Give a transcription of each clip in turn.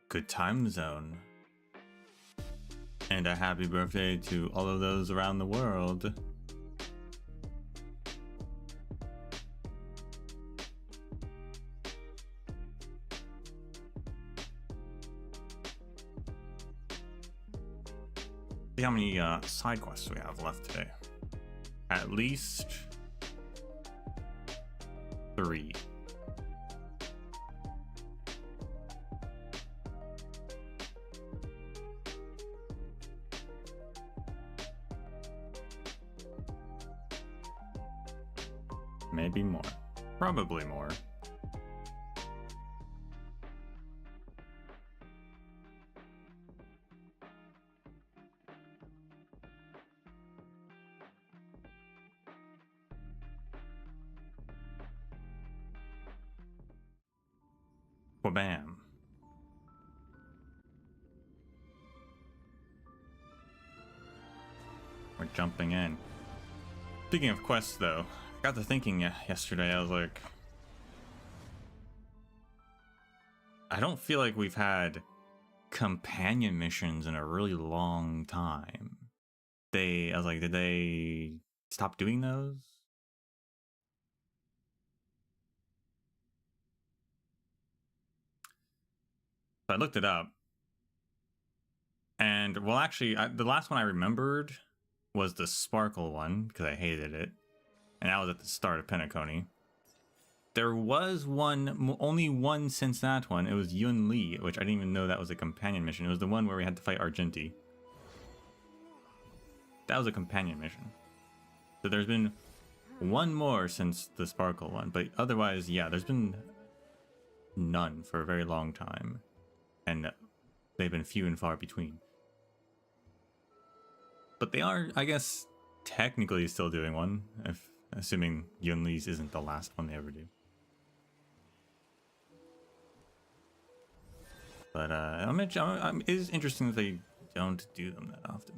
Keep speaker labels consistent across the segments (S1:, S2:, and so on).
S1: good time zone. And a happy birthday to all of those around the world. See how many side quests we have left today. At least 3. Maybe more. Probably more. Bam. We're jumping in. Speaking of quests, though, I got to thinking yesterday, I was like, I don't feel like we've had companion missions in a really long time. I was like, did they stop doing those? So I looked it up. And, well, actually, the last one I remembered was the Sparkle one, because I hated it. And that was at the start of Penacony. There was one, only one since that one. It was Yun Li, which I didn't even know that was a companion mission. It was the one where we had to fight Argenti. That was a companion mission. So there's been one more since the Sparkle one. But otherwise, yeah, there's been none for a very long time. And they've been few and far between. But they are, I guess, technically still doing one, assuming Yun Li's isn't the last one they ever do. But it is interesting that they don't do them that often.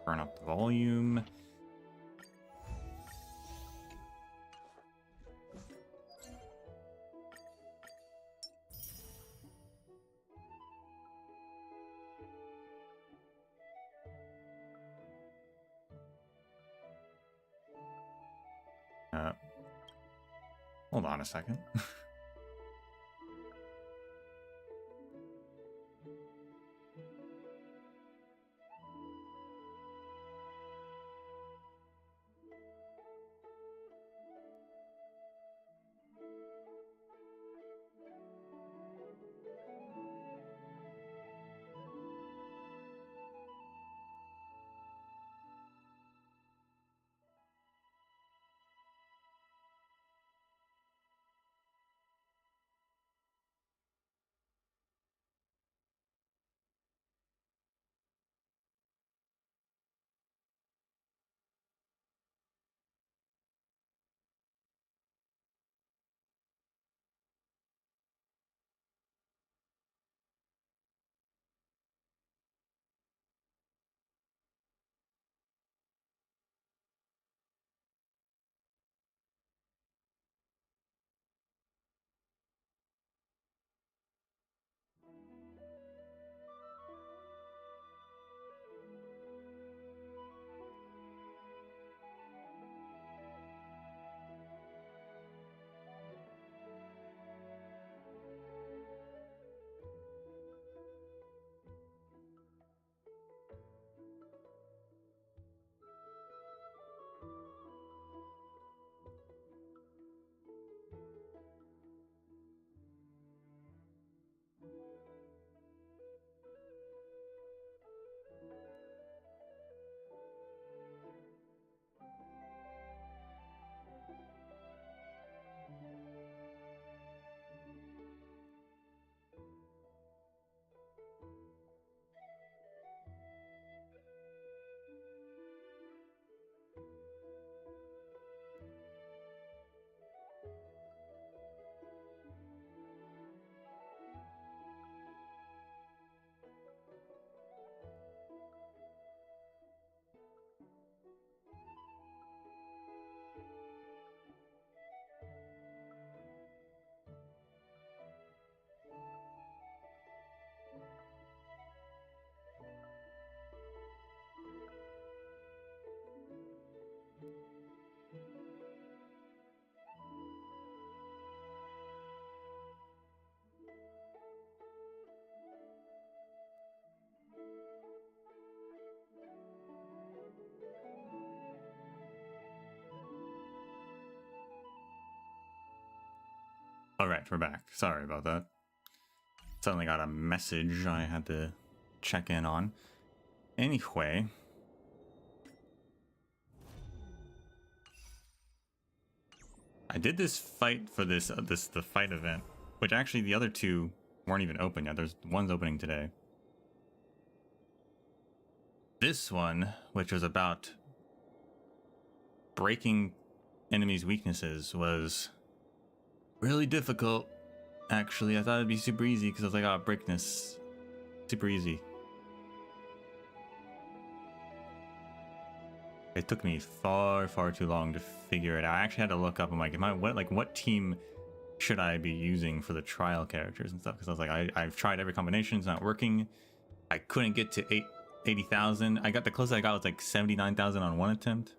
S1: Turn up the volume. Hold on a second. Alright, we're back. Sorry about that. Suddenly got a message I had to check in on. Anyway. I did this fight for the fight event, which actually the other two weren't even open yet. There's one's opening today. This one, which was about breaking enemies' weaknesses, was really difficult. Actually, I thought it'd be super easy because I was like, oh, break this. Super easy. It took me far too long to figure it out. I actually had to look up. I'm like, what team should I be using for the trial characters and stuff? Because I was like, I've tried every combination. It's not working. I couldn't get to 80,000. I got the closest I got was like 79,000 on one attempt.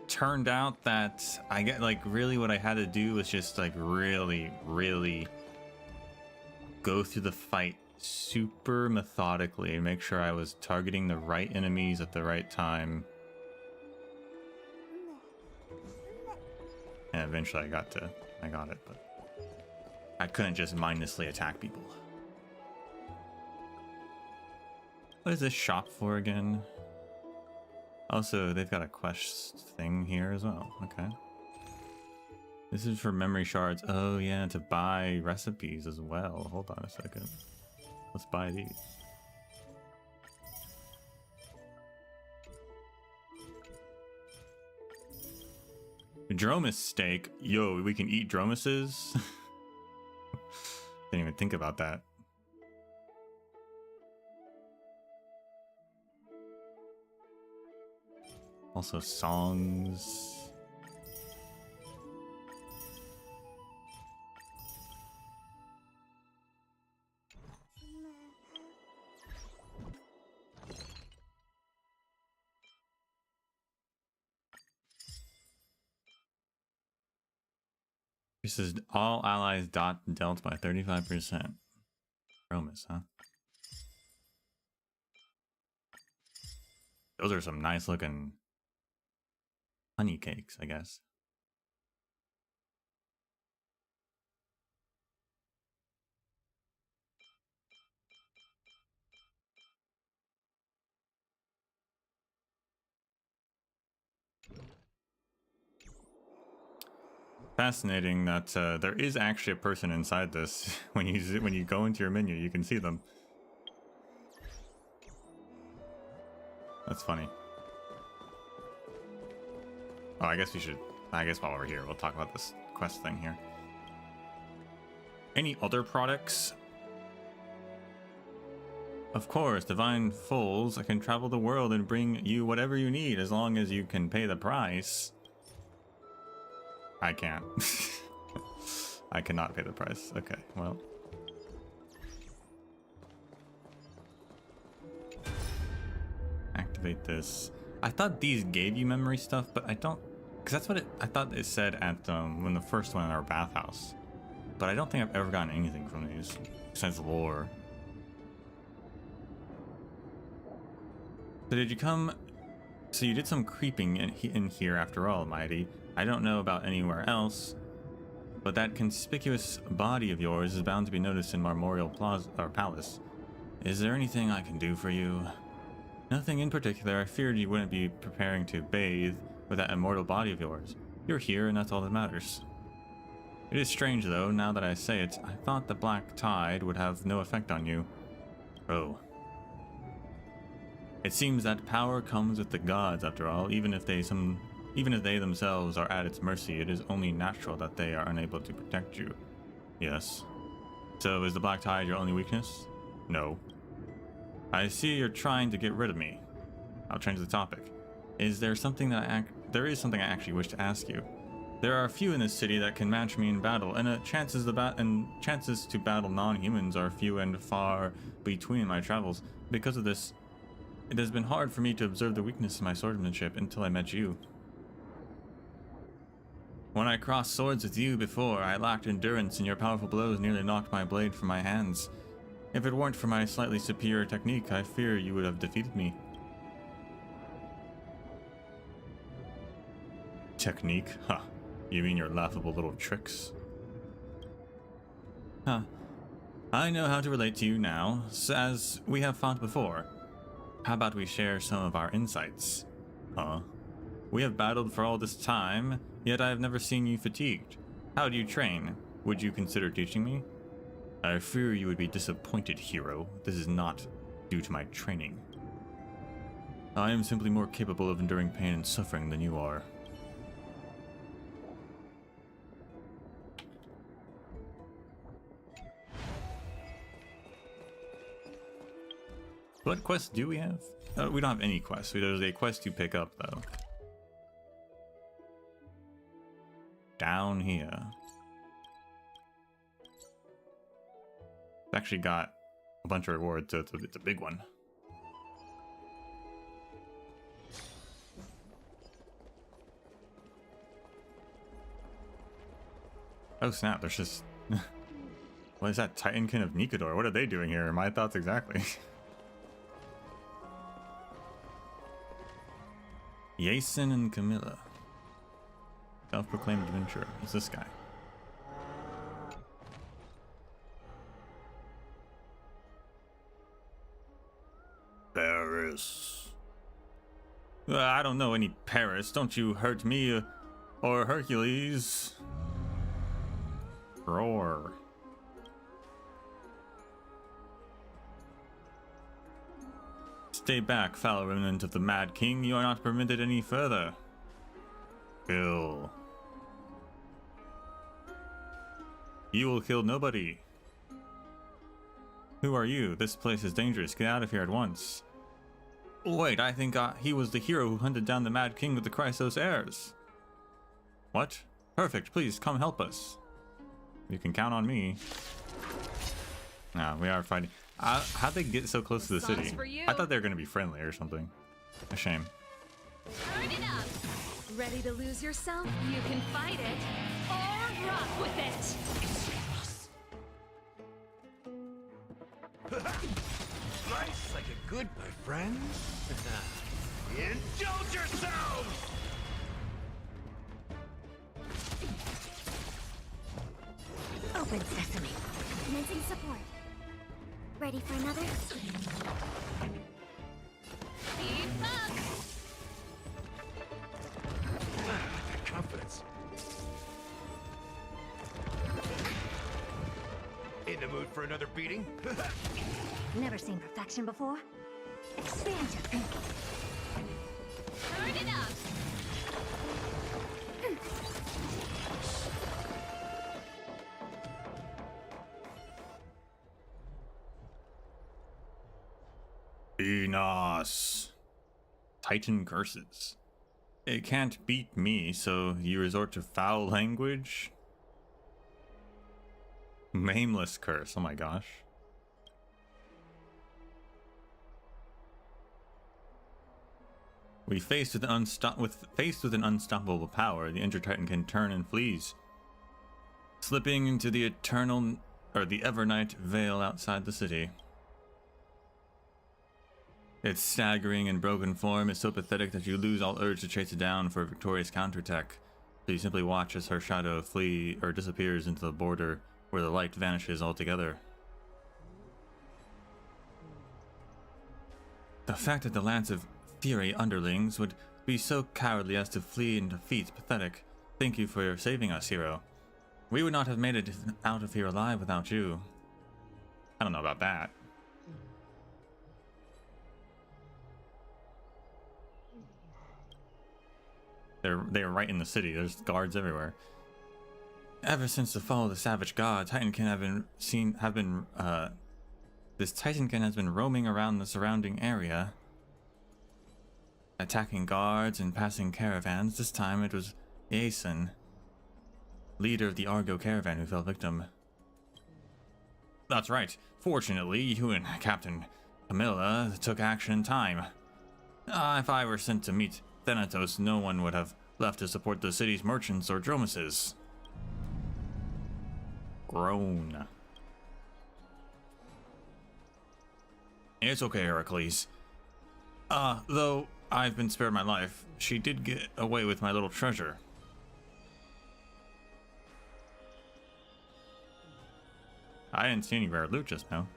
S1: Turned out that I get like really what I had to do was just like really go through the fight super methodically and make sure I was targeting the right enemies at the right time. And eventually I got it, but I couldn't just mindlessly attack people. What is this shop for again? Also, they've got a quest thing here as well. Okay. This is for memory shards. Oh, yeah, to buy recipes as well. Hold on a second. Let's buy these. Dromus steak. Yo, we can eat dromuses? Didn't even think about that. Also songs. This is all allies dealt by 35%. Promise, huh? Those are some nice looking honey cakes, I guess. Fascinating that there is actually a person inside this. When you go into your menu, you can see them. That's funny. Oh, I guess while we're here, we'll talk about this quest thing here. Any other products? Of course, Divine Foals. I can travel the world and bring you whatever you need as long as you can pay the price. I can't. I cannot pay the price. Okay, well. Activate this. I thought these gave you memory stuff, but I don't... Because that's what I thought it said at when the first one in our bathhouse. But I don't think I've ever gotten anything from these besides lore. So did you come... So you did some creeping in here after all, Mighty. I don't know about anywhere else, but that conspicuous body of yours is bound to be noticed in Marmorial Plaza or Palace. Is there anything I can do for you? Nothing in particular. I feared you wouldn't be preparing to bathe with that immortal body of yours. You're here, and that's all that matters. It is strange, though, now that I say it. I thought the black tide would have no effect on you. Oh. It seems that power comes with the gods, after all. Even if they themselves are at its mercy, it is only natural that they are unable to protect you. Yes. So is the black tide your only weakness? No. I see you're trying to get rid of me. I'll change the topic. There is something I actually wish to ask you. There are a few in this city that can match me in battle, and chances to battle non-humans are few and far between in my travels. Because of this, it has been hard for me to observe the weakness in my swordsmanship until I met you. When I crossed swords with you before, I lacked endurance, and your powerful blows nearly knocked my blade from my hands. If it weren't for my slightly superior technique, I fear you would have defeated me. Technique? Huh. You mean your laughable little tricks? Huh. I know how to relate to you now, as we have fought before. How about we share some of our insights? Huh? We have battled for all this time, yet I have never seen you fatigued. How do you train? Would you consider teaching me? I fear you would be disappointed, hero. This is not due to my training. I am simply more capable of enduring pain and suffering than you are. What quests do we have? We don't have any quests. There's a quest to pick up, though. Down here. It's actually got a bunch of rewards, so it's a big one. Oh snap, there's just... What is that? Titankin of Nikador? What are they doing here? My thoughts exactly. Jason and Camilla. Self-proclaimed adventurer. Who's this guy? Paris. I don't know any Paris. Don't you hurt me or Hercules. Roar. Stay back, foul remnant of the Mad King. You are not permitted any further. Kill. You will kill nobody. Who are you? This place is dangerous. Get out of here at once. Wait, I think he was the hero who hunted down the Mad King with the Chrysos heirs. What? Perfect. Please come help us. You can count on me. No, we are fighting. How'd they get so close to the city? I thought they were going to be friendly or something. A shame.
S2: Turn it up. Ready to lose yourself? You can fight it or rock with it.
S3: Slice like a good, my friend. Indulge yourselves!
S4: Open sesame. Commencing support. Ready for another?
S2: Keep up.
S3: Confidence. In the mood for another beating?
S4: Never seen perfection before? Expand your thinking.
S2: Turn it up.
S1: Enos. Titan curses. It can't beat me, so you resort to foul language? Nameless curse, oh my gosh. Faced with an unstoppable power, the injured Titan can turn and flees, slipping into the the Evernight Vale outside the city. Its staggering and broken form is so pathetic that you lose all urge to chase it down for a victorious counterattack. So you simply watch as her shadow flee or disappears into the border where the light vanishes altogether. The fact that the Lance of Fury underlings would be so cowardly as to flee in defeat is pathetic. Thank you for saving us, hero. We would not have made it out of here alive without you. I don't know about that. They're right in the city. There's guards everywhere. Ever since the fall of the savage god, this Titankin has been roaming around the surrounding area, attacking guards and passing caravans. This time it was Jason, leader of the Argo caravan, who fell victim. That's right. Fortunately, you and Captain Camilla took action in time. If I were sent to meet Thanatos, no one would have left to support the city's merchants or dromuses. Groan. It's okay, Heracles. Though I've been spared my life, she did get away with my little treasure. I didn't see any rare loot just now.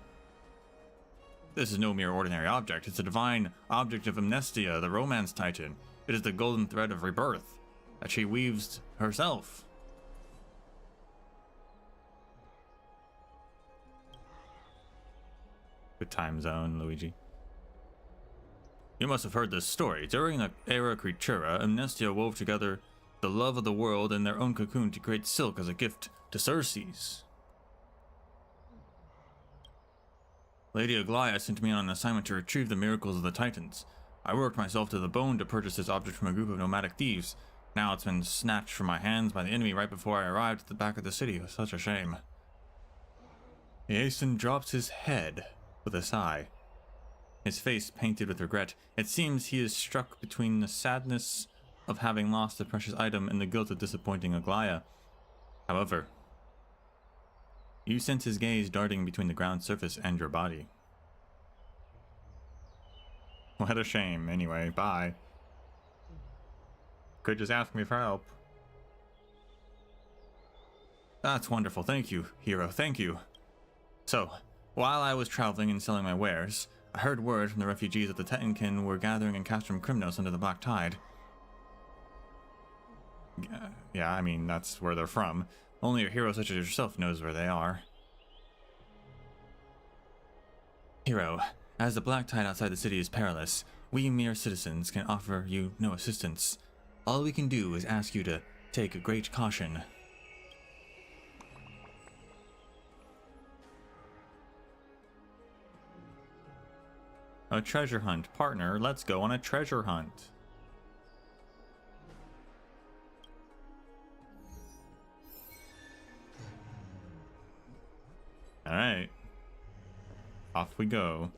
S1: This is no mere ordinary object. It's a divine object of Amnestia, the Romance Titan. It is the golden thread of rebirth that she weaves herself. Good time zone, Luigi. You must have heard this story. During the Era Creatura, Amnestia wove together the love of the world in their own cocoon to create silk as a gift to Circes. Lady Aglaia sent me on an assignment to retrieve the miracles of the Titans. I worked myself to the bone to purchase this object from a group of nomadic thieves. Now it's been snatched from my hands by the enemy right before I arrived at the back of the city. It was such a shame. Jason drops his head with a sigh, his face painted with regret. It seems he is struck between the sadness of having lost the precious item and the guilt of disappointing Aglaia. However, you sense his gaze darting between the ground surface and your body. What a shame. Anyway, bye. Could just ask me for help. That's wonderful. Thank you, hero. Thank you. So, while I was traveling and selling my wares, I heard word from the refugees that the Titankin were gathering in Castrum Crimnos under the Black Tide. Yeah, I mean, that's where they're from. Only a hero such as yourself knows where they are. Hero, as the Black Tide outside the city is perilous, we mere citizens can offer you no assistance. All we can do is ask you to take great caution. A treasure hunt. Partner, let's go on a treasure hunt. Alright. Off we go.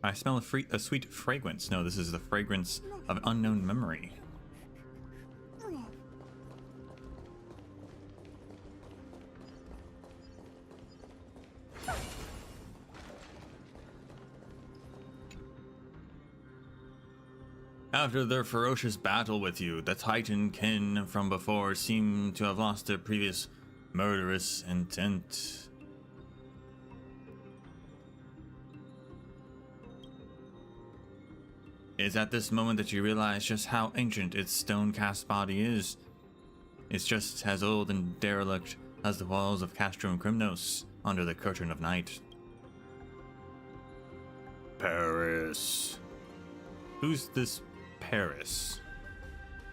S1: I smell a sweet fragrance. No, this is the fragrance of unknown memory. After their ferocious battle with you, the Titankin from before seem to have lost their previous murderous intent. It's at this moment that you realize just how ancient its stone-cast body is. It's just as old and derelict as the walls of Castrum Crimnos under the curtain of night. Paris. Who's this Paris?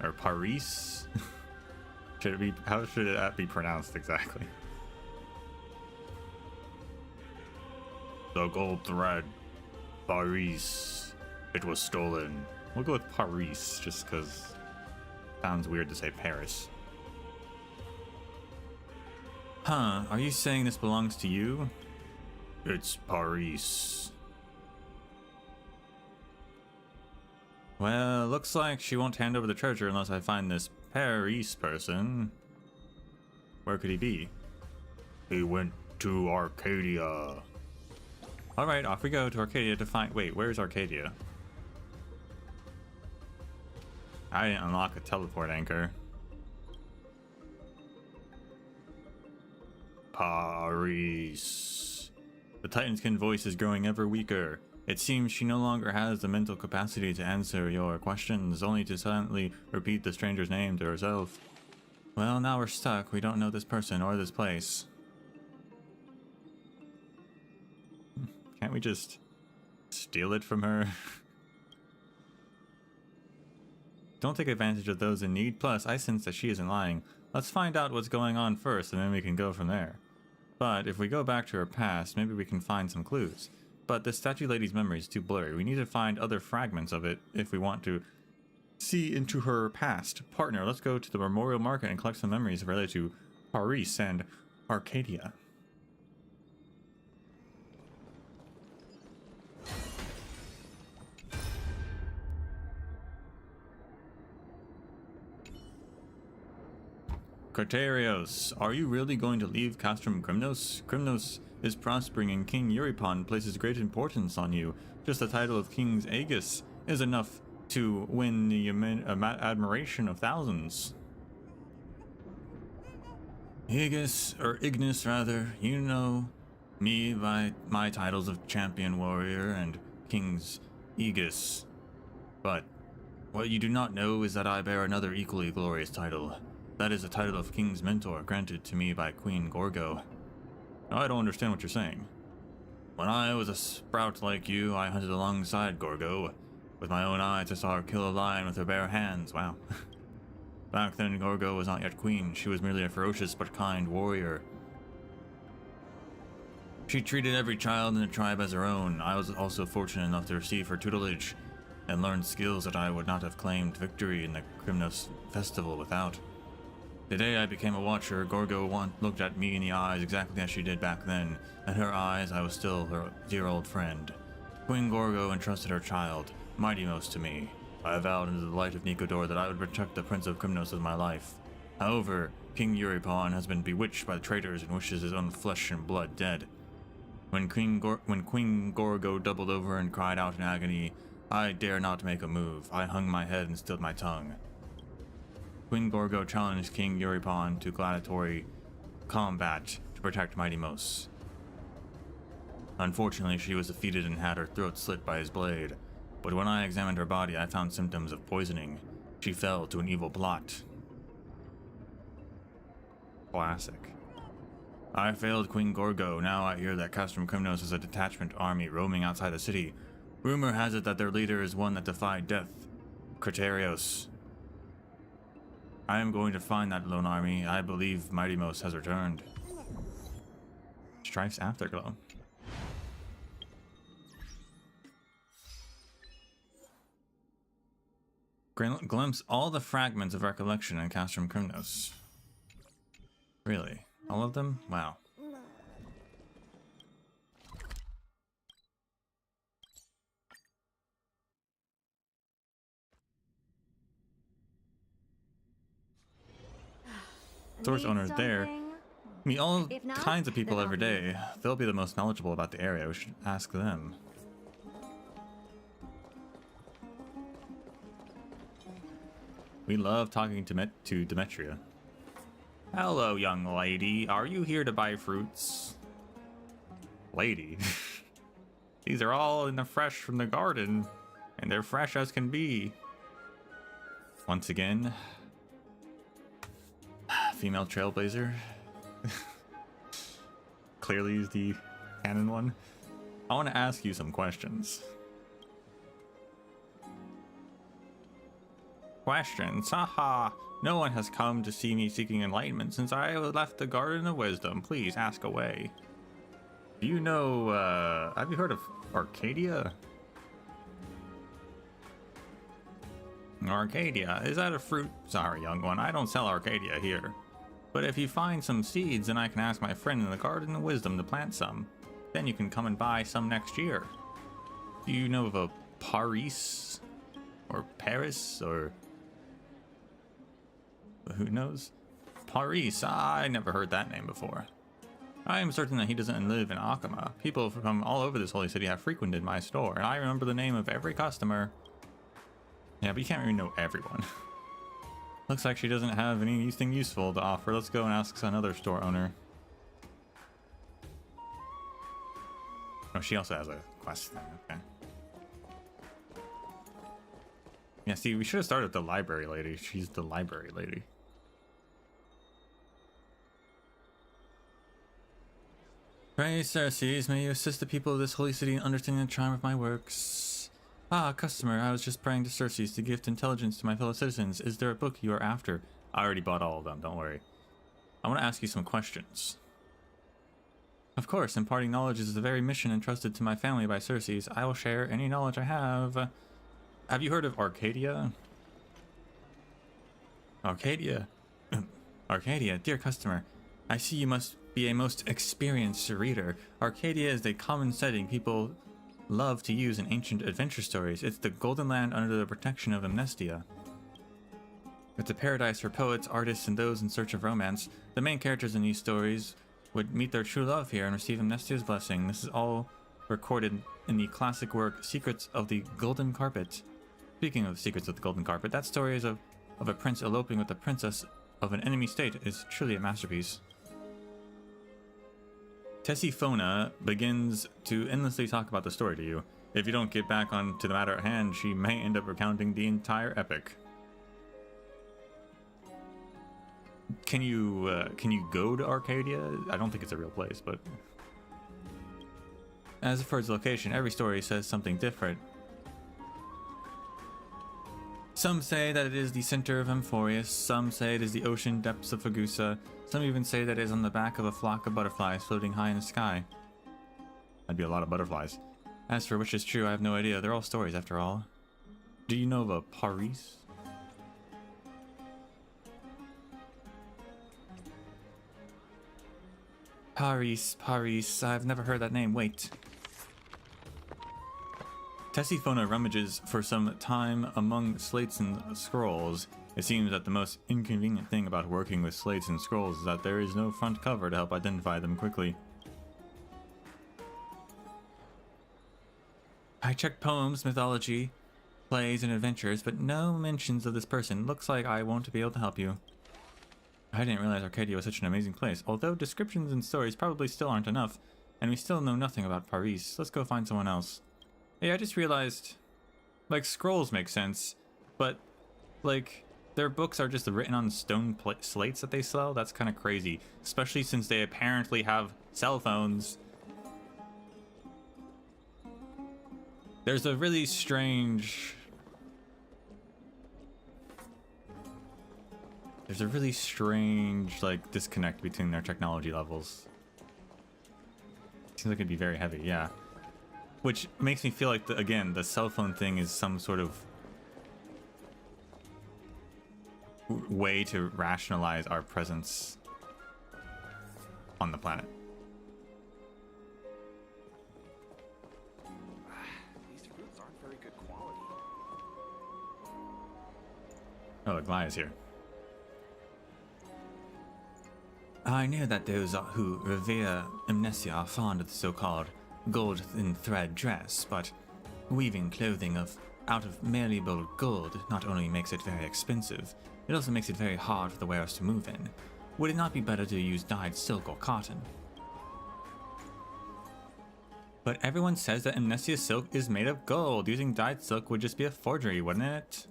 S1: Or Paris? Should it be, how should that be pronounced exactly? The gold thread. Paris. It was stolen. We'll go with Paris, just because it sounds weird to say Paris. Huh, are you saying this belongs to you? It's Paris. Well, looks like she won't hand over the treasure unless I find this Paris person. Where could he be? He went to Arcadia. Alright, off we go to Arcadia to find... Wait, where's Arcadia? I didn't unlock a teleport anchor. Paris. The Titankin voice is growing ever weaker. It seems she no longer has the mental capacity to answer your questions, only to silently repeat the stranger's name to herself. Well, now we're stuck. We don't know this person or this place. Can't we just steal it from her? Don't take advantage of those in need. Plus, I sense that she isn't lying. Let's find out what's going on first, and then we can go from there. But if we go back to her past, maybe we can find some clues. But the statue lady's memory is too blurry. We need to find other fragments of it if we want to see into her past. Partner, let's go to the Memorial Market and collect some memories related to Paris and Arcadia. Criterios, are you really going to leave Castrum Crimnos? Crimnos is prospering and King Euripon places great importance on you. Just the title of King's Aegis is enough to win the admiration of thousands. Aegis, or Ignis rather, you know me by my titles of Champion Warrior and King's Aegis. But what you do not know is that I bear another equally glorious title. That is the title of King's Mentor, granted to me by Queen Gorgo. Now, I don't understand what you're saying. When I was a sprout like you, I hunted alongside Gorgo. With my own eyes, I saw her kill a lion with her bare hands. Wow. Back then, Gorgo was not yet queen. She was merely a ferocious but kind warrior. She treated every child in the tribe as her own. I was also fortunate enough to receive her tutelage and learn skills that I would not have claimed victory in the Crimnos festival without. The day I became a watcher, Gorgo looked at me in the eyes exactly as she did back then. In her eyes, I was still her dear old friend. Queen Gorgo entrusted her child, Mightymost, to me. I vowed into the light of Nikodor that I would protect the Prince of Crimnos with my life. However, King Euripon has been bewitched by the traitors and wishes his own flesh and blood dead. When Queen Gorgo doubled over and cried out in agony, I dare not make a move. I hung my head and stilled my tongue. Queen Gorgo challenged King Euripon to gladiatory combat to protect Mightymost. Unfortunately, she was defeated and had her throat slit by his blade. But when I examined her body, I found symptoms of poisoning. She fell to an evil plot. Classic. I failed Queen Gorgo. Now I hear that Castrum Crimnos is a detachment army roaming outside the city. Rumor has it that their leader is one that defied death, Criterios. I am going to find that lone army. I believe Mightymost has returned. Strife's Afterglow. Glimpse all the fragments of recollection in Castrum Crimnos. Really? All of them? Wow. Source owners there. Meet all kinds of people every day. They'll be the most knowledgeable about the area. We should ask them. We love talking to Demetria. Hello, young lady. Are you here to buy fruits? Lady. These are all in the fresh from the garden, and they're fresh as can be. Once again, female trailblazer. Clearly is the canon one. I want to ask you some questions. Questions? Haha. No one has come to see me seeking enlightenment since I left the Garden of Wisdom. Please ask away. Do you know, have you heard of Arcadia? Arcadia? Is that a fruit? Sorry, young one. I don't sell Arcadia here. But if you find some seeds, then I can ask my friend in the Garden of Wisdom to plant some. Then you can come and buy some next year. Do you know of a Paris? Or Paris? Or who knows? Paris. I never heard that name before. I am certain that he doesn't live in Okhema. People from all over this holy city have frequented my store, and I remember the name of every customer. Yeah, but you can't really know everyone. Looks like she doesn't have anything useful to offer. Let's go and ask another store owner. Oh, she also has a quest thing. Okay. Yeah, see, we should have started with the library lady. She's the library lady. Pray, Ceres, may you assist the people of this holy city in understanding the charm of my works. Ah, customer, I was just praying to Ceres to gift intelligence to my fellow citizens. Is there a book you are after? I already bought all of them, don't worry. I want to ask you some questions. Of course, imparting knowledge is the very mission entrusted to my family by Ceres. I will share any knowledge I have. Have you heard of Arcadia? Arcadia? Arcadia, dear customer, I see you must be a most experienced reader. Arcadia is a common setting people love to use in ancient adventure stories. It's the Golden Land under the protection of Amnestia. It's a paradise for poets, artists, and those in search of romance. The main characters in these stories would meet their true love here and receive Amnestia's blessing. This is all recorded in the classic work Secrets of the Golden Carpet. Speaking of Secrets of the Golden Carpet, that story is of a prince eloping with a princess of an enemy state is truly a masterpiece. Tessiphona begins to endlessly talk about the story to you. If you don't get back on to the matter at hand, she may end up recounting the entire epic. Can you go to Arcadia? I don't think it's a real place, but as for its location, every story says something different. Some say that it is the center of Amphorius, some say it is the ocean depths of Fagusa, some even say that it is on the back of a flock of butterflies floating high in the sky. That'd be a lot of butterflies. As for which is true, I have no idea. They're all stories after all. Do you know of a Paris? Paris, I've never heard that name. Wait. Tessiphona rummages for some time among slates and scrolls. It seems that the most inconvenient thing about working with slates and scrolls is that there is no front cover to help identify them quickly. I checked poems, mythology, plays, and adventures, but no mentions of this person. Looks like I won't be able to help you. I didn't realize Arcadia was such an amazing place, although descriptions and stories probably still aren't enough, and we still know nothing about Paris. Let's go find someone else. Hey, I just realized, like, scrolls make sense, but, like, their books are just written on stone slates that they sell? That's kind of crazy, especially since they apparently have cell phones. There's a really strange... like, disconnect between their technology levels. Seems like it'd be very heavy, yeah. Which makes me feel like, again, the cell phone thing is some sort of way to rationalize our presence on the planet.
S3: These fruits aren't very good quality.
S1: Oh, Aglaya's here. I know that those who revere Amnesia are fond of the so-called gold-thin thread dress, but weaving clothing out of malleable gold not only makes it very expensive, it also makes it very hard for the wearers to move in. Would it not be better to use dyed silk or cotton? But everyone says that Amnesia silk is made of gold. Using dyed silk would just be a forgery, wouldn't it?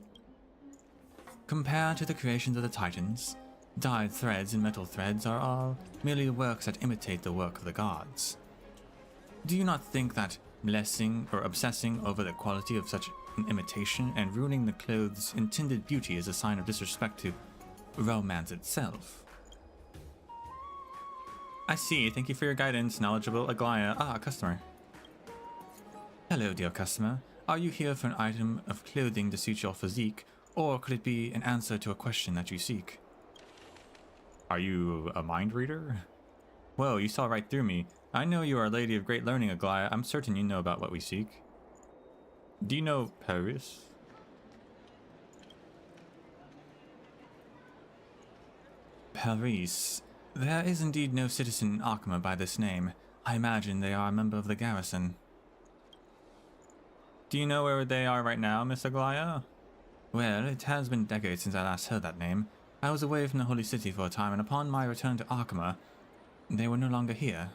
S1: Compared to the creations of the Titans, dyed threads and metal threads are all merely works that imitate the work of the gods. Do you not think that blessing or obsessing over the quality of such an imitation and ruining the clothes' intended beauty is a sign of disrespect to romance itself? I see. Thank you for your guidance, knowledgeable Aglaya. Ah, customer. Hello, dear customer. Are you here for an item of clothing to suit your physique, or could it be an answer to a question that you seek? Are you a mind reader? Whoa, you saw right through me. I know you are a lady of great learning, Aglaya. I'm certain you know about what we seek. Do you know Paris? Paris. There is indeed no citizen in Okhema by this name. I imagine they are a member of the garrison. Do you know where they are right now, Miss Aglaya? Well, it has been decades since I last heard that name. I was away from the Holy City for a time, and upon my return to Okhema, they were no longer here.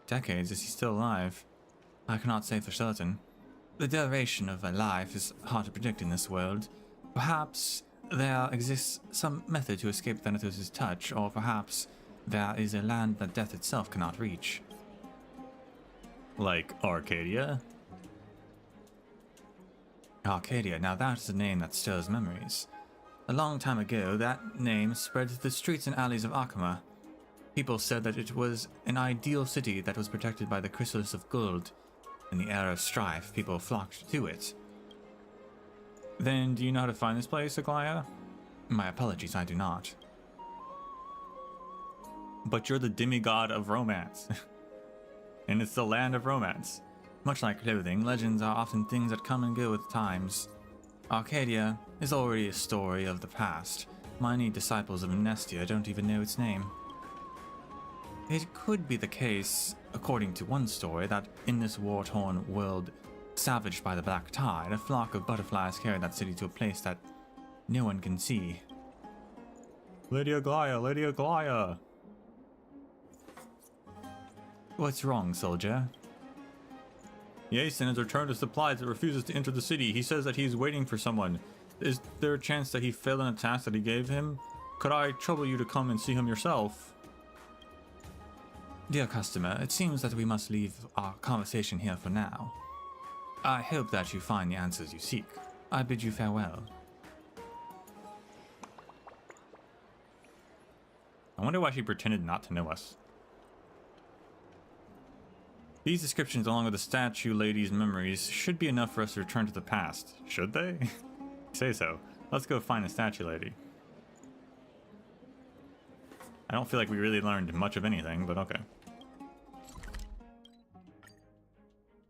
S1: Decades? Is he still alive? I cannot say for certain. The duration of a life is hard to predict in this world. Perhaps there exists some method to escape Thanatos' touch, or perhaps there is a land that death itself cannot reach. Like Arcadia? Arcadia, now that is a name that stirs memories. A long time ago, that name spread to the streets and alleys of Okhema. People said that it was an ideal city that was protected by the chrysalis of gold. In the era of strife, people flocked to it. Then, do you know how to find this place, Aglaya? My apologies, I do not. But you're the demigod of romance. And it's the land of romance. Much like clothing, legends are often things that come and go with times. Arcadia is already a story of the past. Many disciples of Amnestia don't even know its name. It could be the case, according to one story, that in this war-torn world savaged by the Black Tide, a flock of butterflies carried that city to a place that no one can see. Lady Aglaya, Lady Aglaya! What's wrong, soldier? Yason has returned with supplies but refuses to enter the city. He says that he's waiting for someone. Is there a chance that he failed in a task that he gave him? Could I trouble you to come and see him yourself? Dear customer, it seems that we must leave our conversation here for now. I hope that you find the answers you seek. I bid you farewell. I wonder why she pretended not to know us. These descriptions, along with the statue lady's memories, should be enough for us to return to the past. Should they? Say so. Let's go find the statue lady. I don't feel like we really learned much of anything, but okay.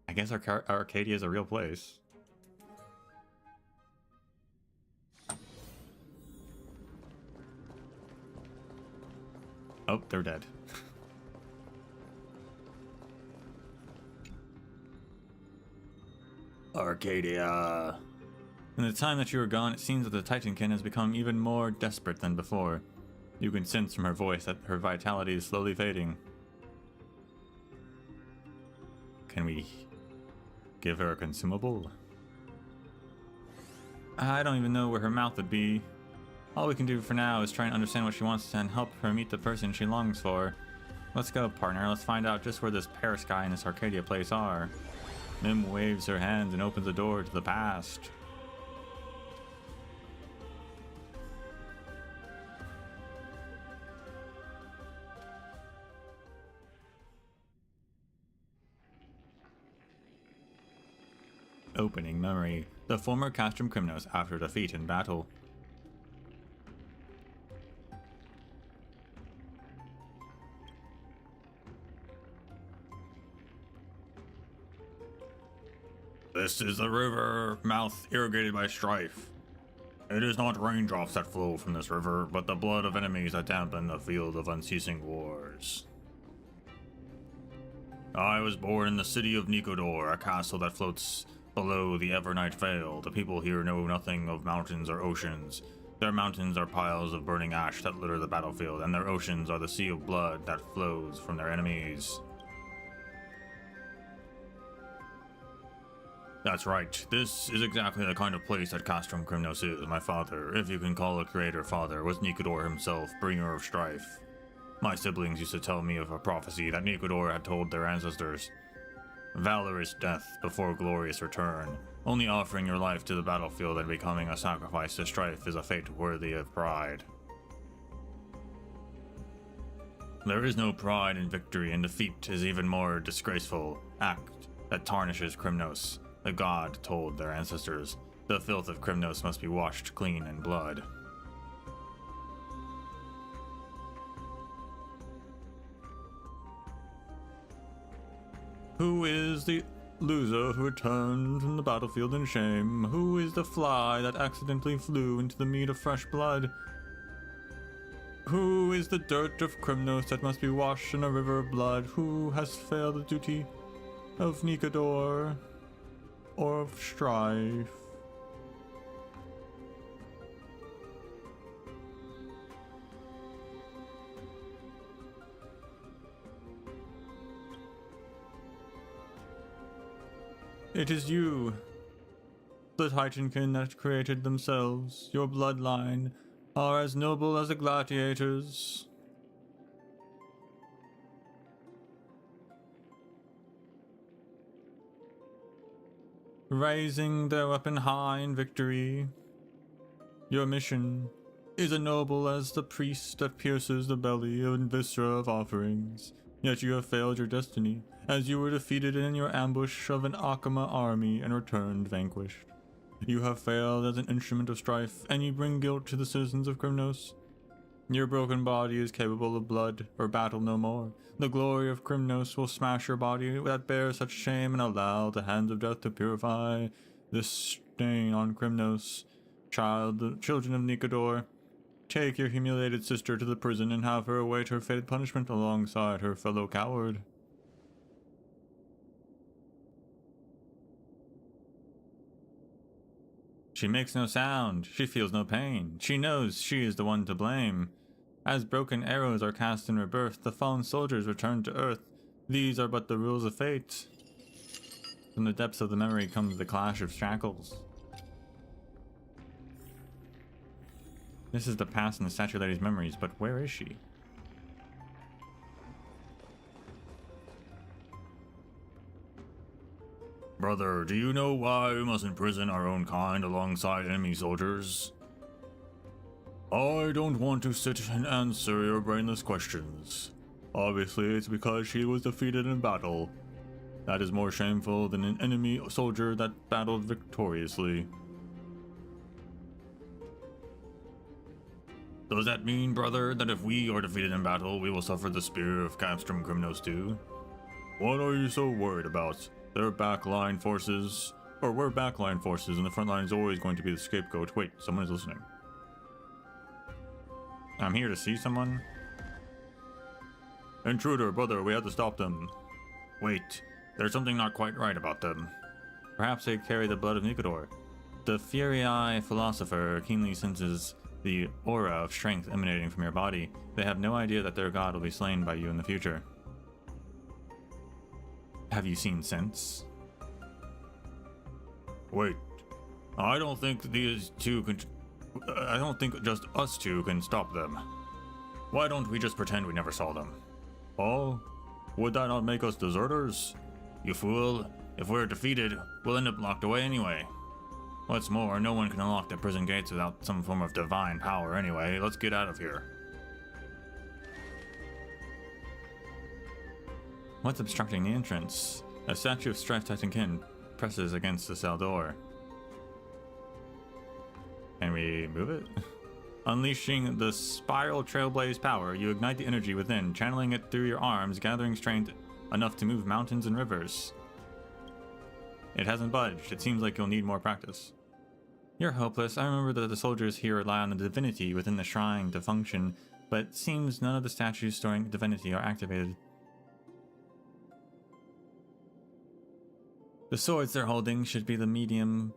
S1: I guess Arcadia is a real place. Oh, they're dead. Arcadia. In the time that you were gone, it seems that the Titankin has become even more desperate than before. You can sense from her voice that her vitality is slowly fading. Can we give her a consumable? I don't even know where her mouth would be. All we can do for now is try and understand what she wants and help her meet the person she longs for. Let's go, partner. Let's find out just where this Paris guy and this Arcadia place are. Mim waves her hands and opens the door to the past. Opening memory. The former Castrum Crimnos after defeat in battle. This is the river mouth irrigated by strife. It is not raindrops that flow from this river, but the blood of enemies that dampen the field of unceasing wars. I was born in the city of Nicodor, a castle that floats below the Evernight Vale. The people here know nothing of mountains or oceans. Their mountains are piles of burning ash that litter the battlefield, and their oceans are the sea of blood that flows from their enemies. That's right. This is exactly the kind of place that Castrum Crimnos is. My father, if you can call a creator father, was Nicodor himself, bringer of strife. My siblings used to tell me of a prophecy that Nicodor had told their ancestors. Valorous death before glorious return. Only offering your life to the battlefield and becoming a sacrifice to strife is a fate worthy of pride. There is no pride in victory, and defeat is even more disgraceful act that tarnishes Crimnos. The god told their ancestors, the filth of Crimnos must be washed clean in blood. Who is the loser who returned from the battlefield in shame? Who is the fly that accidentally flew into the mead of fresh blood? Who is the dirt of Crimnos that must be washed in a river of blood? Who has failed the duty of Nicodor? Or of strife? It is you, the Titankin that created themselves. Your bloodline are as noble as the gladiators. Raising their weapon high in victory. Your mission is as noble as the priest that pierces the belly and viscera of offerings. Yet you have failed your destiny, as you were defeated in your ambush of an Okhema army and returned vanquished. You have failed as an instrument of strife, and you bring guilt to the citizens of Crimnos. Your broken body is capable of blood, or battle no more. The glory of Crimnos will smash your body that bears such shame and allow the hands of death to purify this stain on Krymnos. Children of Nikodor, take your humiliated sister to the prison and have her await her fated punishment alongside her fellow coward. She makes no sound. She feels no pain. She knows she is the one to blame. As broken arrows are cast in rebirth, the fallen soldiers return to earth. These are but the rules of fate. From the depths of the memory comes the clash of shackles. This is the past in the Statue Lady's memories, but where is she? Brother, do you know why we must imprison our own kind alongside enemy soldiers? I don't want to sit and answer your brainless questions. Obviously, it's because she was defeated in battle. That is more shameful than an enemy soldier that battled victoriously. Does that mean, brother, that if we are defeated in battle, we will suffer the spear of Castrum Krymnos too? What are you so worried about? They're backline forces. Or we're backline forces, and the front line is always going to be the scapegoat. Wait, someone is listening. I'm here to see someone. Intruder, brother, we have to stop them. Wait, there's something not quite right about them. Perhaps they carry the blood of Nikodor. The Fury-Eye philosopher keenly senses the aura of strength emanating from your body. They have no idea that their god will be slain by you in the future. Have you seen sense? Wait, I don't think these two can... I don't think just us two can stop them. Why don't we just pretend we never saw them? Oh? Would that not make us deserters? You fool. If we're defeated, we'll end up locked away anyway. What's more, no one can unlock the prison gates without some form of divine power anyway. Let's get out of here. What's obstructing the entrance? A statue of Strife Titankin presses against the cell door. Can we move it? Unleashing the spiral trailblaze power, you ignite the energy within, channeling it through your arms, gathering strength enough to move mountains and rivers. It hasn't budged. It seems like you'll need more practice. You're hopeless. I remember that the soldiers here rely on the divinity within the shrine to function, but it seems none of the statues storing divinity are activated. The swords they're holding should be the medium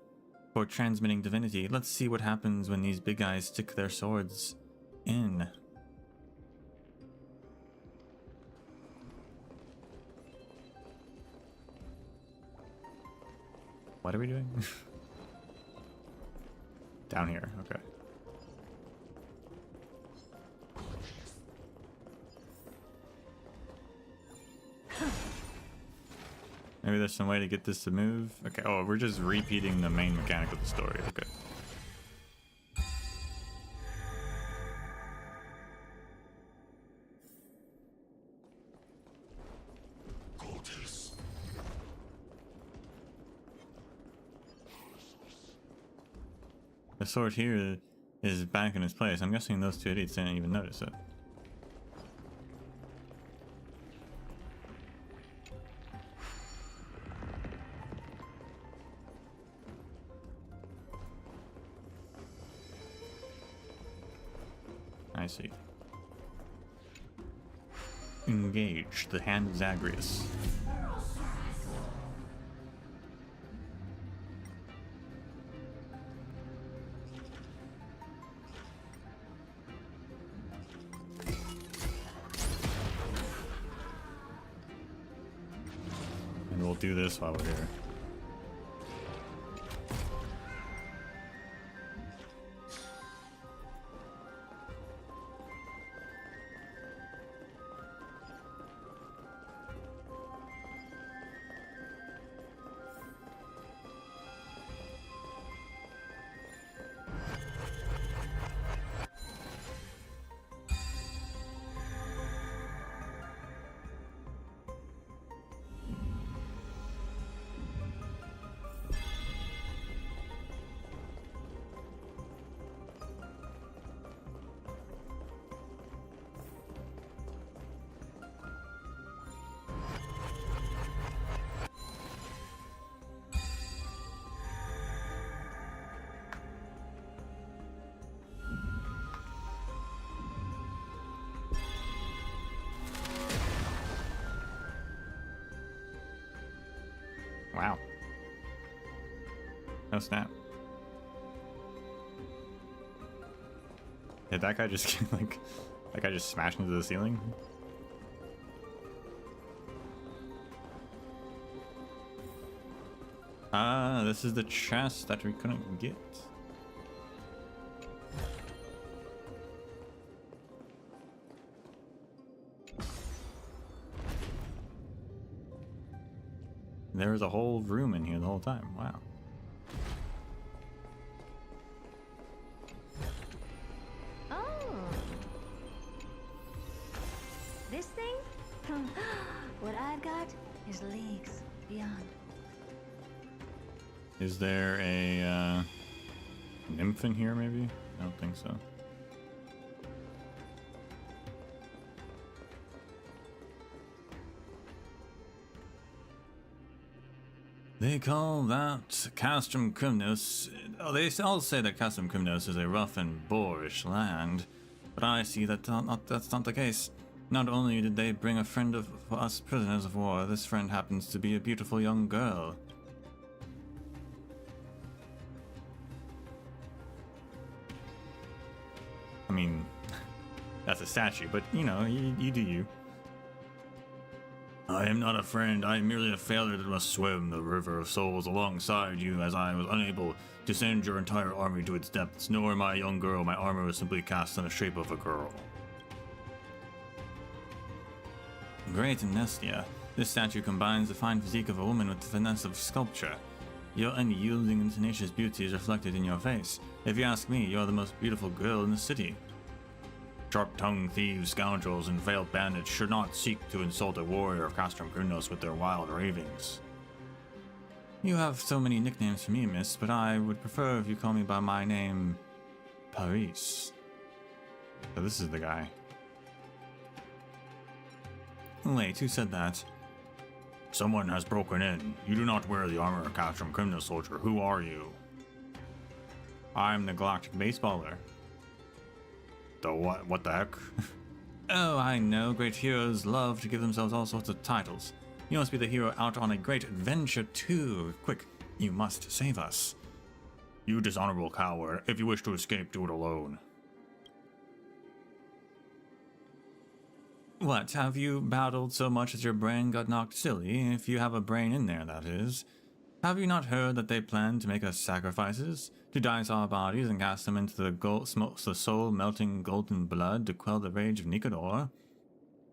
S1: for transmitting divinity. Let's see what happens when these big guys stick their swords in. What are we doing? Down here, okay. Maybe there's some way to get this to move. Okay, oh, we're just repeating the main mechanic of the story. Okay. The sword here is back in its place. I'm guessing those two idiots didn't even notice it. I see. Engage the hand of Zagreus. And we'll do this while we're here. Oh snap. Did that guy just like that guy just smashed into the ceiling? Ah, this is the chest that we couldn't get. There was a whole room in here the whole time. Wow.
S4: Oh. This thing? What I've got is leagues beyond.
S1: Is there a nymph in here maybe? I don't think so. They call that Castrum Cymnos. Oh, they all say that Castrum Cymnos is a rough and boorish land, but I see that that's not the case. Not only did they bring a friend of for us prisoners of war, this friend happens to be a beautiful young girl. I mean, that's a statue, but you know, you do you. I am not a friend, I am merely a failure that must swim the river of souls alongside you, as I was unable to send your entire army to its depths, nor my young girl. My armor was simply cast in the shape of a girl. Great Nestia. This statue combines the fine physique of a woman with the finesse of sculpture. Your unyielding and tenacious beauty is reflected in your face. If you ask me, you are the most beautiful girl in the city. Sharp-tongued thieves, scoundrels, and veiled bandits should not seek to insult a warrior of Castrum Cymnos with their wild ravings. You have so many nicknames for me, miss, but I would prefer if you call me by my name, Paris. So this is the guy. Wait, who said that? Someone has broken in. You do not wear the armor of Castrum Cymnos, soldier. Who are you? I'm the Galactic Baseballer. The what? What the heck? Oh, I know. Great heroes love to give themselves all sorts of titles. You must be the hero out on a great adventure too. Quick, you must save us. You dishonorable coward. If you wish to escape, do it alone. What, have you battled so much that your brain got knocked silly? If you have a brain in there, that is. Have you not heard that they plan to make us sacrifices? To dice our bodies and cast them into the soul-melting golden blood to quell the rage of Nikodor?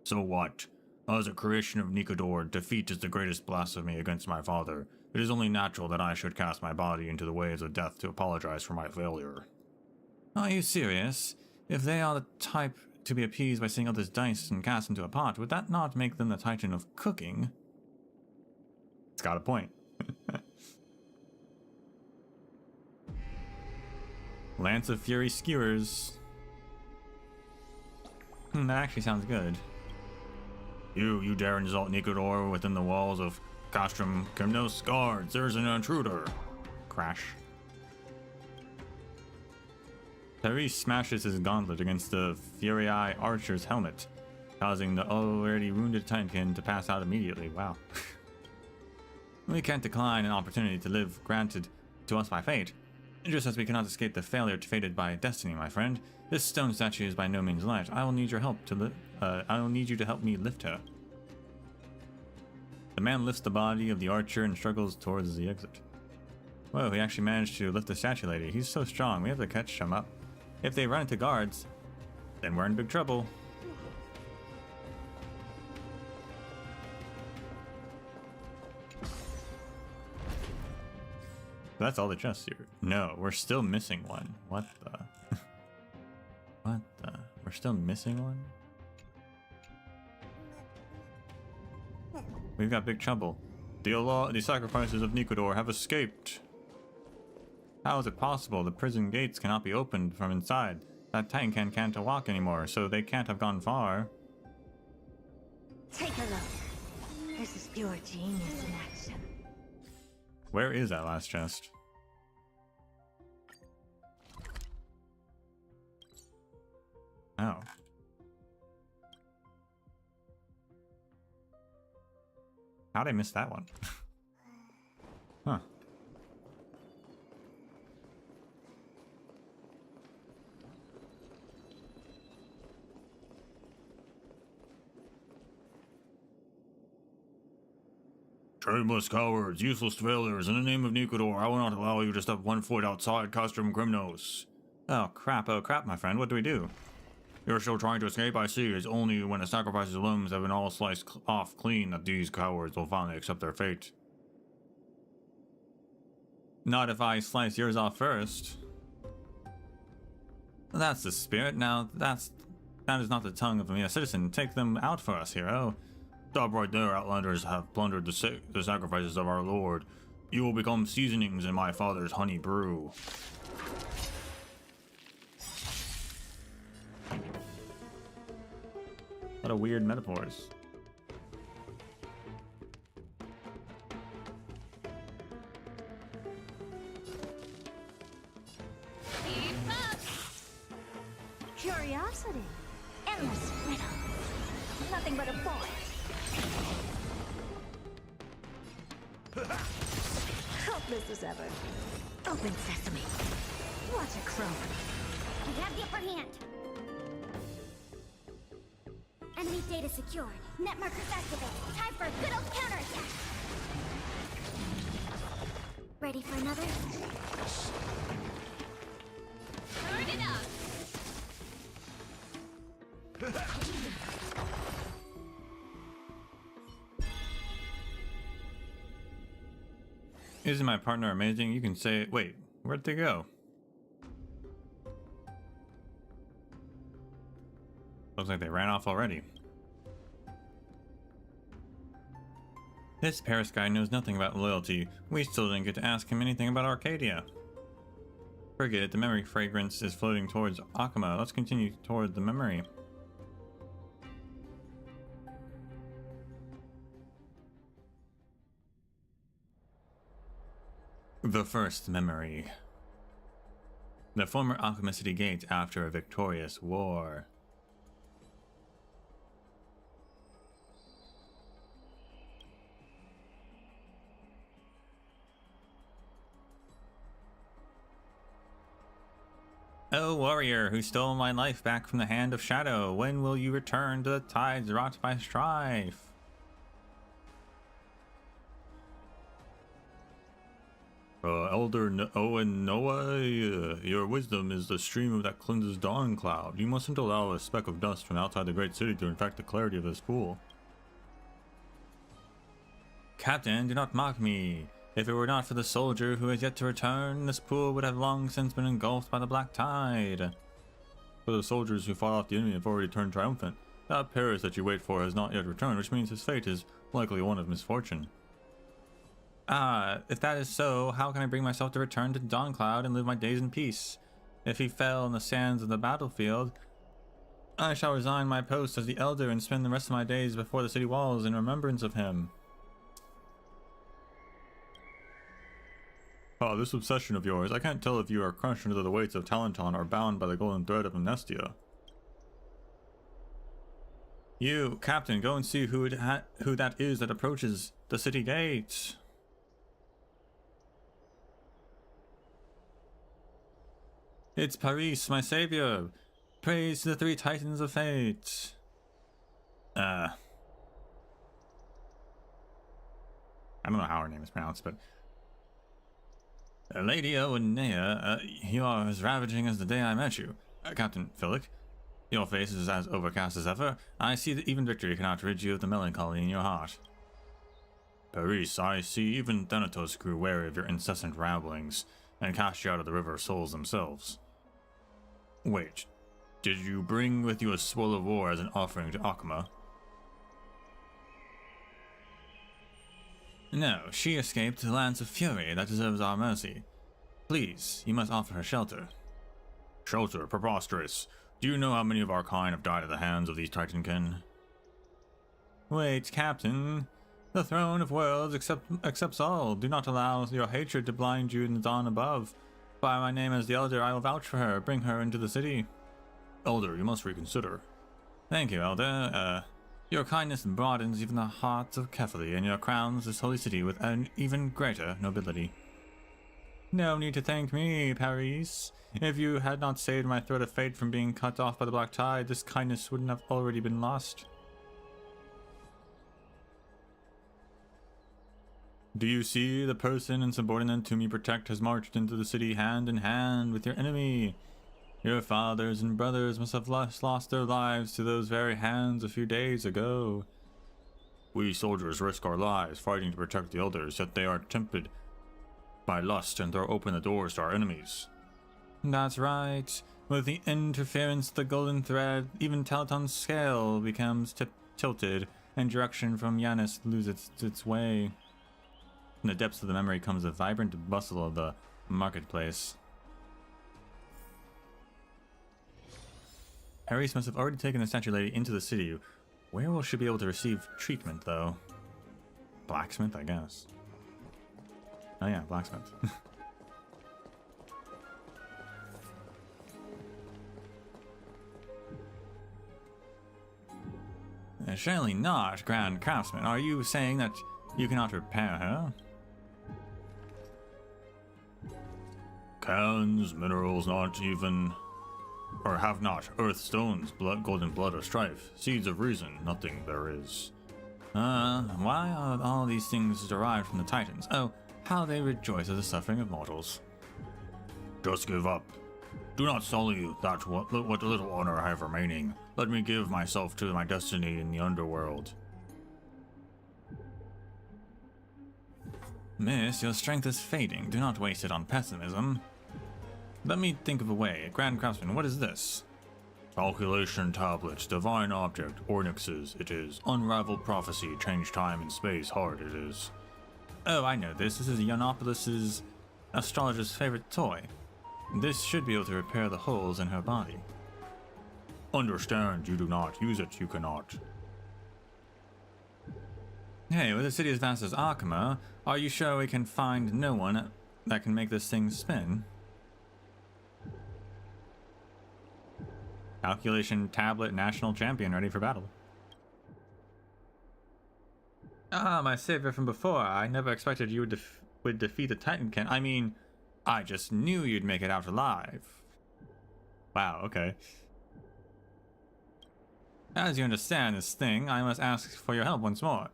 S1: So what? As a creation of Nikodor, defeat is the greatest blasphemy against my father. It is only natural that I should cast my body into the waves of death to apologize for my failure. Are you serious? If they are the type to be appeased by seeing others dice and cast into a pot, would that not make them the titan of cooking? It's got a point. Lance of Fury Skewers. That actually sounds good. You dare insult Nikodor within the walls of Castrum Cymnos? Guards, there's an intruder. Crash. Paris smashes his gauntlet against the Fury Eye Archer's helmet, causing the already wounded Titankin to pass out immediately. Wow. We can't decline an opportunity to live granted to us by fate. Just as we cannot escape the failure fated by destiny, my friend. This stone statue is by no means light. I will need your help to I will need you to help me lift her. The man lifts the body of the archer and struggles towards the exit. Whoa, he actually managed to lift the statue lady. He's so strong. We have to catch him up. If they run into guards, then we're in big trouble. That's all the chests here. No, we're still missing one. What the? What the? We're still missing one? We've got big trouble. The sacrifices of Nikodor have escaped. How is it possible? The prison gates cannot be opened from inside. That Titankin can't walk anymore, so they can't have gone far.
S4: Take a look. This is pure genius in action.
S1: Where is that last chest? Oh. How'd I miss that one? Huh. Shameless cowards, useless failures, in the name of Nikador, I will not allow you to step 1 foot outside Castrum Grimnos. Oh crap, my friend, what do we do? You're still trying to escape, I see. It's only when the sacrifice's limbs have been all sliced off clean that these cowards will finally accept their fate. Not if I slice yours off first. That's the spirit. Now, that is not the tongue of a mere citizen. Take them out for us, hero. Stop right there. Outlanders have plundered the sacrifices of our lord. You will become seasonings in my father's honey brew. What a weird metaphors.
S2: Keep up.
S4: Curiosity. Endless riddle. Nothing but a boy. Helpless as ever. Open sesame. Watch a crone.
S5: We have the upper hand. Enemy data secured. Net markers activated. Time for a good old counterattack. Ready for another?
S2: Turn it up.
S1: Isn't my partner amazing? You can say, wait, where'd they go? Looks like they ran off already. This Paris guy knows nothing about loyalty. We still didn't get to ask him anything about Arcadia. Forget it, the memory fragrance is floating towards Okhema. Let's continue toward the memory. The first memory. The former Okhema city gate after a victorious war. Oh, warrior who stole my life back from the hand of shadow, when will you return to the tides wrought by strife? Elder Owen Noah, your wisdom is the stream of that cleanses dawn cloud. You mustn't allow a speck of dust from outside the great city to infect the clarity of this pool. Captain, do not mock me. If it were not for the soldier who has yet to return, this pool would have long since been engulfed by the black tide. For the soldiers who fought off the enemy have already turned triumphant. That Paris that you wait for has not yet returned, which means his fate is likely one of misfortune. If that is so, how can I bring myself to return to Dawncloud and live my days in peace? If he fell in the sands of the battlefield, I shall resign my post as the elder and spend the rest of my days before the city walls in remembrance of him. Oh, this obsession of yours, I can't tell if you are crushed under the weights of Talenton or bound by the golden thread of amnestia. You, Captain, go and see who that is that approaches the city gate. It's Paris, my savior. Praise to the 3 titans of fate. I don't know how her name is pronounced, but... Lady Owenea, you are as ravaging as the day I met you. Captain Philic, your face is as overcast as ever. I see that even victory cannot rid you of the melancholy in your heart. Paris, I see even Thanatos grew wary of your incessant ramblings, and cast you out of the river of souls themselves. Wait, did you bring with you a spoil of war as an offering to Okhema? No, she escaped the lance of fury that deserves our mercy. Please, you must offer her shelter. Shelter? Preposterous. Do you know how many of our kind have died at the hands of these Titankin? Wait, Captain. The throne of worlds accepts all. Do not allow your hatred to blind you in the dawn above. By my name as the Elder, I will vouch for her. Bring her into the city. Elder, you must reconsider. Thank you, Elder. Your kindness broadens even the hearts of Kefali, and your crowns this holy city with an even greater nobility. No need to thank me, Paris. If you had not saved my thread of fate from being cut off by the black tide, this kindness wouldn't have already been lost. Do you see the person insubordinate whom you protect has marched into the city hand in hand with your enemy? Your fathers and brothers must have lost their lives to those very hands a few days ago. We soldiers risk our lives fighting to protect the elders, yet they are tempted by lust and throw open the doors to our enemies. That's right. With the interference of the golden thread, even Teleton's scale becomes tilted, and direction from Yanis loses its way. In the depths of the memory comes the vibrant bustle of the marketplace. Paris must have already taken the statue lady into the city. Where will she be able to receive treatment, though? Blacksmith, I guess. Oh yeah, blacksmith. Surely not, Grand Craftsman. Are you saying that you cannot repair her? Cans, minerals, not even... or have not. Earth, stones, blood, golden blood, or strife. Seeds of reason, nothing there is. Why are all these things derived from the Titans? Oh, how they rejoice at the suffering of mortals. Just give up. Do not sully that what little honor I have remaining. Let me give myself to my destiny in the underworld. Miss, your strength is fading. Do not waste it on pessimism. Let me think of a way. Grand Craftsman, what is this? Calculation tablet, divine object, Ornyx's it is. Unrivaled prophecy, change time and space, hard it is. Oh, I know this. This is Yiannopoulos' astrologer's favorite toy. This should be able to repair the holes in her body. Understand, you do not. Use it, you cannot. Hey, with a city as vast as Okhema, are you sure we can find no one that can make this thing spin? Calculation tablet national champion ready for battle. Ah, my savior from before. I never expected you would defeat the Titan. I mean, I just knew you'd make it out alive. Wow, okay. As you understand this thing, I must ask for your help once more.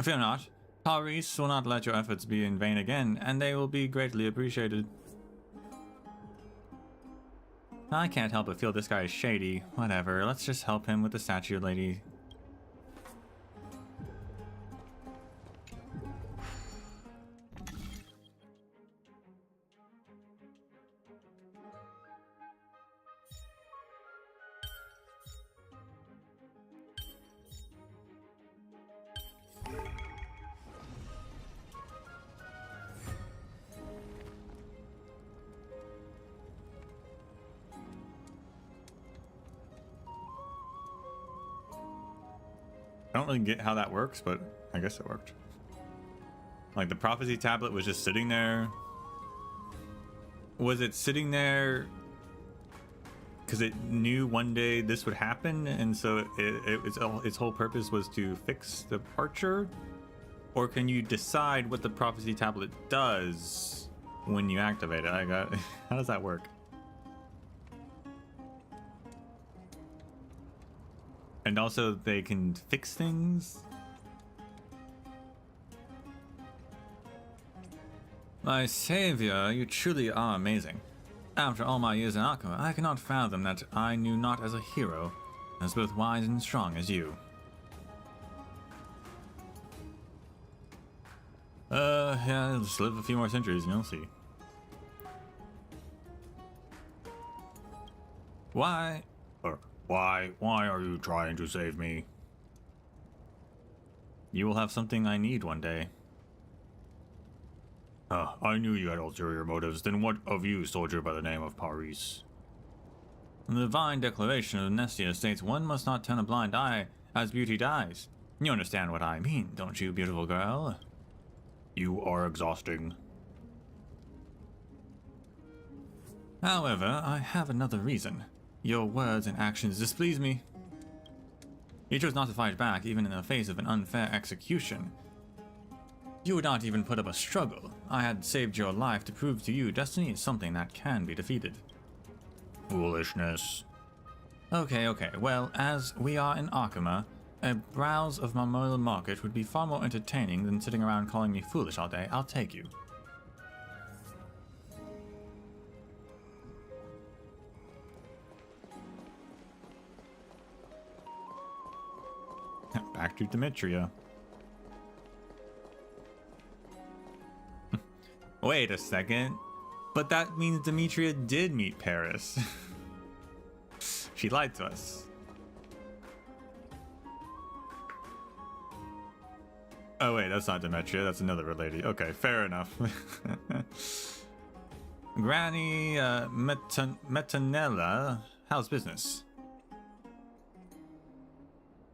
S1: Fear not. Paris will not let your efforts be in vain again, and they will be greatly appreciated. I can't help but feel this guy is shady. Whatever, let's just help him with the statue lady. I don't really get how that works, but I guess it worked. Like, the prophecy tablet was just sitting there. Was it sitting there because it knew one day this would happen, and so its whole purpose was to fix the departure? Or can you decide what the prophecy tablet does when you activate it? How does that work? And also, they can fix things? My savior, you truly are amazing. After all my years in Okhema, I cannot fathom that I knew not as a hero, as both wise and strong as you. Yeah, just live a few more centuries and you'll see. Why are you trying to save me? You will have something I need one day. I knew you had ulterior motives. Then what of you, soldier by the name of Paris? The divine declaration of Nestia states one must not turn a blind eye as beauty dies. You understand what I mean, don't you, beautiful girl? You are exhausting. However, I have another reason. Your words and actions displease me. You chose not to fight back even in the face of an unfair execution. You would not even put up a struggle. I had saved your life to prove to you destiny is something that can be defeated. Foolishness. Okay, well, as we are in Okhema, A browse of Marmola Market would be far more entertaining than sitting around calling me foolish all day. I'll take you. Back to Demetria. Wait a second. But that means Demetria did meet Paris. She lied to us. Oh wait, that's not Demetria, that's another lady. Okay, fair enough. Granny Metanella, how's business?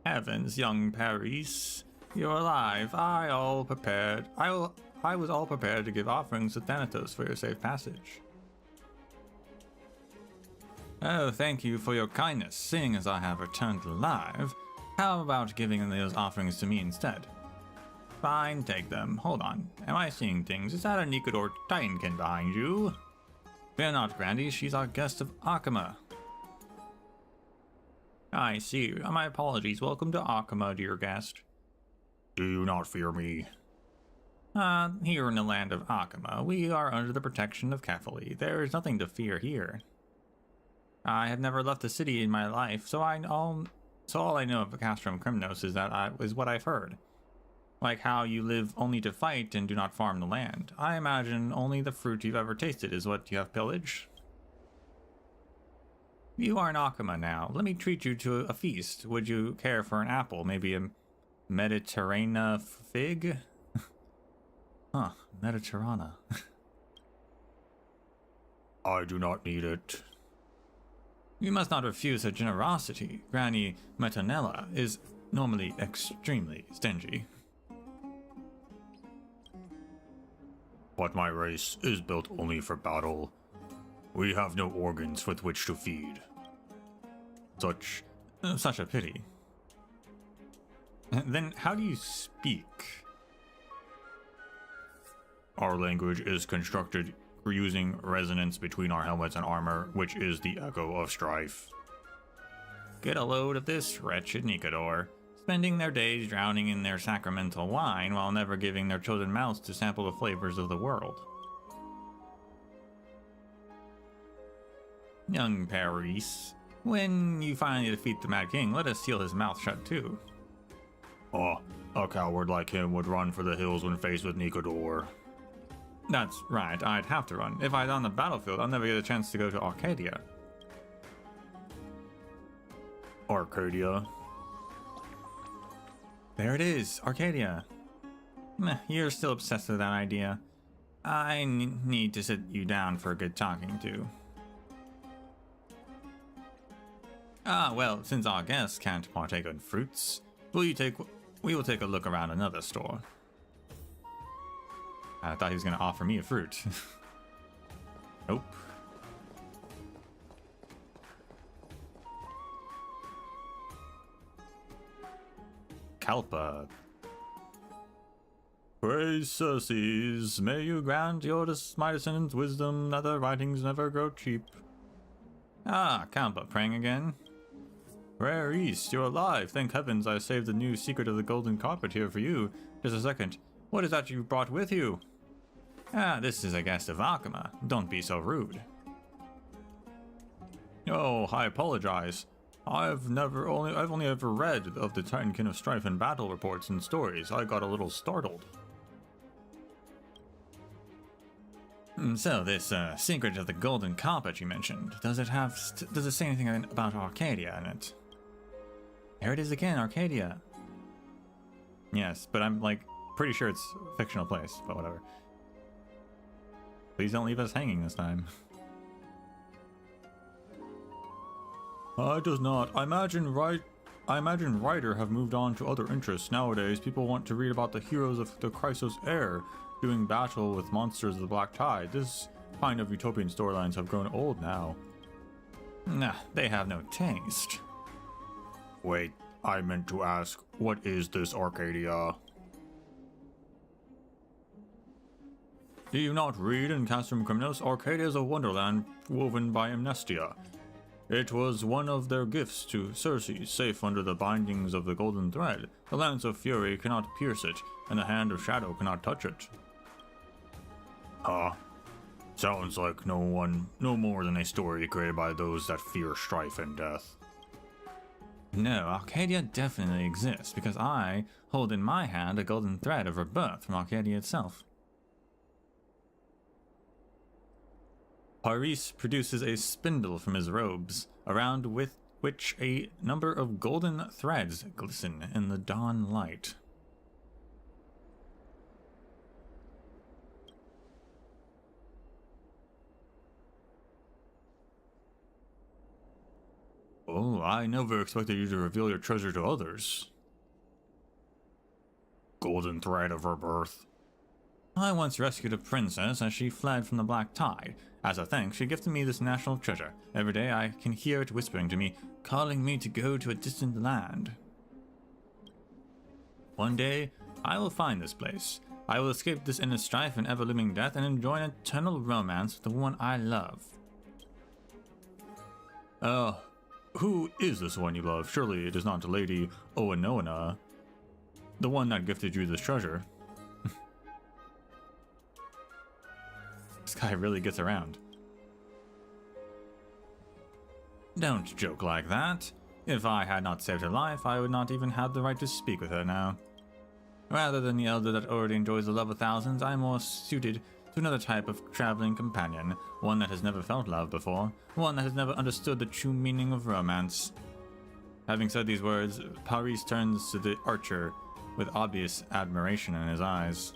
S1: Heavens, young Paris, you're alive. I was all prepared to give offerings to Thanatos for your safe passage. Oh, thank you for your kindness. Seeing as I have returned alive, how about giving those offerings to me instead? Fine, take them. Hold on. Am I seeing things? Is that a Nikador Titankin behind you? Fear not, Grandy. She's our guest of Okhema. I see. My apologies. Welcome to Okhema, dear guest. Do not fear me. Here in the land of Okhema, we are under the protection of Kefali. There is nothing to fear here. I have never left the city in my life, so all I know of Castrum Crimnos is what I've heard. Like how you live only to fight and do not farm the land. I imagine only the fruit you've ever tasted is what you have pillaged. You are in Okhema now. Let me treat you to a feast. Would you care for an apple? Maybe a Mediterranean fig? Huh, Mediterranean. I do not need it. You must not refuse her generosity. Granny Metanella is normally extremely stingy. But my race is built only for battle. We have no organs with which to feed. Such a pity. Then how do you speak? Our language is constructed using resonance between our helmets and armor, which is the echo of strife. Get a load of this wretched Nikador, spending their days drowning in their sacramental wine while never giving their children mouths to sample the flavors of the world. Young Paris, when you finally defeat the Mad King, let us seal his mouth shut too. Oh, a coward like him would run for the hills when faced with Nikador. That's right, I'd have to run. If I was on the battlefield, I'll never get a chance to go to Arcadia. Arcadia? There it is, Arcadia. Meh, you're still obsessed with that idea. I need to sit you down for a good talking to. Well, since our guests can't partake in fruits, we will take a look around another store. I thought he was going to offer me a fruit. Nope. Kalpa. Praise Circes, may you grant my descendants wisdom that their writings never grow cheap. Kalpa, praying again? Rare East, you're alive. Thank heavens I saved the new secret of the golden carpet here for you. Just a second. What is that you brought with you? This is a guest of Okhema. Don't be so rude. Oh, I apologize. I've only ever read of the Titankin of Strife in battle reports and stories. I got a little startled. So this secret of the golden carpet you mentioned, does it say anything about Arcadia in it? There it is again, Arcadia. Yes, but I'm pretty sure it's a fictional place, but whatever. Please don't leave us hanging this time. It does not. I imagine writer have moved on to other interests. Nowadays, people want to read about the heroes of the Chrysos Air doing battle with monsters of the Black Tide. This kind of utopian storylines have grown old now. Nah, they have no taste. Wait, I meant to ask, what is this Arcadia? Do you not read in Castrum Crimnos? Arcadia is a wonderland woven by amnestia. It was one of their gifts to Circe, safe under the bindings of the golden thread. The lance of fury cannot pierce it, and the hand of shadow cannot touch it. Huh? Sounds like no more than a story created by those that fear strife and death. No, Arcadia definitely exists, because I hold in my hand a golden thread of rebirth from Arcadia itself. Paris produces a spindle from his robes, around with which a number of golden threads glisten in the dawn light. Oh, I never expected you to reveal your treasure to others. Golden thread of rebirth. I once rescued a princess as she fled from the Black Tide. As a thanks, she gifted me this national treasure. Every day I can hear it whispering to me, calling me to go to a distant land. One day, I will find this place. I will escape this endless strife and ever-looming death and enjoy an eternal romance with the one I love. Who is this one you love? Surely it is not Lady Oenoana, the one that gifted you this treasure. This guy really gets around. Don't joke like that. If I had not saved her life, I would not even have the right to speak with her now. Rather than the elder that already enjoys the love of thousands, I am more suited to another type of traveling companion, one that has never felt love before, one that has never understood the true meaning of romance. Having said these words, Paris turns to the archer with obvious admiration in his eyes.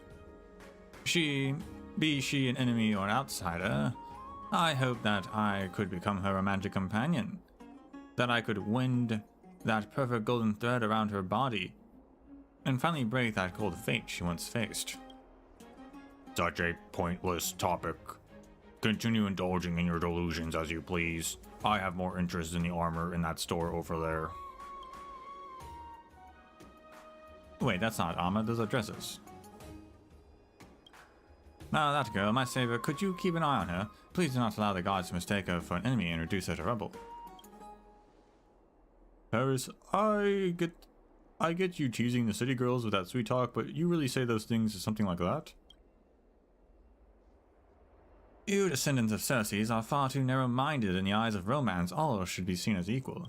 S1: Be she an enemy or an outsider, I hope that I could become her romantic companion, that I could wind that perfect golden thread around her body, and finally break that cold fate she once faced. Such a pointless topic. Continue indulging in your delusions as you please. I have more interest in the armor in that store over there. Wait, that's not armor, those are dresses. Now that girl, my savior, could you keep an eye on her? Please do not allow the gods to mistake her for an enemy and reduce her to rubble. Paris, I get you teasing the city girls with that sweet talk, but you really say those things or something like that? You descendants of Circes are far too narrow-minded in the eyes of romance. All should be seen as equal.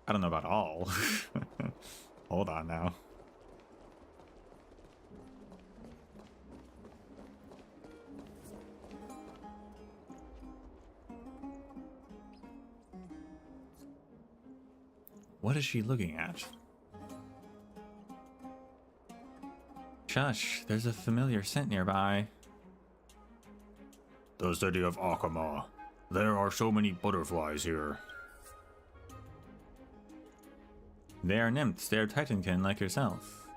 S1: I don't know about all. Hold on now. What is she looking at? Shush, there's a familiar scent nearby. The city of Okhema. There are so many butterflies here. They are nymphs, they are titankin like yourself.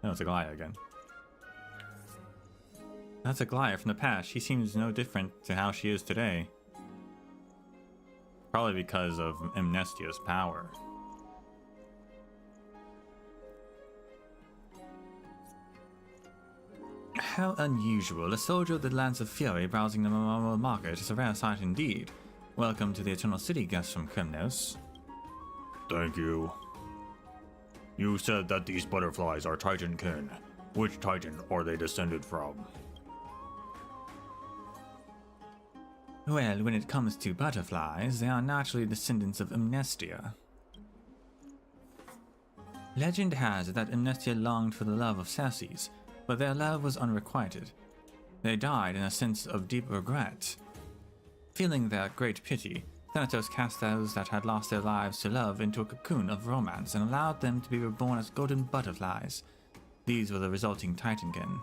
S1: No, it's Aglaia again. That's Aglaia from the past. She seems no different to how she is today. Probably because of Amnestia's power. How unusual. A soldier with the Lance of Fury browsing the memorial market is a rare sight indeed. Welcome to the Eternal City, guests from Kremnos. Thank you. You said that these butterflies are titankin. Which titan are they descended from? Well, when it comes to butterflies, they are naturally descendants of Amnestia. Legend has it that Amnestia longed for the love of Circes, but their love was unrequited. They died in a sense of deep regret. Feeling their great pity, Thanatos cast those that had lost their lives to love into a cocoon of romance and allowed them to be reborn as golden butterflies. These were the resulting titankin.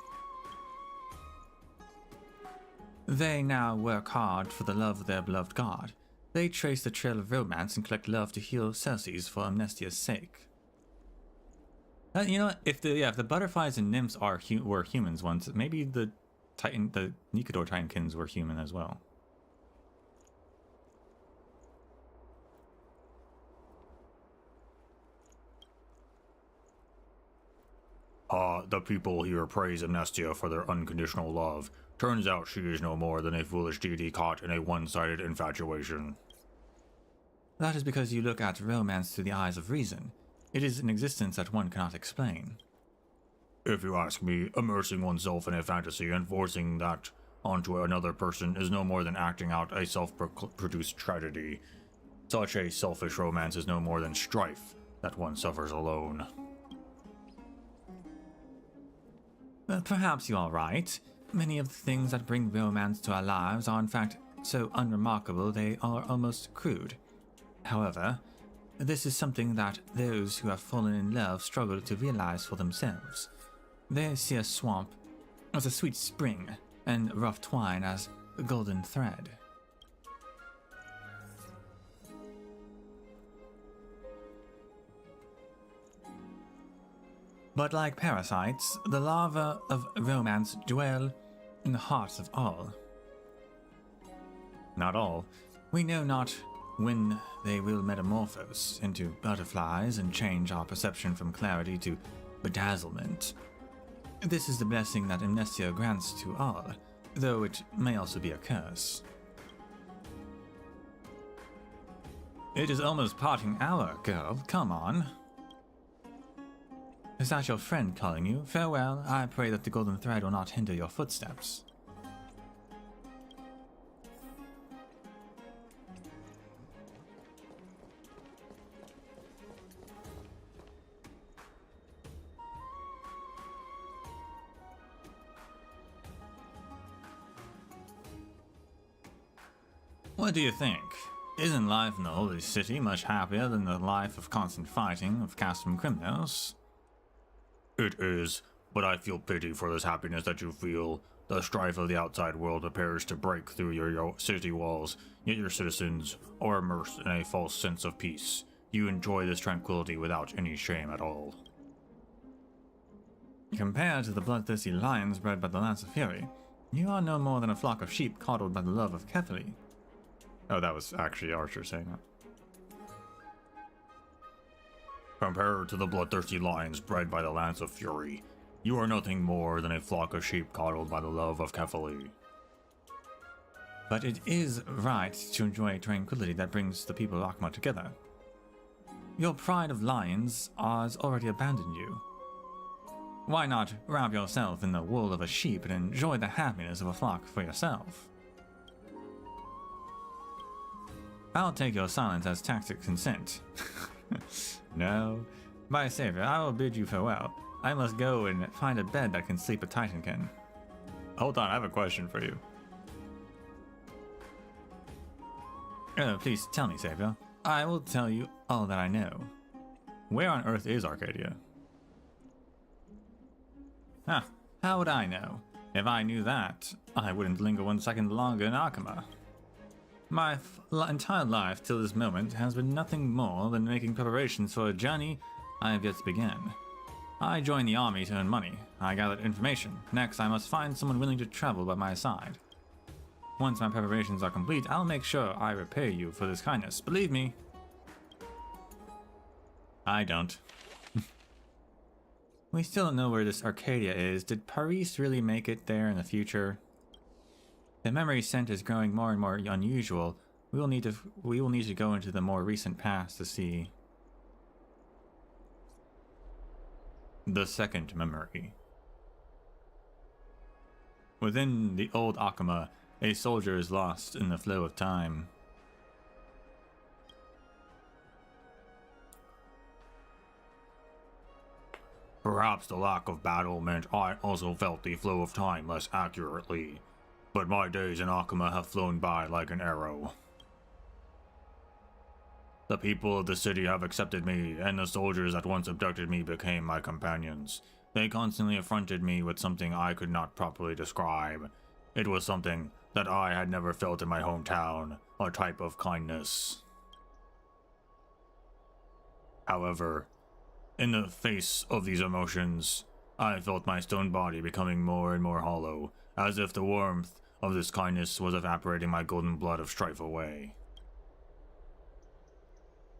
S1: They now work hard for the love of their beloved god. They trace the trail of romance and collect love to heal Circes for Amnestia's sake. You know what? If the butterflies and nymphs were humans once, maybe the Nikador Titankins were human as well. the people here praise Amnestia for their unconditional love. Turns out she is no more than a foolish deity caught in a one-sided infatuation.
S6: That is because you look at romance through the eyes of reason. It is an existence that one cannot explain.
S1: If you ask me, immersing oneself in a fantasy and forcing that onto another person is no more than acting out a self-produced tragedy. Such a selfish romance is no more than strife that one suffers alone.
S6: Perhaps you are right. Many of the things that bring romance to our lives are in fact so unremarkable they are almost crude. However, this is something that those who have fallen in love struggle to realize for themselves. They see a swamp as a sweet spring, and rough twine as a golden thread. But like parasites, the larvae of romance dwell in the hearts of all. Not all. We know not when they will metamorphose into butterflies and change our perception from clarity to bedazzlement. This is the blessing that Amnestia grants to all, though it may also be a curse. It is almost parting hour, girl. Come on. Is that your friend calling you? Farewell. I pray that the golden thread will not hinder your footsteps.
S1: What do you think? Isn't life in the Holy City much happier than the life of constant fighting of custom criminals? It is, but I feel pity for this happiness that you feel. The strife of the outside world appears to break through your city walls, yet your citizens are immersed in a false sense of peace. You enjoy this tranquility without any shame at all.
S6: Compared to the bloodthirsty lions bred by the Lance of Fury, you are no more than a flock of sheep coddled by the love of Kefali.
S1: Oh, that was actually Archer saying that. Compared to the bloodthirsty lions bred by the Lance of Fury, you are nothing more than a flock of sheep coddled by the love of Kefali.
S6: But it is right to enjoy tranquility that brings the people of Okhema together. Your pride of lions has already abandoned you. Why not wrap yourself in the wool of a sheep and enjoy the happiness of a flock for yourself? I'll take your silence as tacit consent. No. My savior, I will bid you farewell. I must go and find a bed that can sleep a Titankin.
S1: Hold on, I have a question for you.
S6: Oh, please tell me, savior. I will tell you all that I know.
S1: Where on earth is Arcadia?
S6: Huh, how would I know? If I knew that, I wouldn't linger 1 second longer in Okhema. My entire life till this moment has been nothing more than making preparations for a journey I have yet to begin. I joined the army to earn money. I gathered information. Next, I must find someone willing to travel by my side. Once my preparations are complete, I'll make sure I repay you for this kindness. Believe me.
S1: I don't.
S6: We still don't know where this Arcadia is. Did Paris really make it there in the future? The memory scent is growing more and more unusual. We will need to go into the more recent past to see.
S1: The second memory.
S6: Within the old Okhema, a soldier is lost in the flow of time.
S1: Perhaps the lack of battle meant I also felt the flow of time less accurately, but my days in Okhema have flown by like an arrow. The people of the city have accepted me, and the soldiers that once abducted me became my companions. They constantly affronted me with something I could not properly describe. It was something that I had never felt in my hometown, a type of kindness. However, in the face of these emotions, I felt my stone body becoming more and more hollow, as if the warmth of this kindness was evaporating my golden blood of strife away.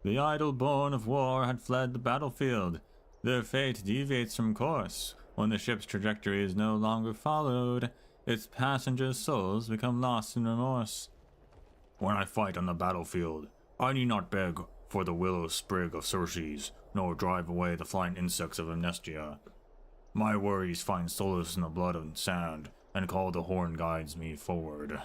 S6: The idle born of war had fled the battlefield. Their fate deviates from course. When the ship's trajectory is no longer followed, its passengers' souls become lost in remorse. When I fight on the battlefield, I need not beg for the willow sprig of Circes, nor drive away the flying insects of Amnestia. My worries find solace in the blood and sand, and call the horn guides me forward.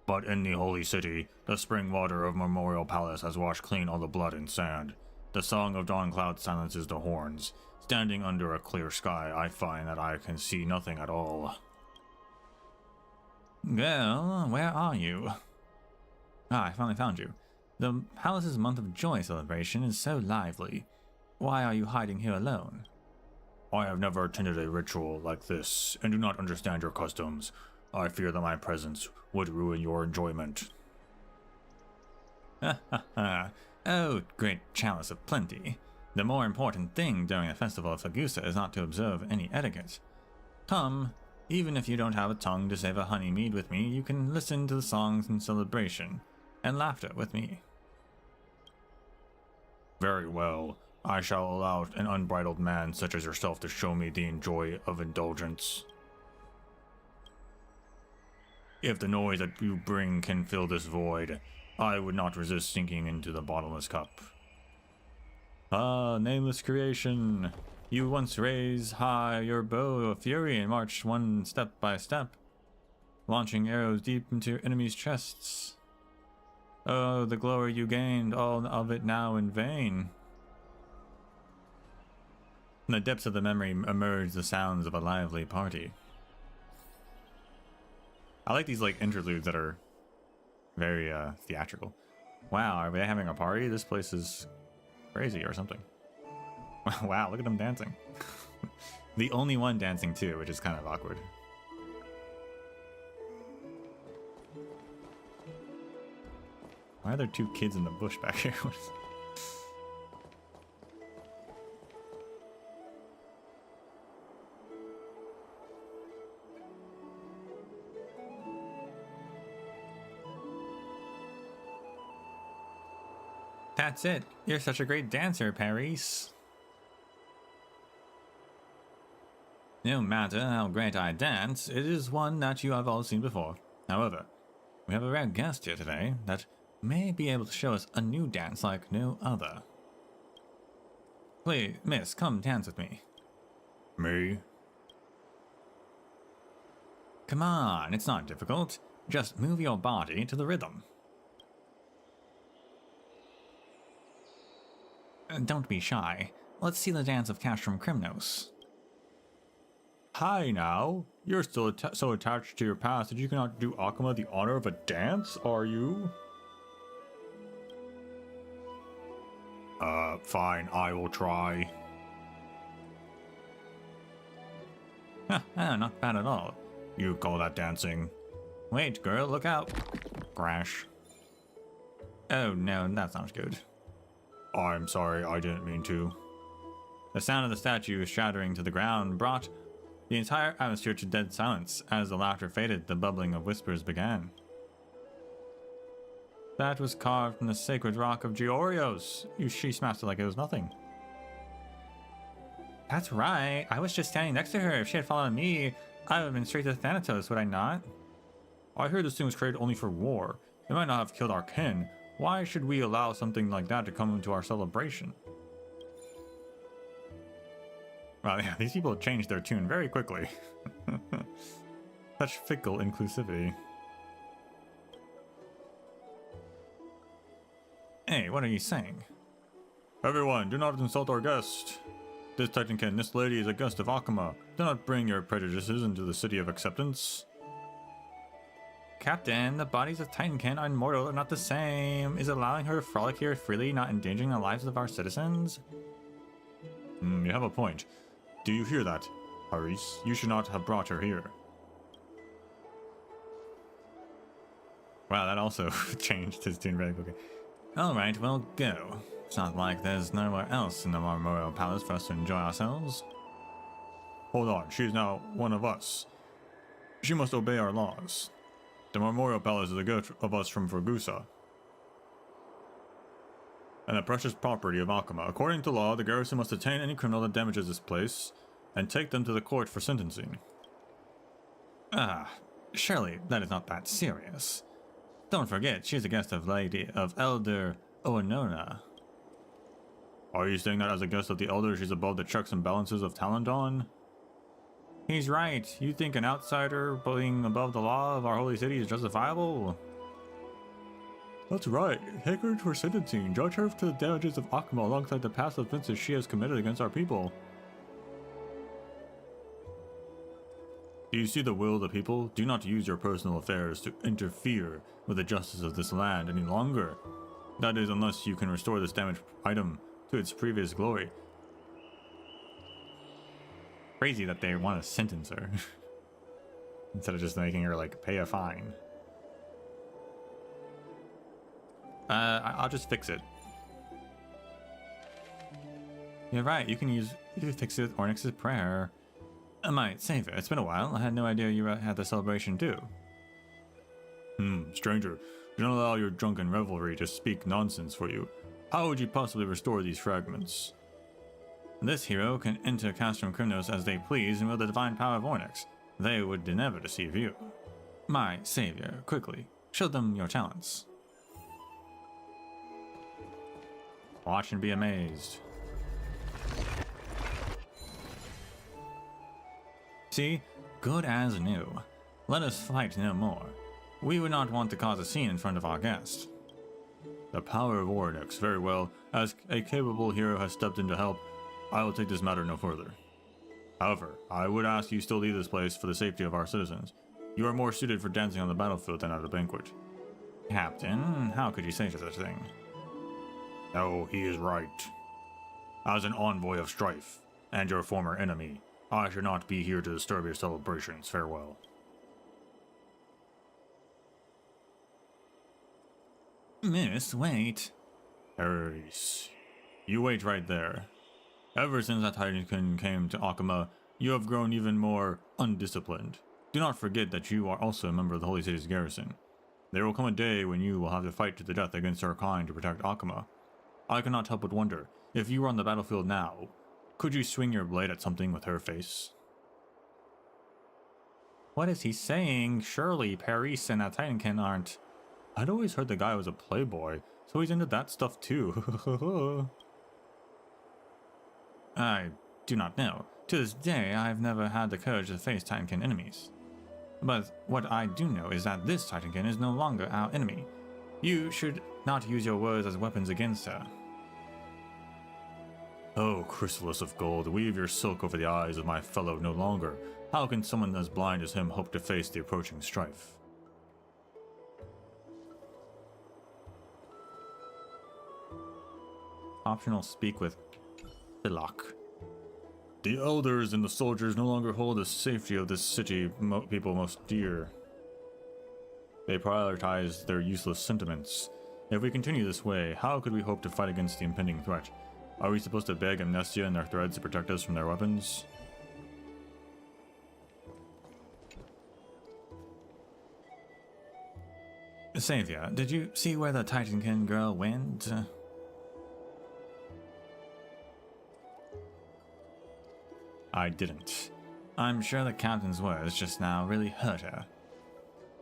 S6: But in the holy city, the spring water of Memorial Palace has washed clean all the blood and sand. The song of dawn cloud silences the horns. Standing under a clear sky, I find that I can see nothing at all. Well, where are you? Ah, I finally found you. The palace's month of joy celebration is so lively. Why are you hiding here alone? I have never attended a ritual like this, and do not understand your customs. I fear that my presence would ruin your enjoyment. Ha ha ha. Oh, great chalice of plenty. The more important thing during the festival of Fagusa is not to observe any etiquette. Come, even if you don't have a tongue to save a honey mead with me, you can listen to the songs and celebration, and laughter with me. Very well. I shall allow an unbridled man such as yourself to show me the joy of indulgence. If the noise that you bring can fill this void, I would not resist sinking into the bottomless cup. Ah, nameless creation, you once raised high your bow of fury and marched one step by step, launching arrows deep into your enemies' chests. Oh, the glory you gained, all of it now in vain. In the depths of the memory emerge the sounds of a lively party. I like these like interludes that are very theatrical. Wow, are they having a party? This place is crazy or something. Wow, look at them dancing. The only one dancing too, which is kind of awkward. Why are there two kids in the bush back here? That's it. You're such a great dancer, Paris. No matter how great I dance, it is one that you have all seen before. However, we have a rare guest here today that may be able to show us a new dance like no other. Please, miss, come dance with me. Me? Come on, it's not difficult. Just move your body to the rhythm. Don't be shy. Let's see the dance of Castrum Crimnos. Hi now. You're still so attached to your past that you cannot do Okhema the honor of a dance, are you? Fine, I will try. Not bad at all. You call that dancing? Wait, girl, look out. Crash. Oh no, that sounds good. I'm sorry, I didn't mean to. The sound of the statue shattering to the ground brought the entire atmosphere to dead silence. As the laughter faded, the bubbling of whispers began. That was carved from the sacred rock of Georios. She smashed it like it was nothing. That's right. I was just standing next to her. If she had followed me, I would have been straight to Thanatos, would I not? I heard this thing was created only for war. It might not have killed our kin. Why should we allow something like that to come into our celebration? Well, yeah, these people changed their tune very quickly. Such fickle inclusivity. Hey, what are you saying? Everyone, do not insult our guest. This Titankin, this lady is a guest of Okhema. Do not bring your prejudices into the city of acceptance. Captain, the bodies of Titankin are immortal, are not the same. Is allowing her to frolic here freely not endangering the lives of our citizens? You have a point. Do you hear that, Haris? You should not have brought her here. Wow, that also changed his tune very quickly. Alright, we'll go. It's not like there's nowhere else in the Memorial Palace for us to enjoy ourselves. Hold on, she is now one of us. She must obey our laws. The Memorial Palace is a gift of us from Fagusa. and the precious property of Okhema. According to law, the garrison must detain any criminal that damages this place and take them to the court for sentencing. Ah, surely that is not that serious. Don't forget, she's a guest of Elder Oenona. Are you saying that as a guest of the Elder, she's above the checks and balances of Talendon? He's right. You think an outsider being above the law of our holy city is justifiable? That's right. Take her for sentencing. Judge her to the damages of Okhema alongside the past offenses she has committed against our people. Do you see the will of the people? Do not use your personal affairs to interfere with the justice of this land any longer. That is, unless you can restore this damaged item to its previous glory. Crazy that they want to sentence her instead of just making her like pay a fine. I'll just fix it. You're right, you can use either fix it or Ornyx's prayer. I might save it. It's been a while. I had no idea you had the celebration too. Stranger, do not allow your drunken revelry to speak nonsense for you. How would you possibly restore these fragments? This hero can enter Castrum Crimnos as they please and wield the divine power of Ornyx. They would never deceive you. My savior, quickly, show them your talents. Watch and be amazed. See? Good as new. Let us fight no more. We would not want to cause a scene in front of our guest. The power of Ornyx, very well. As a capable hero has stepped in to help, I will take this matter no further. However, I would ask you still leave this place for the safety of our citizens. You are more suited for dancing on the battlefield than at a banquet. Captain, how could you say such a thing? No, he is right. As an envoy of strife, and your former enemy, I should not be here to disturb your celebrations. Farewell. Miss, wait. Harris, you wait right there. Ever since that Titankin came to Okhema, you have grown even more undisciplined. Do not forget that you are also a member of the Holy City's garrison. There will come a day when you will have to fight to the death against our kind to protect Okhema. I cannot help but wonder, if you were on the battlefield now, could you swing your blade at something with her face? What is he saying? Surely Paris and that Titankin aren't... I'd always heard the guy was a playboy, so he's into that stuff too. I do not know. To this day, I've never had the courage to face Titankin enemies. But what I do know is that this Titankin is no longer our enemy. You should not use your words as weapons against her. Oh, chrysalis of gold, weave your silk over the eyes of my fellow no longer. How can someone as blind as him hope to face the approaching strife? Optional speak with Bilok. The elders and the soldiers no longer hold the safety of this city people most dear. They prioritize their useless sentiments. If we continue this way, how could we hope to fight against the impending threat? Are we supposed to beg Amnestia and their threads to protect us from their weapons? Savior, did you see where the Titankin girl went? I didn't. I'm sure the captain's words just now really hurt her.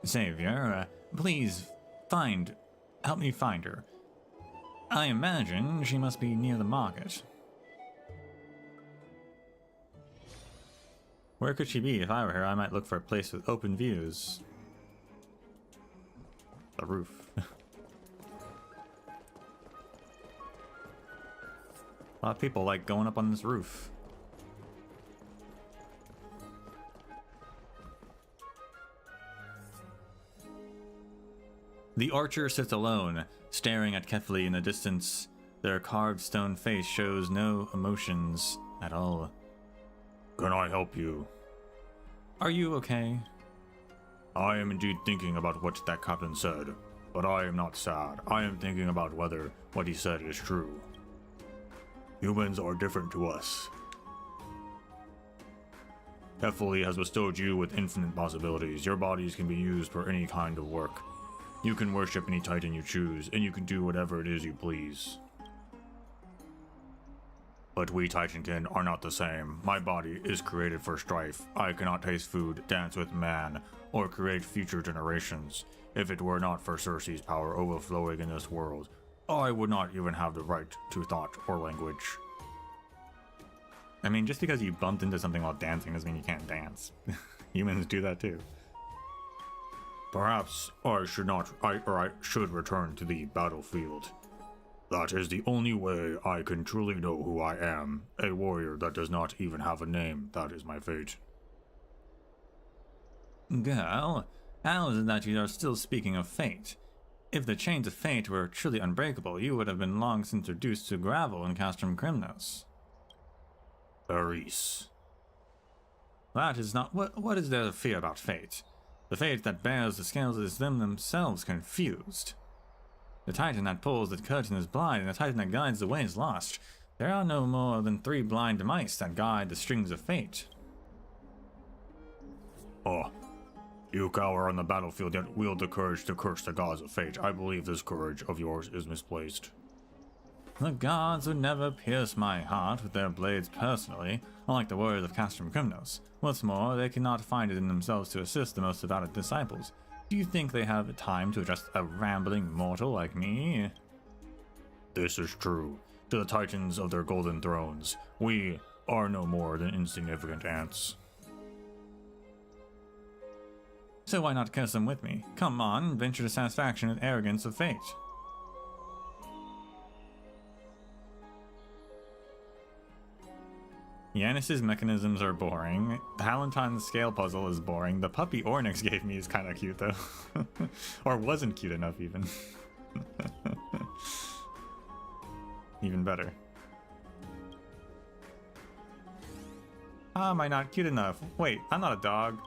S6: Savior, please help me find her. I imagine she must be near the market. Where could she be? If I were her, I might look for a place with open views. The roof. A lot of people like going up on this roof. The archer sits alone, staring at Kefli in the distance. Their carved stone face shows no emotions at all. Can I help you? Are you okay? I am indeed thinking about what that captain said, but I am not sad. I am thinking about whether what he said is true. Humans are different to us. Kefli has bestowed you with infinite possibilities. Your bodies can be used for any kind of work. You can worship any titan you choose, and you can do whatever it is you please. But we Titankin are not the same. My body is created for strife. I cannot taste food, dance with man, or create future generations. If it were not for Circe's power overflowing in this world, I would not even have the right to thought or language. I mean, just because you bumped into something while dancing doesn't mean you can't dance. Humans do that too. Perhaps I should return to the battlefield. That is the only way I can truly know who I am. A warrior that does not even have a name. That is my fate.
S1: Girl, how is it that you are still speaking of fate? If the chains of fate were truly unbreakable, you would have been long since reduced to gravel in Castrum Crimnos.
S6: Paris.
S1: That is not... What is there to fear about fate? The fate that bears the scales is them themselves confused. The titan that pulls the curtain is blind, and the titan that guides the way is lost. There are no more than 3 blind mice that guide the strings of fate.
S6: Oh, you cower on the battlefield yet wield the courage to curse the gods of fate. I believe this courage of yours is misplaced.
S1: The gods would never pierce my heart with their blades personally, unlike the warriors of Castrum Crimnos. What's more, they cannot find it in themselves to assist the most devoted disciples. Do you think they have time to address a rambling mortal like me?
S6: This is true. To the titans of their golden thrones, we are no more than insignificant ants.
S1: So why not curse them with me? Come on, venture to satisfaction and arrogance of fate. Yanis's mechanisms are boring. Palantine's scale puzzle is boring. The puppy Ornix gave me is kind of cute though. Or wasn't cute enough even. Even better. How am I not cute enough? Wait, I'm not a dog.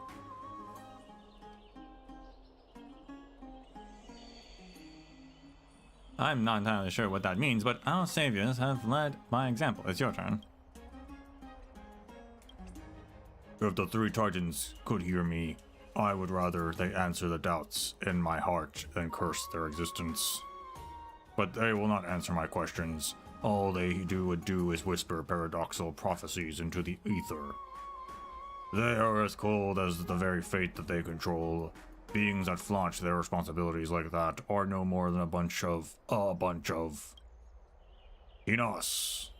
S1: I'm not entirely sure what that means, but our saviors have led by example. It's your turn.
S6: If the 3 titans could hear me, I would rather they answer the doubts in my heart than curse their existence. But they will not answer my questions. All they would do is whisper paradoxical prophecies into the ether. They are as cold as the very fate that they control. Beings that flaunt their responsibilities like that are no more than a bunch of Enos.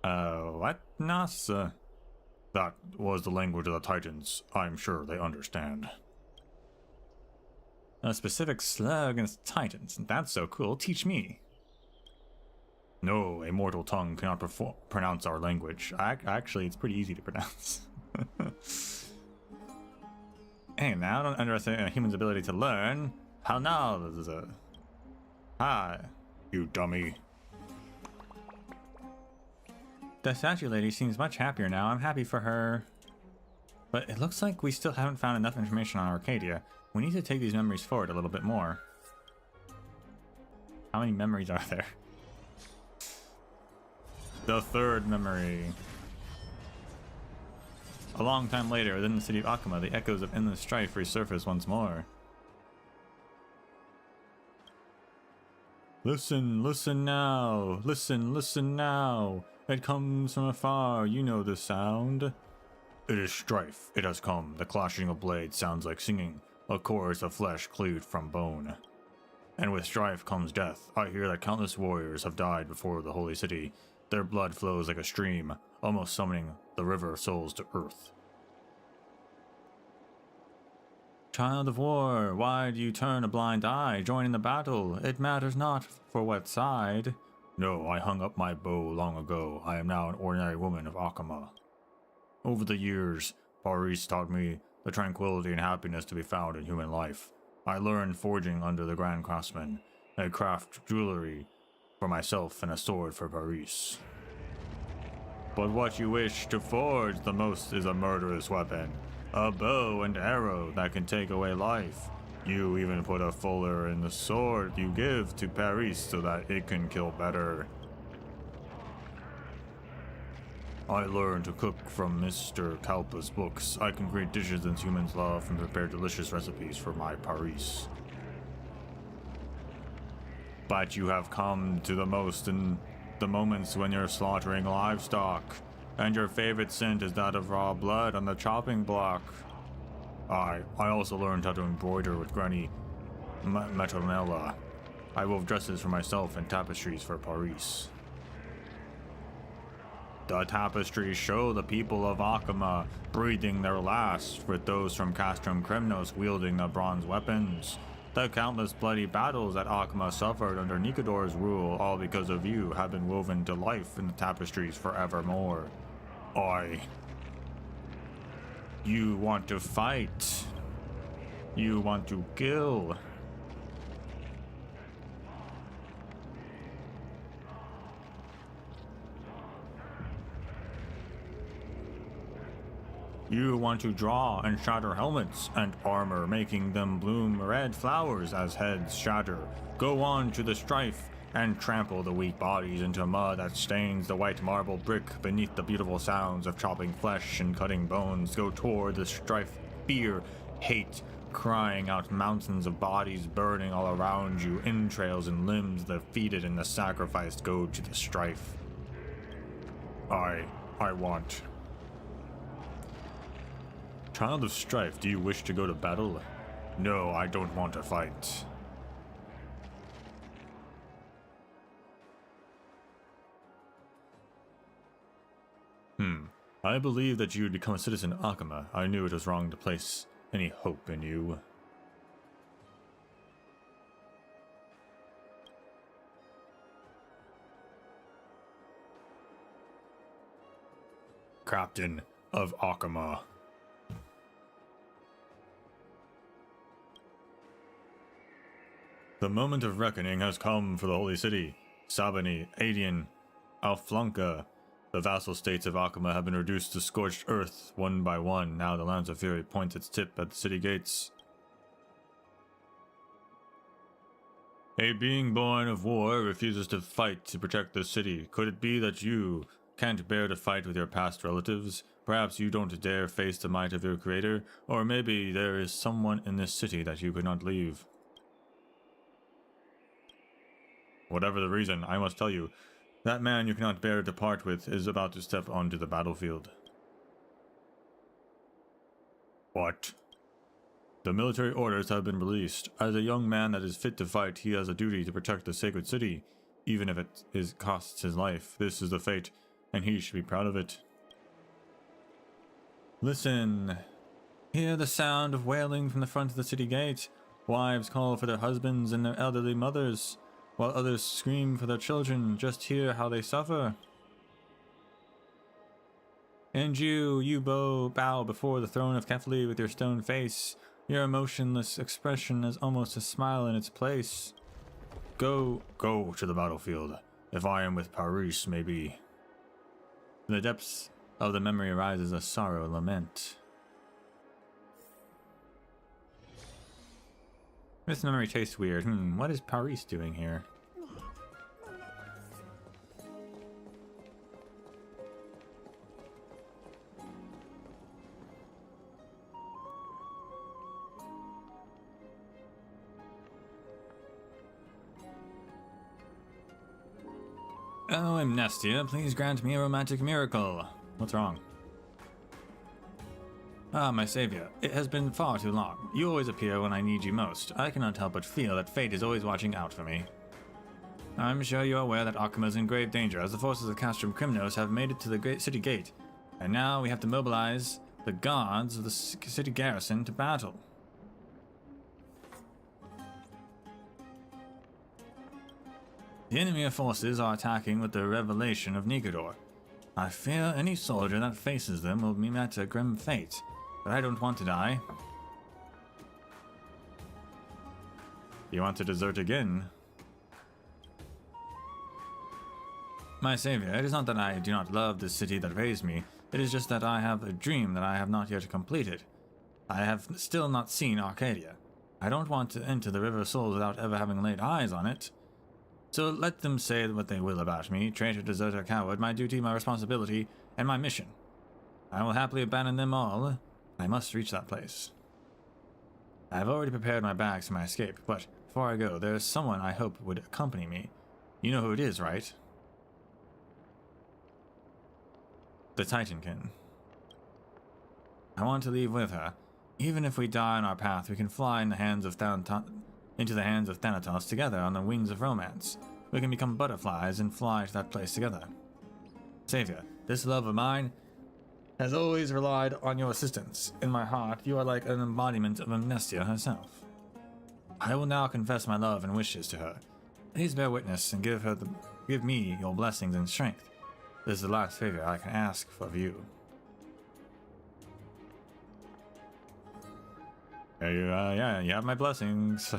S1: What? Nas?
S6: That was the language of the Titans. I'm sure they understand.
S1: A specific slur against Titans. That's so cool. Teach me.
S6: No, a mortal tongue cannot pronounce our language.
S1: Actually, it's pretty easy to pronounce. Hey, now don't underestimate a human's ability to learn. How now? Hi.
S6: You dummy.
S1: The statue lady seems much happier now. I'm happy for her. But it looks like we still haven't found enough information on Arcadia. We need to take these memories forward a little bit more. How many memories are there? The 3rd memory. A long time later, within the city of Okhema, the echoes of endless strife resurface once more. Listen, listen now. Listen, listen now. It comes from afar, you know the sound.
S6: It is strife, it has come. The clashing of blades sounds like singing, a chorus of flesh cleaved from bone. And with strife comes death. I hear that countless warriors have died before the holy city. Their blood flows like a stream, almost summoning the river of souls to earth.
S1: Child of war, why do you turn a blind eye? Join in the battle. It matters not for what side.
S6: No, I hung up my bow long ago. I am now an ordinary woman of Okhema. Over the years, Paris taught me the tranquility and happiness to be found in human life. I learned forging under the Grand Craftsman. I craft jewelry for myself and a sword for Paris. But what you wish to forge the most is a murderous weapon. A bow and arrow that can take away life. You even put a fuller in the sword you give to Paris so that it can kill better. I learned to cook from Mr. Kalpa's books. I can create dishes that humans love and prepare delicious recipes for my Paris. But you have come to the most the moments when you're slaughtering livestock, and your favorite scent is that of raw blood on the chopping block. I also learned how to embroider with Granny Metonella. I wove dresses for myself and tapestries for Paris. The tapestries show the people of Okhema breathing their last, with those from Castrum Kremnos wielding the bronze weapons. The countless bloody battles that Okhema suffered under Nikador's rule, all because of you, have been woven to life in the tapestries forevermore. You want to fight. You want to kill. You want to draw and shatter helmets and armor, making them bloom red flowers as heads shatter. Go on to the strife and trample the weak bodies into mud that stains the white marble brick beneath the beautiful sounds of chopping flesh and cutting bones. Go toward the strife, fear, hate, crying out mountains of bodies burning all around you, entrails and limbs defeated and the sacrificed. Go to the strife. I want. Child of strife, do you wish to go to battle? No, I don't want to fight. I believe that you would become a citizen of Okhema. I knew it was wrong to place any hope in you. Captain of Okhema. The moment of reckoning has come for the Holy City. Sabani, Adian, Alflanka. The vassal states of Okhema have been reduced to scorched earth one by one. Now the Lance of Fury points its tip at the city gates. A being born of war refuses to fight to protect the city. Could it be that you can't bear to fight with your past relatives? Perhaps you don't dare face the might of your creator? Or maybe there is someone in this city that you could not leave. Whatever the reason, I must tell you, that man you cannot bear to part with is about to step onto the battlefield. What? The military orders have been released. As a young man that is fit to fight, he has a duty to protect the sacred city, even if it costs his life. This is the fate, and he should be proud of it. Listen. Hear the sound of wailing from the front of the city gate. Wives call for their husbands and their elderly mothers, while others scream for their children. Just hear how they suffer. And you bow before the throne of Kefli with your stone face. Your emotionless expression is almost a smile in its place. Go to the battlefield. If I am with Paris, maybe. In the depths of the memory arises a sorrow lament. This memory tastes weird. What is Paris doing here? Oh, Amnestia, please grant me a romantic miracle. What's wrong? Ah, my savior, it has been far too long. You always appear when I need you most. I cannot help but feel that fate is always watching out for me. I'm sure you're aware that Okhema is in grave danger, as the forces of Castrum Kremnos have made it to the great city gate, and now we have to mobilize the guards of the city garrison to battle. The enemy forces are attacking with the revelation of Nikador. I fear any soldier that faces them will be met a grim fate, but I don't want to die. You want to desert again? My savior, it is not that I do not love this city that raised me. It is just that I have a dream that I have not yet completed. I have still not seen Arcadia. I don't want to enter the River of Souls without ever having laid eyes on it. So let them say what they will about me, traitor, deserter, coward, my duty, my responsibility, and my mission. I will happily abandon them all. I must reach that place. I have already prepared my bags for my escape, but before I go, there is someone I hope would accompany me. You know who it is, right? the Titankin. I want to leave with her. Even if we die on our path, we can fly in the hands of into the hands of Thanatos together on the wings of romance. We can become butterflies and fly to that place together. Savior, this love of mine has always relied on your assistance. In my heart, you are like an embodiment of Amnestia herself. I will now confess my love and wishes to her. Please bear witness and give me your blessings and strength. This is the last favor I can ask of you. Yeah, you have my blessings.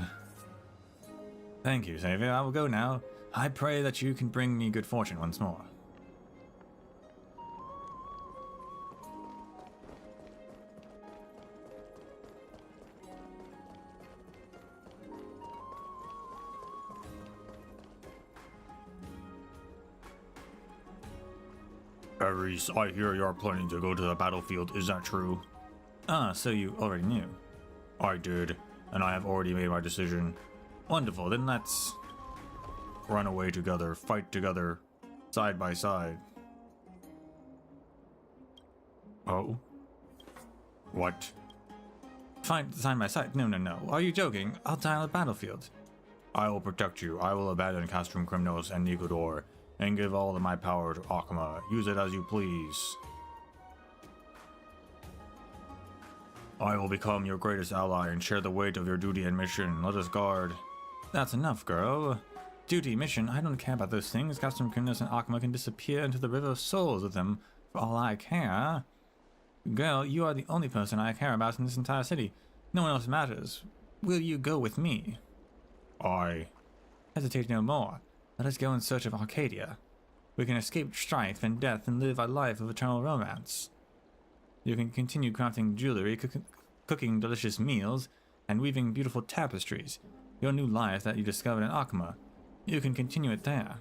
S6: Thank you, Savior. I will go now. I pray that you can bring me good fortune once more.
S1: Ares, I hear you're planning to go to the battlefield. Is that true?
S6: Ah, so you already knew.
S1: I did, and I have already made my decision.
S6: Wonderful, then let's
S1: run away together, fight together, side by side. Oh? What?
S6: fight side by side. No. Are you joking? I'll die on the battlefield.
S1: I will protect you. I will abandon Castrum Crymnos and Nikodor, and give all of my power to Okhema. Use it as you please. I will become your greatest ally and share the weight of your duty and mission. Let us guard.
S6: That's enough, girl. Duty, mission, I don't care about those things. Castrum Crymnos and Okhema can disappear into the River of Souls with them, for all I care. Girl, you are the only person I care about in this entire city. No one else matters. Will you go with me?
S1: I
S6: hesitate no more. Let us go in search of Arcadia. We can escape strife and death and live a life of eternal romance. You can continue crafting jewelry, cooking delicious meals, and weaving beautiful tapestries. Your new life that you discovered in Okhema. You can continue it there.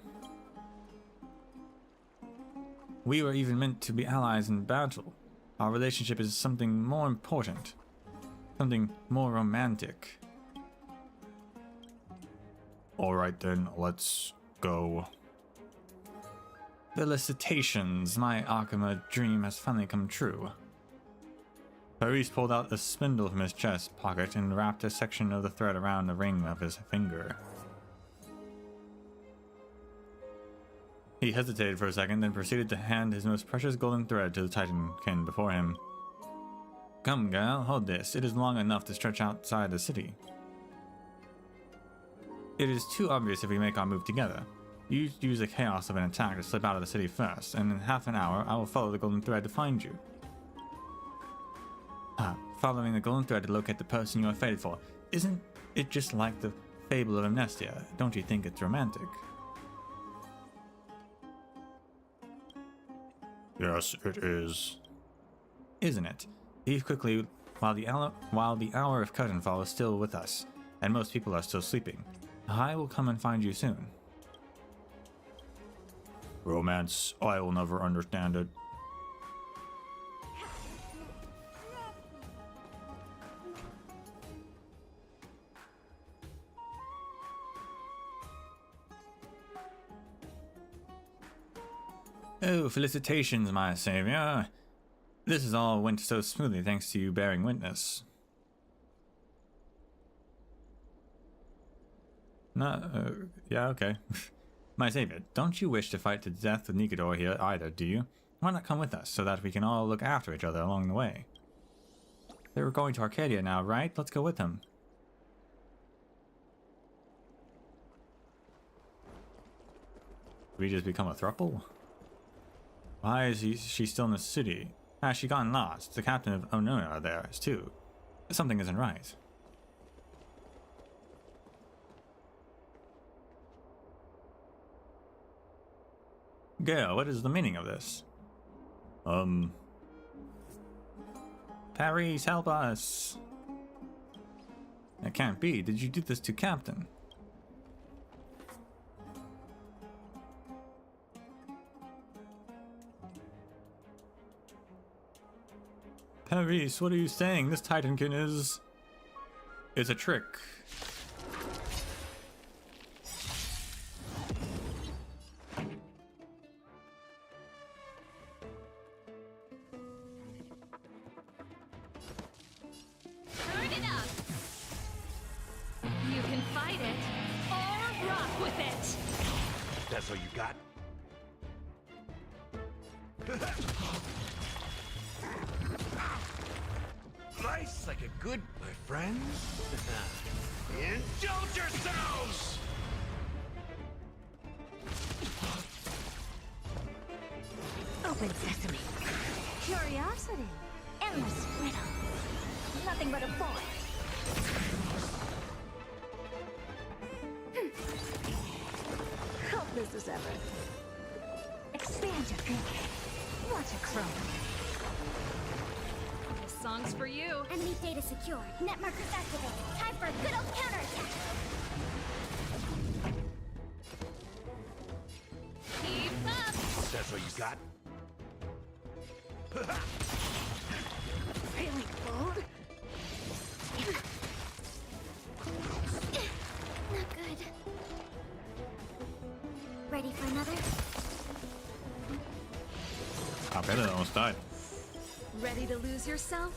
S6: We were even meant to be allies in battle. Our relationship is something more important. Something more romantic.
S1: Alright then, let's go.
S6: Felicitations, my Okhema dream has finally come true. Paris pulled out a spindle from his chest pocket and wrapped a section of the thread around the ring of his finger. He hesitated for a second, then proceeded to hand his most precious golden thread to the Titankin before him. Come, girl, hold this. It is long enough to stretch outside the city. It is too obvious if we make our move together. You use the chaos of an attack to slip out of the city first, and in half an hour I will follow the golden thread to find you. Following the golden thread to locate the person you are fated for. Isn't it just like the fable of Amnestia? Don't you think it's romantic?
S1: Yes, it is.
S6: Isn't it? Leave quickly while the hour of curtainfall is still with us, and most people are still sleeping. I will come and find you soon.
S1: Romance, I will never understand it.
S6: Oh, felicitations, my savior. This has all went so smoothly thanks to you bearing witness. Yeah, okay. My savior, don't you wish to fight to death with Nikodor here either, do you? Why not come with us, so that we can all look after each other along the way? They were going to Arcadia now, right? Let's go with them. We just become a throuple? Why is she still in the city? Has she gotten lost? The captain of Onona there is too. Something isn't right. Girl, what is the meaning of this? Paris, help us! That can't be. Did you do this to Captain? Paris, what are you saying? This Titankin is a trick.
S2: Turn it up! You can fight it, or rock with it!
S3: That's all you got? Nice, like a good, my friends. Indulge yourselves!
S4: Open sesame. Curiosity. Endless riddle. Nothing but a boy. Hopeless as ever. Expand your thinking. Watch it grow.
S2: This song's for you.
S5: Enemy data secured. Net markers activated. Time for a good old counterattack.
S2: Keep up!
S3: That's all you got?
S4: Feeling bold?
S5: Not good. Ready for another?
S1: Okay, that almost died.
S2: Ready to lose yourself?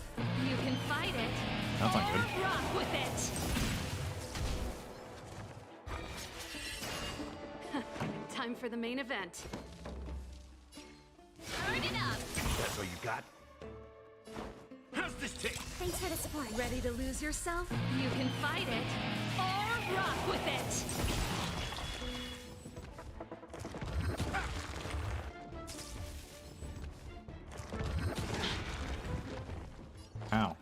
S2: You can fight it,
S1: That's not good.
S2: or rock with it! Time for the main event. Turn it up!
S3: That's all you got? How's this taste?
S5: Thanks for the support.
S2: Ready to lose yourself? You can fight it, or rock with it!
S1: Ow.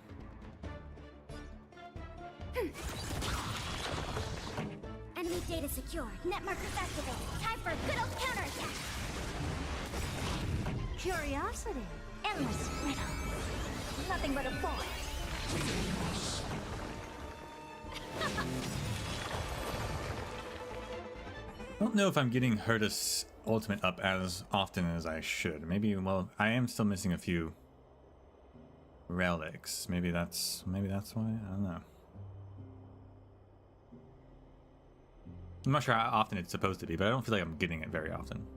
S5: Enemy data secured. Net markers activated. Time for a good old counterattack.
S4: Curiosity. Endless riddle. Nothing but a boy.
S1: I don't know if I'm getting Hertus Ultimate up as often as I should. Maybe, well, I am still missing a few relics. Maybe that's why. I don't know. I'm not sure how often it's supposed to be, but I don't feel like I'm getting it very often.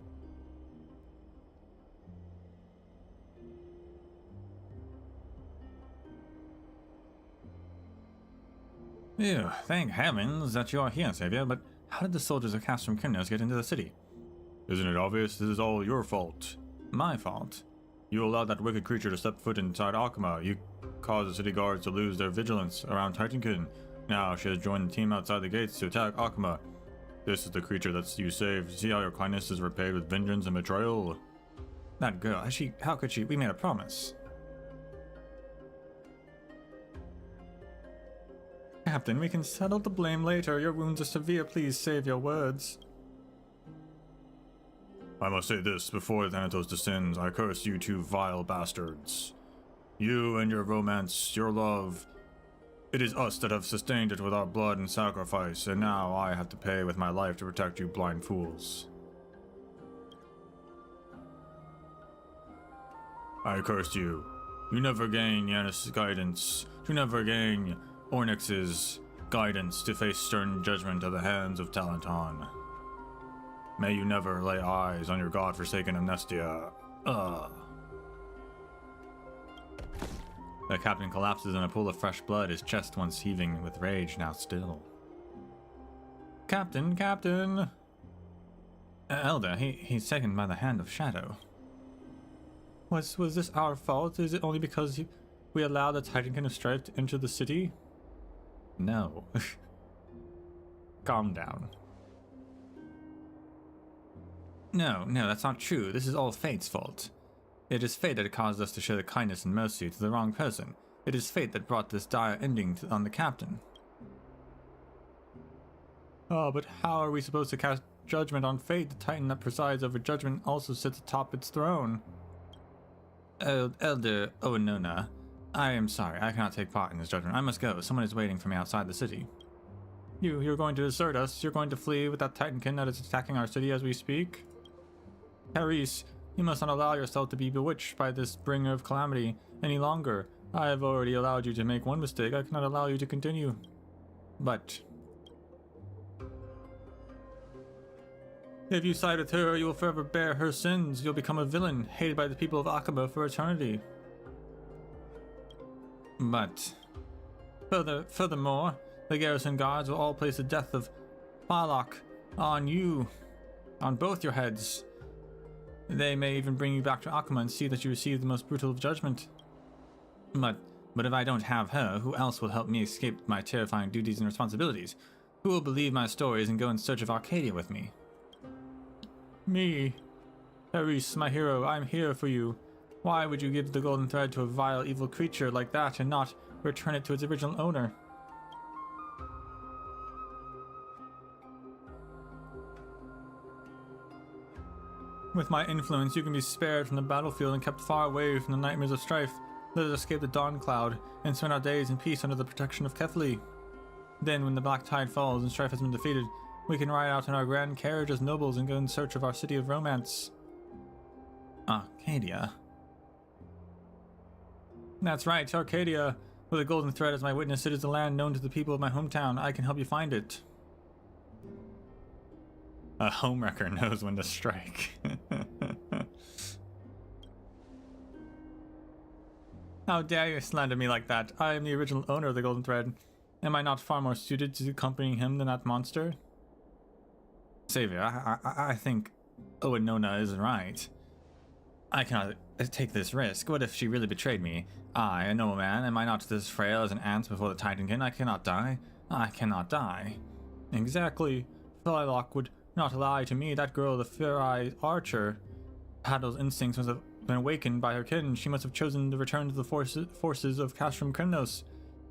S1: Ew, thank heavens that you are here, Savior, but how did the soldiers of Castrum Kymnos get into the city? Isn't it obvious? This is all your fault. My fault? You allowed that wicked creature to step foot inside Okhema. You caused the city guards to lose their vigilance around Titankin. Now she has joined the team outside the gates to attack Okhema. This is the creature that you saved. See how your kindness is repaid with vengeance and betrayal? That girl, how could she? We made a promise. Captain, we can settle the blame later. Your wounds are severe. Please save your words. I must say this before Thanatos descends. I curse you two vile bastards. You and your romance, your love. It is us that have sustained it with our blood and sacrifice, and now I have to pay with my life to protect you blind fools. I curse you. You never gain Yanis' guidance. You never gain Ornyx's guidance to face stern judgment at the hands of Talenton. May you never lay eyes on your god-forsaken Amnestia. The captain collapses in a pool of fresh blood, his chest once heaving with rage, now still. Captain, Captain! Elder, he's taken by the hand of Shadow. Was this our fault? Is it only because we allowed the Titankin of Strife to enter the city? No. Calm down. No, that's not true. This is all Fate's fault. It is fate that caused us to show the kindness and mercy to the wrong person. It is fate that brought this dire ending on the captain. Oh, but how are we supposed to cast judgment on fate? The titan that presides over judgment also sits atop its throne. Elder Oenona, I am sorry. I cannot take part in this judgment. I must go. Someone is waiting for me outside the city. You're going to desert us? You're going to flee with that titankin that is attacking our city as we speak? Paris, you must not allow yourself to be bewitched by this bringer of calamity any longer. I have already allowed you to make one mistake. I cannot allow you to continue. But if you side with her, you will forever bear her sins. You'll become a villain, hated by the people of Okhema for eternity. But
S6: Furthermore, the garrison guards will all place the death of Farlock on you, on both your heads. They may even bring you back to Okhema and see that you receive the most brutal of judgment. But if I don't have her, who else will help me escape my terrifying duties and responsibilities? Who will believe my stories and go in search of Arcadia with me? Me. Paris, my hero, I'm here for you. Why would you give the golden thread to a vile, evil creature like that and not return it to its original owner? With my influence, you can be spared from the battlefield and kept far away from the nightmares of strife. Let us escape the dawn cloud and spend our days in peace under the protection of Kefli. Then, when the black tide falls and strife has been defeated, we can ride out in our grand carriage as nobles and go in search of our city of romance. Arcadia? That's right, Arcadia. With a golden thread as my witness, it is the land known to the people of my hometown. I can help you find it. A homewrecker knows when to strike. How dare you slander me like that? I am the original owner of the golden thread. Am I not far more suited to accompanying him than that monster? Savior, I think Owenona is right. I cannot take this risk. What if she really betrayed me? I, a noble man, am I not this frail as an ant before the Titankin? I cannot die. I cannot die. Exactly. Farlock would not lie to me. That girl, the fair-eyed archer, Paddle's instincts must have been awakened by her kin. She must have chosen to return to the forces of Castrum Krymnos.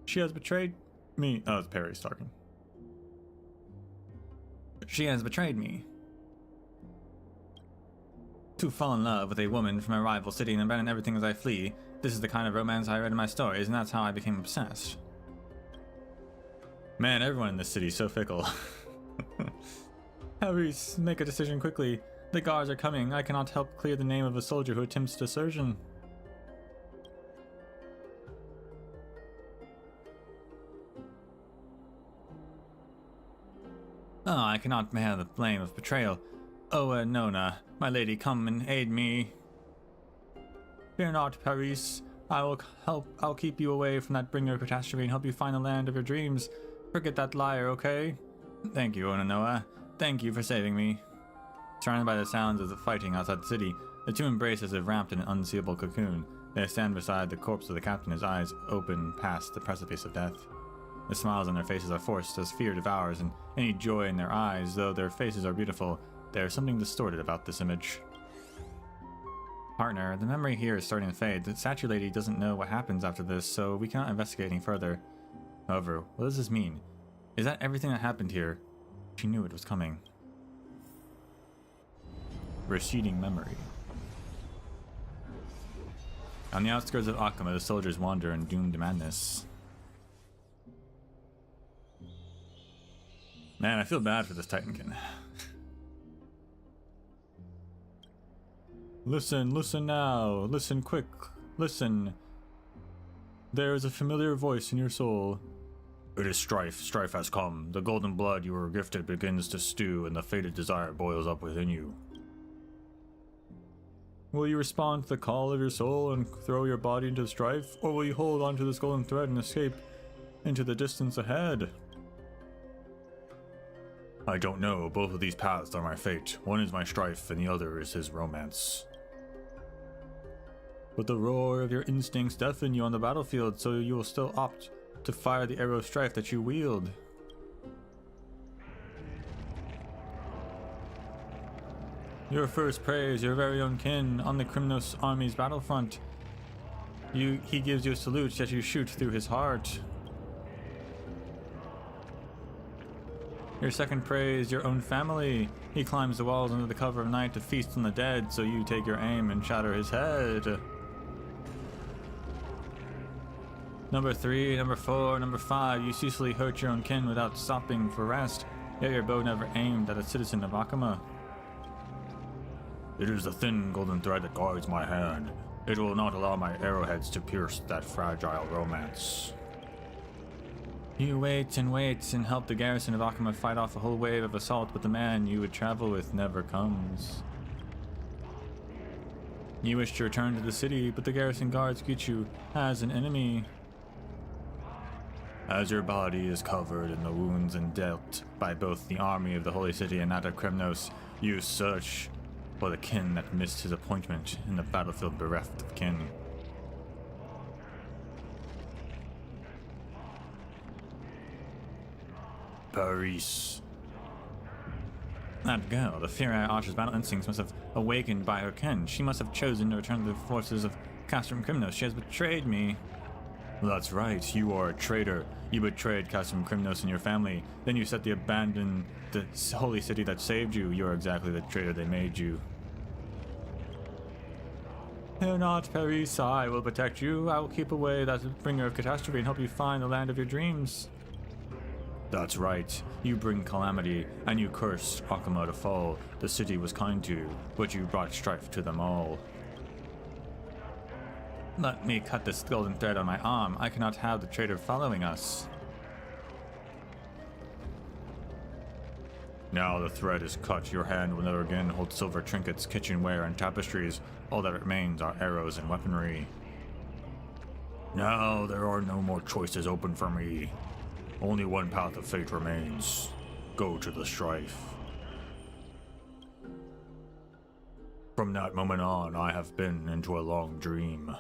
S6: She has betrayed me. Oh, it's Perry talking. She has betrayed me. To fall in love with a woman from a rival city and abandon everything as I flee. This is the kind of romance I read in my stories, and that's how I became obsessed. Man, everyone in this city is so fickle. Hurry, make a decision quickly. The guards are coming. I cannot help clear the name of a soldier who attempts desertion. Oh, I cannot bear the blame of betrayal. Oh, Nona, my lady, come and aid me. Fear not, Paris. I'll keep you away from that bringer of catastrophe and help you find the land of your dreams. Forget that liar, okay? Thank you, Onanoa. Thank you for saving me. Surrounded by the sounds of the fighting outside the city, the two embrace as if wrapped in an unseeable cocoon. They stand beside the corpse of the captain, his eyes open past the precipice of death. The smiles on their faces are forced as fear devours, and any joy in their eyes, though their faces are beautiful, there is something distorted about this image. Partner, the memory here is starting to fade. The statue lady doesn't know what happens after this, so we cannot investigate any further. However, what does this mean? Is that everything that happened here? She knew it was coming. Receding memory. On the outskirts of Okhema, the soldiers wander in doomed madness. Man, I feel bad for this Titankin. Listen, listen now. Listen quick. Listen. There is a familiar voice in your soul. It is strife. Strife has come. The golden blood you were gifted begins to stew, and the fated desire boils up within you. Will you respond to the call of your soul and throw your body into strife, or will you hold onto this golden thread and escape into the distance ahead? I don't know. Both of these paths are my fate. One is my strife, and the other is his romance. But the roar of your instincts deafen you on the battlefield, so you will still opt to fire the arrow of strife that you wield. Your first prey is your very own kin on the Krymnos army's battlefront. He gives you a salute, yet you shoot through his heart. Your second prey is your own family. He climbs the walls under the cover of night to feast on the dead, so you take your aim and shatter his head. Number 3, number 4, number 5, you ceaselessly hurt your own kin without stopping for rest, yet your bow never aimed at a citizen of Okhema. It is the thin golden thread that guards my hand. It will not allow my arrowheads to pierce that fragile romance. You wait and help the garrison of Okhema fight off a whole wave of assault, but the man you would travel with never comes. You wish to return to the city, but the garrison guards greet you as an enemy. As your body is covered in the wounds and dealt by both the army of the Holy City and that of Kremnos, you search for the kin that missed his appointment in the battlefield bereft of kin. Paris. That girl, the Fury Archer's battle instincts must have awakened by her kin. She must have chosen to return to the forces of Castrum Krymnos. She has betrayed me. That's right, you are a traitor. You betrayed Castrum Krymnos and your family. Then you set to abandon the holy city that saved you. You are exactly the traitor they made you. Fear not, Paris. I will protect you. I will keep away that bringer of catastrophe and help you find the land of your dreams. That's right. You bring calamity, and you cursed Okhema to fall. The city was kind to you, but you brought strife to them all. Let me cut this golden thread on my arm. I cannot have the traitor following us. Now the thread is cut. Your hand will never again hold silver trinkets, kitchenware, and tapestries. All that remains are arrows and weaponry. Now there are no more choices open for me. Only one path of fate remains. Go to the strife. From that moment on, I have been into a long dream.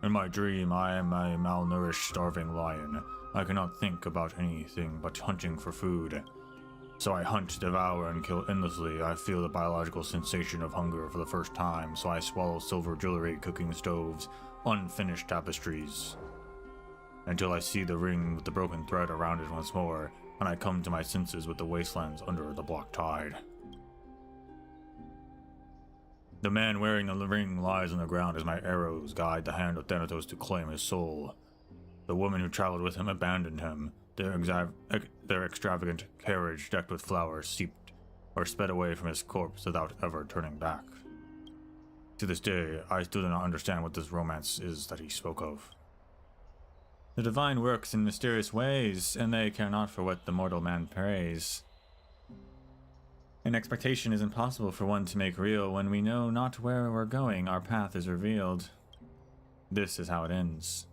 S6: In my dream, I am a malnourished, starving lion. I cannot think about anything but hunting for food. So I hunt, devour, and kill endlessly. I feel the biological sensation of hunger for the first time, so I swallow silver jewelry, cooking stoves, unfinished tapestries. Until I see the ring with the broken thread around it once more, and I come to my senses with the wastelands under the block tide. The man wearing the ring lies on the ground as my arrows guide the hand of Thanatos to claim his soul. The woman who traveled with him abandoned him. Their extravagant carriage decked with flowers seeped or sped away from his corpse without ever turning back. To this day, I still do not understand what this romance is that he spoke of. The divine works in mysterious ways, and they care not for what the mortal man prays. An expectation is impossible for one to make real. When we know not where we're going, our path is revealed. This is how it ends.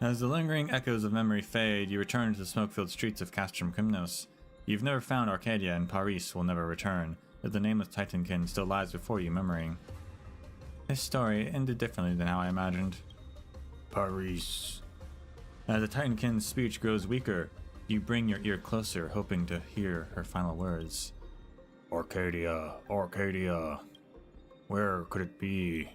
S6: As the lingering echoes of memory fade, you return to the smoke-filled streets of Castrum Krymnos. You've never found Arcadia, and Paris will never return, but the nameless Titankin still lies before you, murmuring. This story ended differently than how I imagined. Paris. As the Titankin's speech grows weaker, you bring your ear closer, hoping to hear her final words. Arcadia, Arcadia. Where could it be?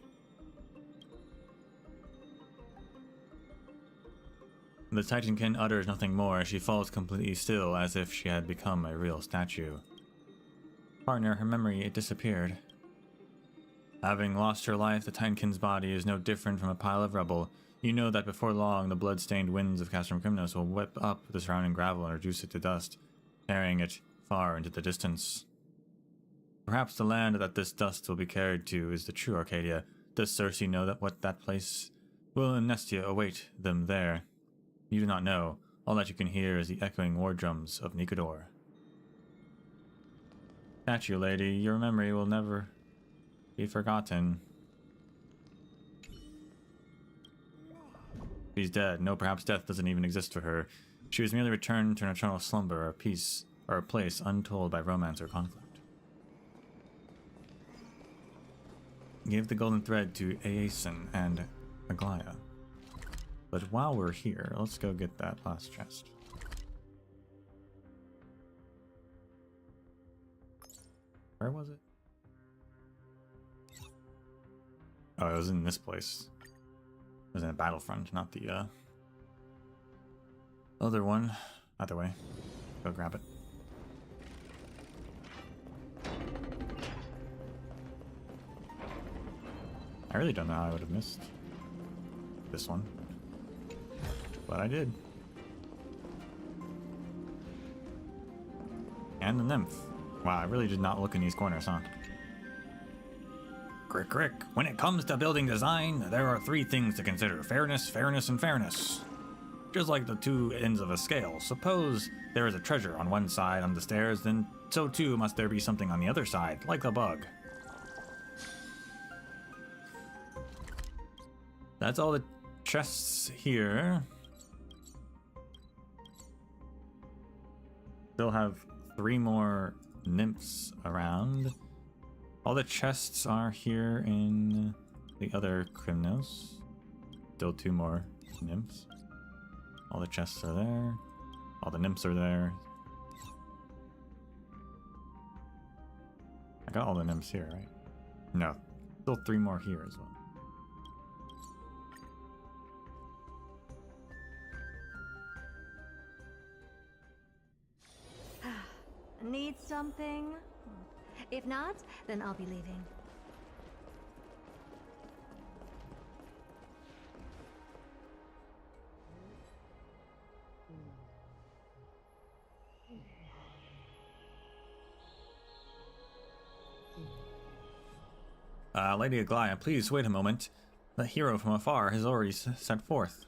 S6: The Titankin utters nothing more as she falls completely still, as if she had become a real statue. Partner, her memory, it disappeared. Having lost her life, the Titankin's body is no different from a pile of rubble. You know that before long, the blood-stained winds of Castrum Krymnos will whip up the surrounding gravel and reduce it to dust, carrying it far into the distance. Perhaps the land that this dust will be carried to is the true Arcadia. Does Circe know that place? Will Amnestia await them there? You do not know. All that you can hear is the echoing war drums of Nikodor. Statue lady, your memory will never be forgotten. She's dead. No, perhaps death doesn't even exist for her. She was merely returned to an eternal slumber, or peace, or a place untold by romance or conflict. Give the golden thread to Aeson and Aglaia. But while we're here, let's go get that last chest. Where was it? Oh, it was in this place. It was in a battlefront, not the other one. Either way, go grab it. I really don't know how I would have missed this one. But I did. And the nymph. Wow, I really did not look in these corners, huh? Crick, crick. When it comes to building design, there are three things to consider. Fairness, fairness, and fairness. Just like the two ends of a scale. Suppose there is a treasure on one side on the stairs, then so too must there be something on the other side, like a bug. That's all the chests here. Still have 3 more nymphs around. All the chests are here in the other Crimnos. Still 2 more nymphs. All the chests are there. All the nymphs are there. I got all the nymphs here, right? No. Still 3 more here as well.
S4: Need something? If not, then I'll be leaving.
S6: Lady Aglaya, please wait a moment. The hero from afar has already set forth.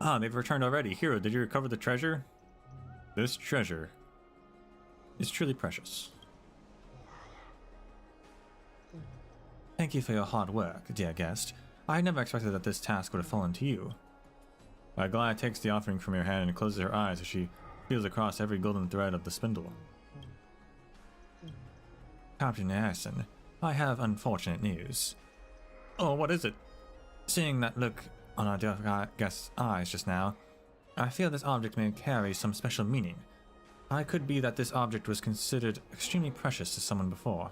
S6: Ah, they've returned already. Hero, did you recover the treasure? This treasure is truly precious. Thank you for your hard work, dear guest. I never expected that this task would have fallen to you. Aglaya takes the offering from your hand and closes her eyes as she feels across every golden thread of the spindle. Captain Harrison, I have unfortunate news. Oh, what is it? Seeing that look on our dear guest's eyes just now, I feel this object may carry some special meaning. It could be that this object was considered extremely precious to someone before.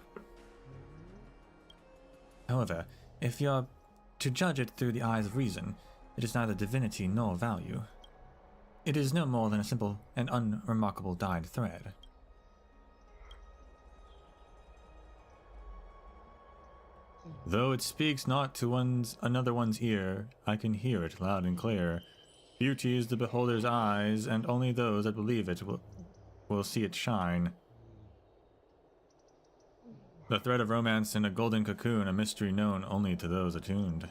S6: However, if you're to judge it through the eyes of reason, it is neither divinity nor value. It is no more than a simple and unremarkable dyed thread. Though it speaks not to another one's ear, I can hear it loud and clear. Beauty is the beholder's eyes, and only those that believe it will see it shine. The thread of romance in a golden cocoon, a mystery known only to those attuned.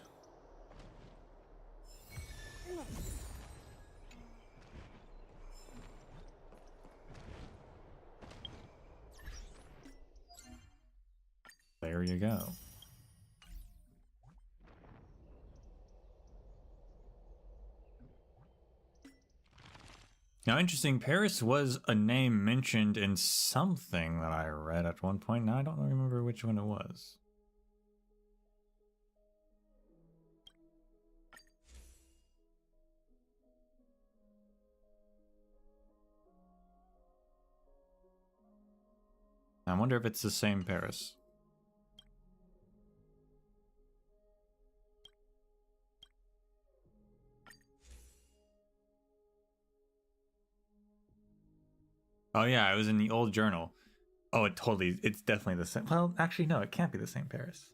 S6: There you go. Now, interesting, Paris was a name mentioned in something that I read at one point. Now, I don't remember which one it was. I wonder if it's the same Paris. Oh yeah, it was in the old journal. Oh, it's definitely the same. Well, actually, no, it can't be the same Paris.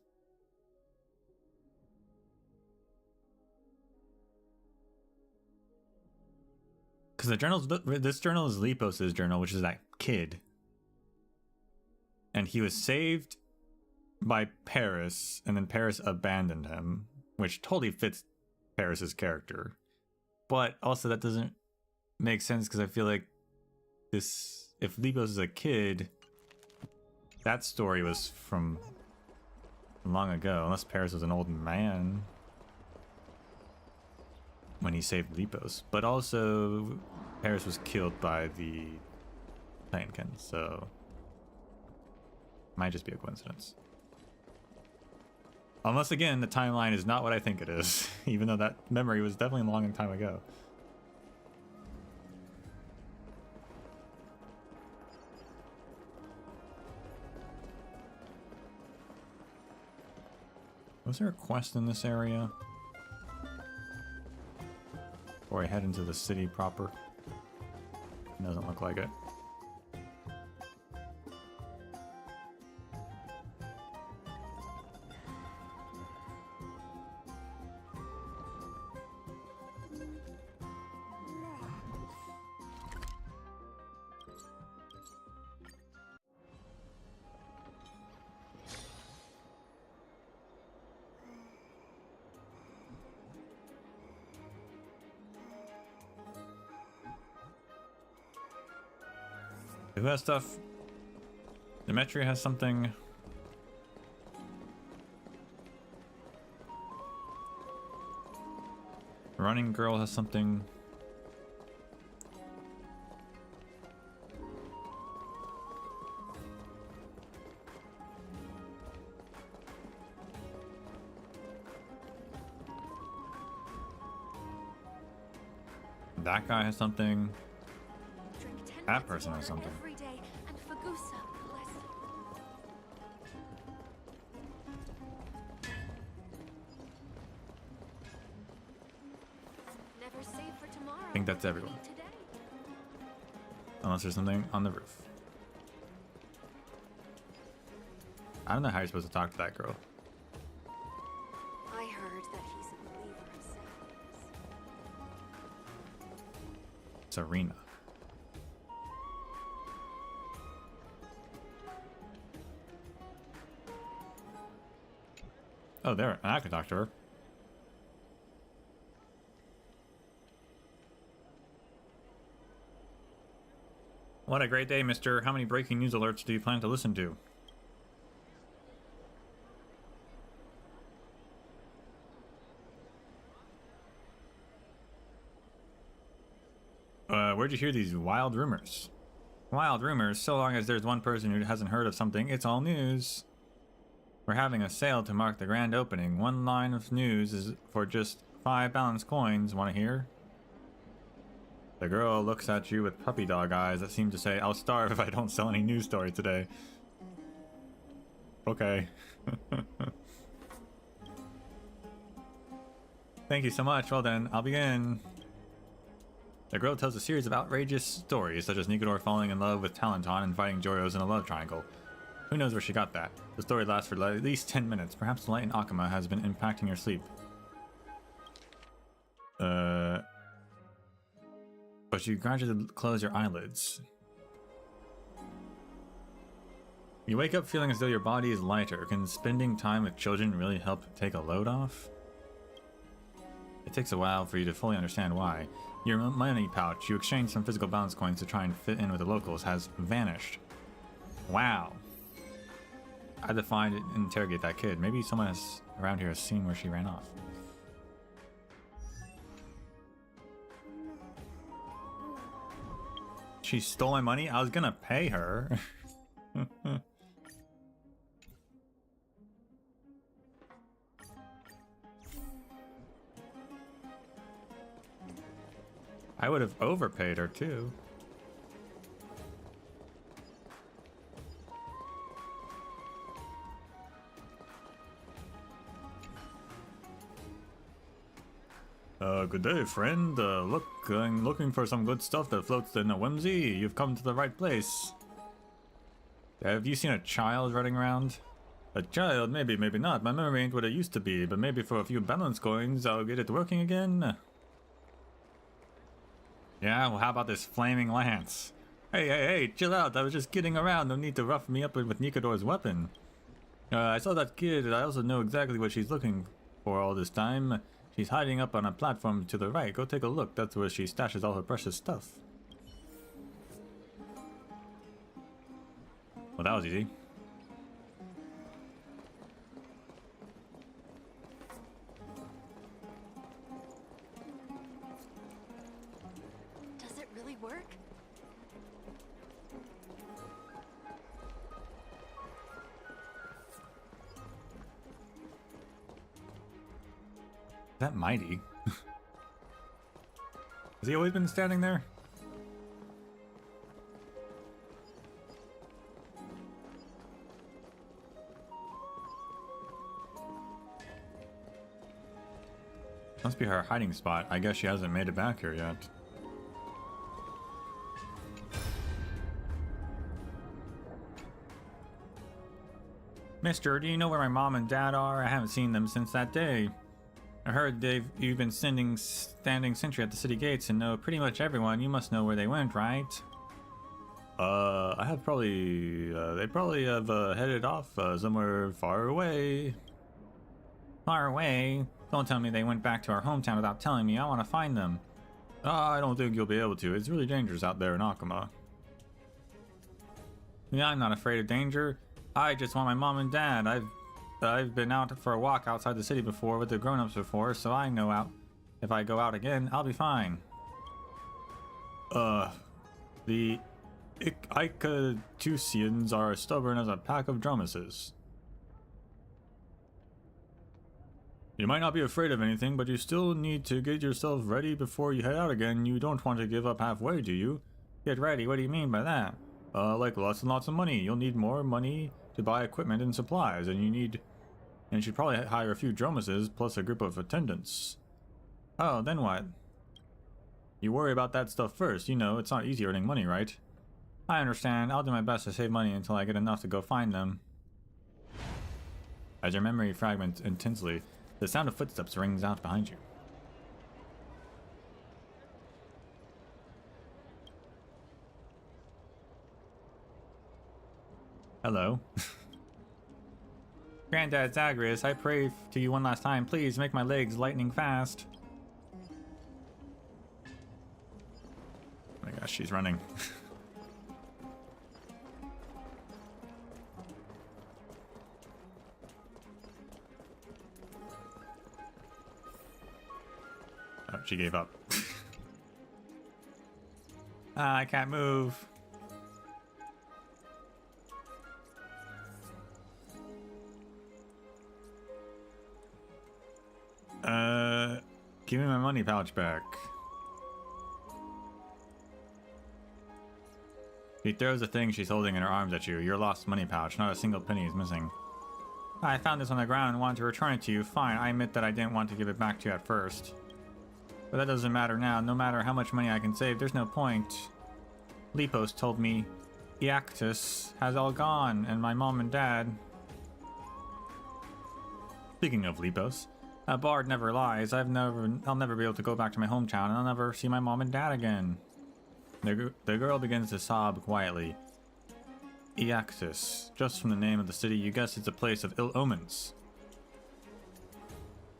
S6: Because this journal is Lipos's journal, which is that kid. And he was saved by Paris, and then Paris abandoned him, which totally fits Paris's character. But also that doesn't make sense, because I feel like if Lipos is a kid, that story was from long ago, unless Paris was an old man when he saved Lipos. But also, Paris was killed by the Titankin, so might just be a coincidence. Unless, again, the timeline is not what I think it is, even though that memory was definitely a long time ago. Was there a quest in this area? Before I head into the city proper? Doesn't look like it.
S1: Who has stuff? Demetri has something. Running girl has something. That guy has something.
S2: Drink 10
S1: That
S2: pints of
S1: person has
S2: water
S1: something.
S2: every day, and Fagusa, bless Never save for tomorrow.
S1: I think that's everyone.
S2: Today.
S1: Unless there's something on the roof. I don't know how you're supposed to talk to that girl.
S2: I heard that he's a believer of sadness.
S1: Serena. Oh, there. I can talk to her. What a great day, mister. How many breaking news alerts do you plan to listen to? Where'd you hear these wild rumors? Wild rumors, so long as there's one person who hasn't heard of something, it's all news. We're having a sale to mark the grand opening. One line of news is for just 5 balance coins. Want to hear? The girl looks at you with puppy dog eyes that seem to say, I'll starve if I don't sell any news story today. Okay. Thank you so much. Well then, I'll begin. The girl tells a series of outrageous stories, such as Nikodor falling in love with Talenton and fighting Joros in a love triangle. Who knows where she got that? The story lasts for at least 10 minutes. Perhaps the light in Okhema has been impacting your sleep. But you gradually close your eyelids. You wake up feeling as though your body is lighter. Can spending time with children really help take a load off? It takes a while for you to fully understand why. Your money pouch, you exchange some physical balance coins to try and fit in with the locals, has vanished. Wow. I had to find and interrogate that kid. Maybe someone around here has seen where she ran off. She stole my money? I was gonna pay her. I would have overpaid her too. Good day, friend. I'm looking for some good stuff that floats in a whimsy. You've come to the right place. Have you seen a child running around? A child? Maybe, maybe not. My memory ain't what it used to be, but maybe for a few balance coins, I'll get it working again. Yeah, well, how about this flaming lance? Hey, chill out. I was just kidding around. No need to rough me up with Nikodor's weapon. I saw that kid. I also know exactly what she's looking for all this time. She's hiding up on a platform to the right. Go take a look. That's where she stashes all her precious stuff. Well, that was easy.
S2: Does it really work?
S1: Is that Mighty? Has he always been standing there? Must be her hiding spot. I guess she hasn't made it back here yet. Mister, do you know where my mom and dad are? I haven't seen them since that day. I heard you've been standing sentry at the city gates and know pretty much everyone. You must know where they went, right? They probably have headed off somewhere far away. Far away? Don't tell me they went back to our hometown without telling me. I want to find them. I don't think you'll be able to. It's really dangerous out there in Okhema.
S6: Yeah, I'm not afraid of danger. I just want my mom and dad. I've been out for a walk outside the city before with the grown-ups before, so I know out. If I go out again, I'll be fine. The Icatusians are as stubborn as a pack of dromeses. You might not be afraid of anything, but you still need to get yourself ready before you head out again. You don't want to give up halfway, do you? Get ready, what do you mean by that? Like lots and lots of money. You'll need more money to buy equipment and supplies, and you should probably hire a few dromeses plus a group of attendants. Oh, then what? You worry about that stuff first. You know, it's not easy earning money, right? I understand. I'll do my best to save money until I get enough to go find them. As your memory fragments intensely, the sound of footsteps rings out behind you. Hello. Granddad Zagreus, I pray to you one last time. Please make my legs lightning fast. Oh my gosh, she's running. Oh, she gave up. I can't move. Give me my money pouch back. She throws the thing she's holding in her arms at you. Your lost money pouch. Not a single penny is missing. I found this on the ground and wanted to return it to you. Fine, I admit that I didn't want to give it back to you at first. But that doesn't matter now. No matter how much money I can save, there's no point. Lepos told me Iactus has all gone, and my mom and dad... Speaking of Lepos, a bard never lies. I'll never be able to go back to my hometown, and I'll never see my mom and dad again. The girl begins to sob quietly. Iactus. Just from the name of the city, you guess it's a place of ill omens.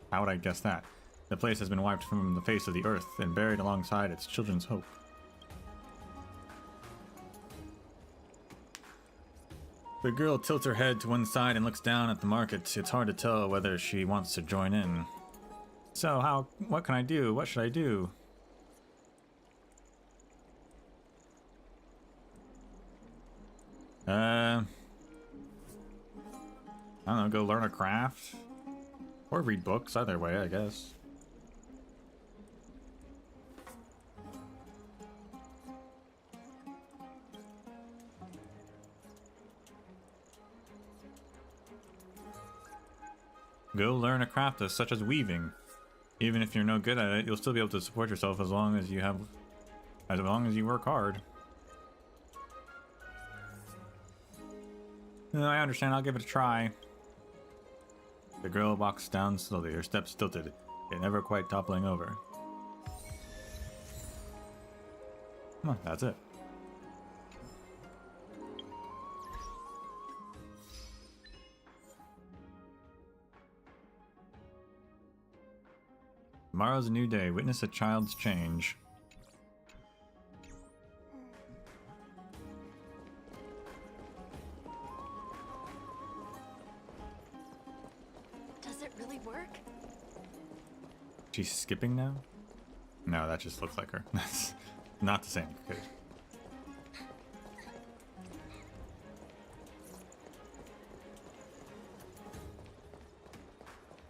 S6: How would I guess that? The place has been wiped from the face of the earth and buried alongside its children's hope. The girl tilts her head to one side and looks down at the market. It's hard to tell whether she wants to join in. So what can I do? What should I do? I don't know, go learn a craft? Or read books, either way, I guess. Go learn a craft such as weaving. Even if you're no good at it, you'll still be able to support yourself as long as you work hard. I understand, I'll give it a try. The girl walks down slowly, her steps tilted, yet never quite toppling over. Well, that's it. Tomorrow's a new day. Witness a child's change.
S2: Does it really work?
S6: She's skipping now? No, that just looks like her. That's not the same. Good.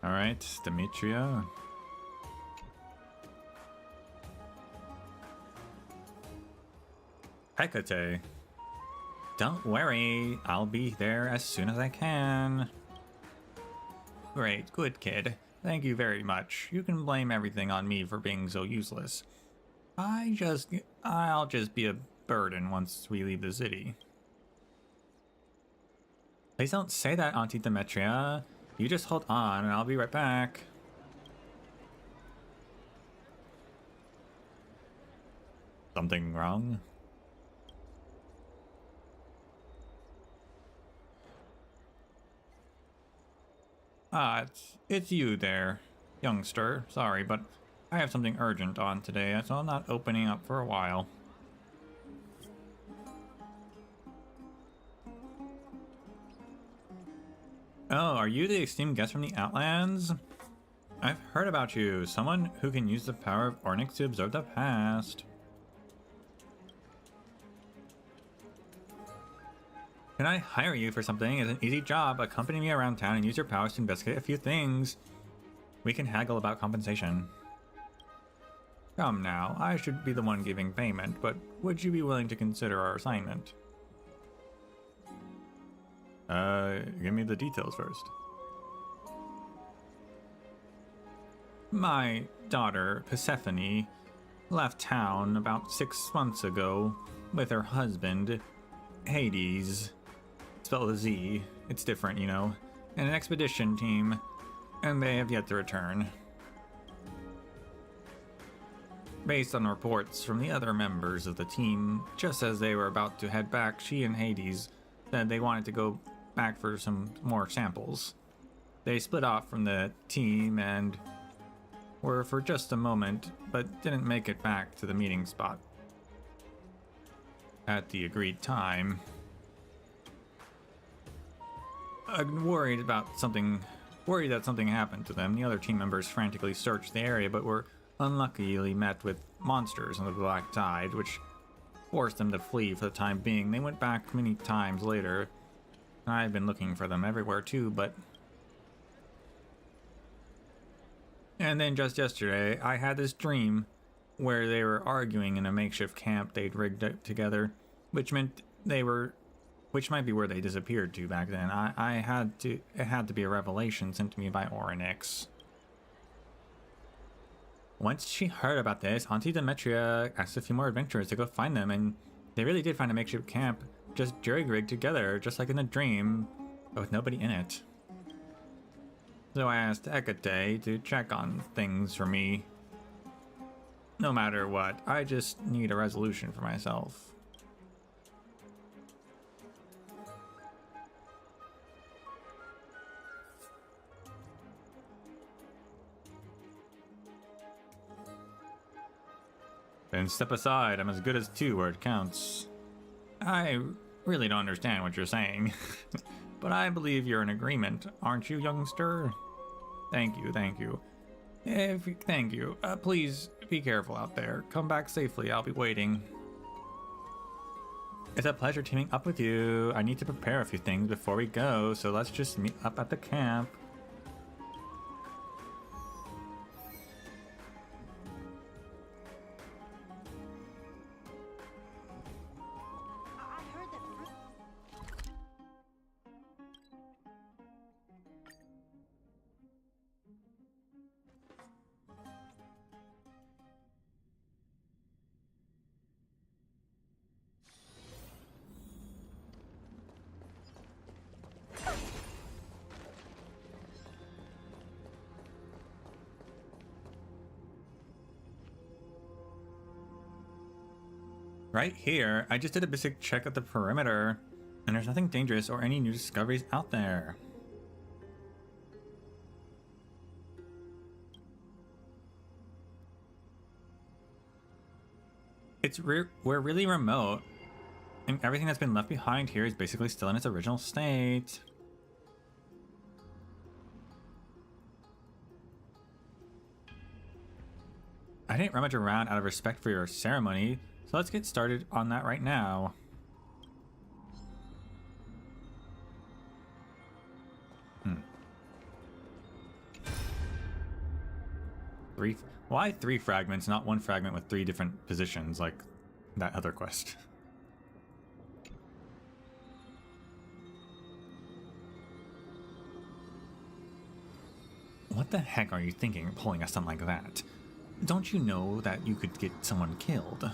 S6: Alright, Demetria. Hecate. Don't worry, I'll be there as soon as I can. Great, good kid. Thank you very much. You can blame everything on me for being so useless. I'll just be a burden once we leave the city. Please don't say that, Auntie Demetria. You just hold on and I'll be right back. Something wrong? It's you there, youngster. Sorry, but I have something urgent on today, so I'm not opening up for a while. Oh, are you the esteemed guest from the Outlands? I've heard about you. Someone who can use the power of Ornyx to absorb the past. Can I hire you for something? It's an easy job. Accompany me around town and use your powers to investigate a few things. We can haggle about compensation. Come now, I should be the one giving payment, but would you be willing to consider our assignment? Give me the details first. My daughter, Persephone, left town about 6 months ago with her husband, Hades, spelled with a Z, it's different, you know, and an expedition team, and they have yet to return. Based on reports from the other members of the team, just as they were about to head back, she and Hades said they wanted to go back for some more samples. They split off from the team and were for just a moment, but didn't make it back to the meeting spot at the agreed time. Worried that something happened to them, the other team members frantically searched the area, but were unluckily met with monsters on the Black Tide, which forced them to flee for the time being. They went back many times later. I've been looking for them everywhere too, but... And then just yesterday, I had this dream where they were arguing in a makeshift camp they'd rigged up together, which might be where they disappeared to back then. It had to be a revelation sent to me by Ornyx. Once she heard about this, Auntie Demetria asked a few more adventurers to go find them, and they really did find a makeshift camp, just jury-rigged together, just like in the dream, but with nobody in it. So I asked Hecate to check on things for me. No matter what, I just need a resolution for myself. Then step aside, I'm as good as 2 where it counts. I really don't understand what you're saying, but I believe you're in agreement, aren't you, youngster? Thank you, thank you. Thank you. Please be careful out there. Come back safely, I'll be waiting. It's a pleasure teaming up with you. I need to prepare a few things before we go, so let's just meet up at the camp. Right here, I just did a basic check of the perimeter, and there's nothing dangerous or any new discoveries out there. We're really remote, and everything that's been left behind here is basically still in its original state. I didn't rummage around out of respect for your ceremony, so let's get started on that right now. Why 3 fragments, not 1 fragment with 3 different positions like that other quest? What the heck are you thinking pulling a stunt like that? Don't you know that you could get someone killed?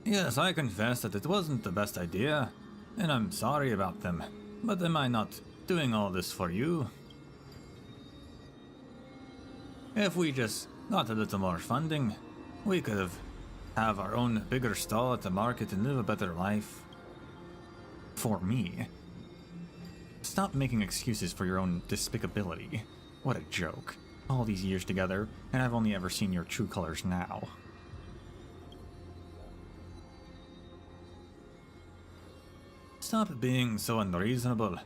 S6: Yes, I confess that it wasn't the best idea, and I'm sorry about them. But am I not doing all this for you? If we just got a little more funding, we could have our own bigger stall at the market and live a better life. For me. Stop making excuses for your own despicability. What a joke. All these years together, and I've only ever seen your true colors now. Stop being so unreasonable.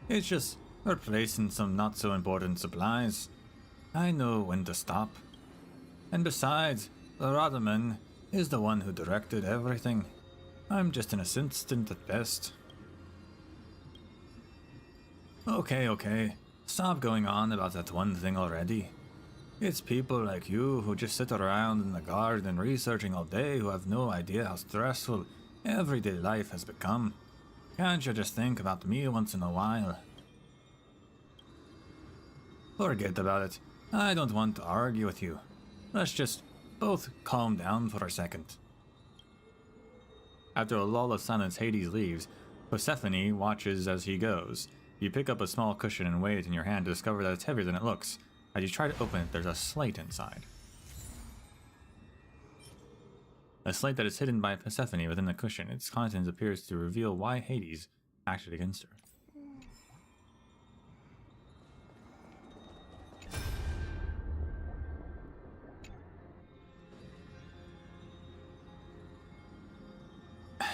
S6: It's just replacing some not so important supplies. I know when to stop. And besides, the Radaman is the one who directed everything. I'm just an assistant at best. Okay. Stop going on about that one thing already. It's people like you who just sit around in the garden researching all day who have no idea how stressful everyday life has become. Can't you just think about me once in a while? Forget about it. I don't want to argue with you. Let's just both calm down for a second. After a lull of silence, Hades leaves. Persephone watches as he goes. You pick up a small cushion and weigh it in your hand to discover that it's heavier than it looks. As you try to open it, there's a slate inside. A slate that is hidden by Persephone within the cushion. Its contents appears to reveal why Hades acted against her.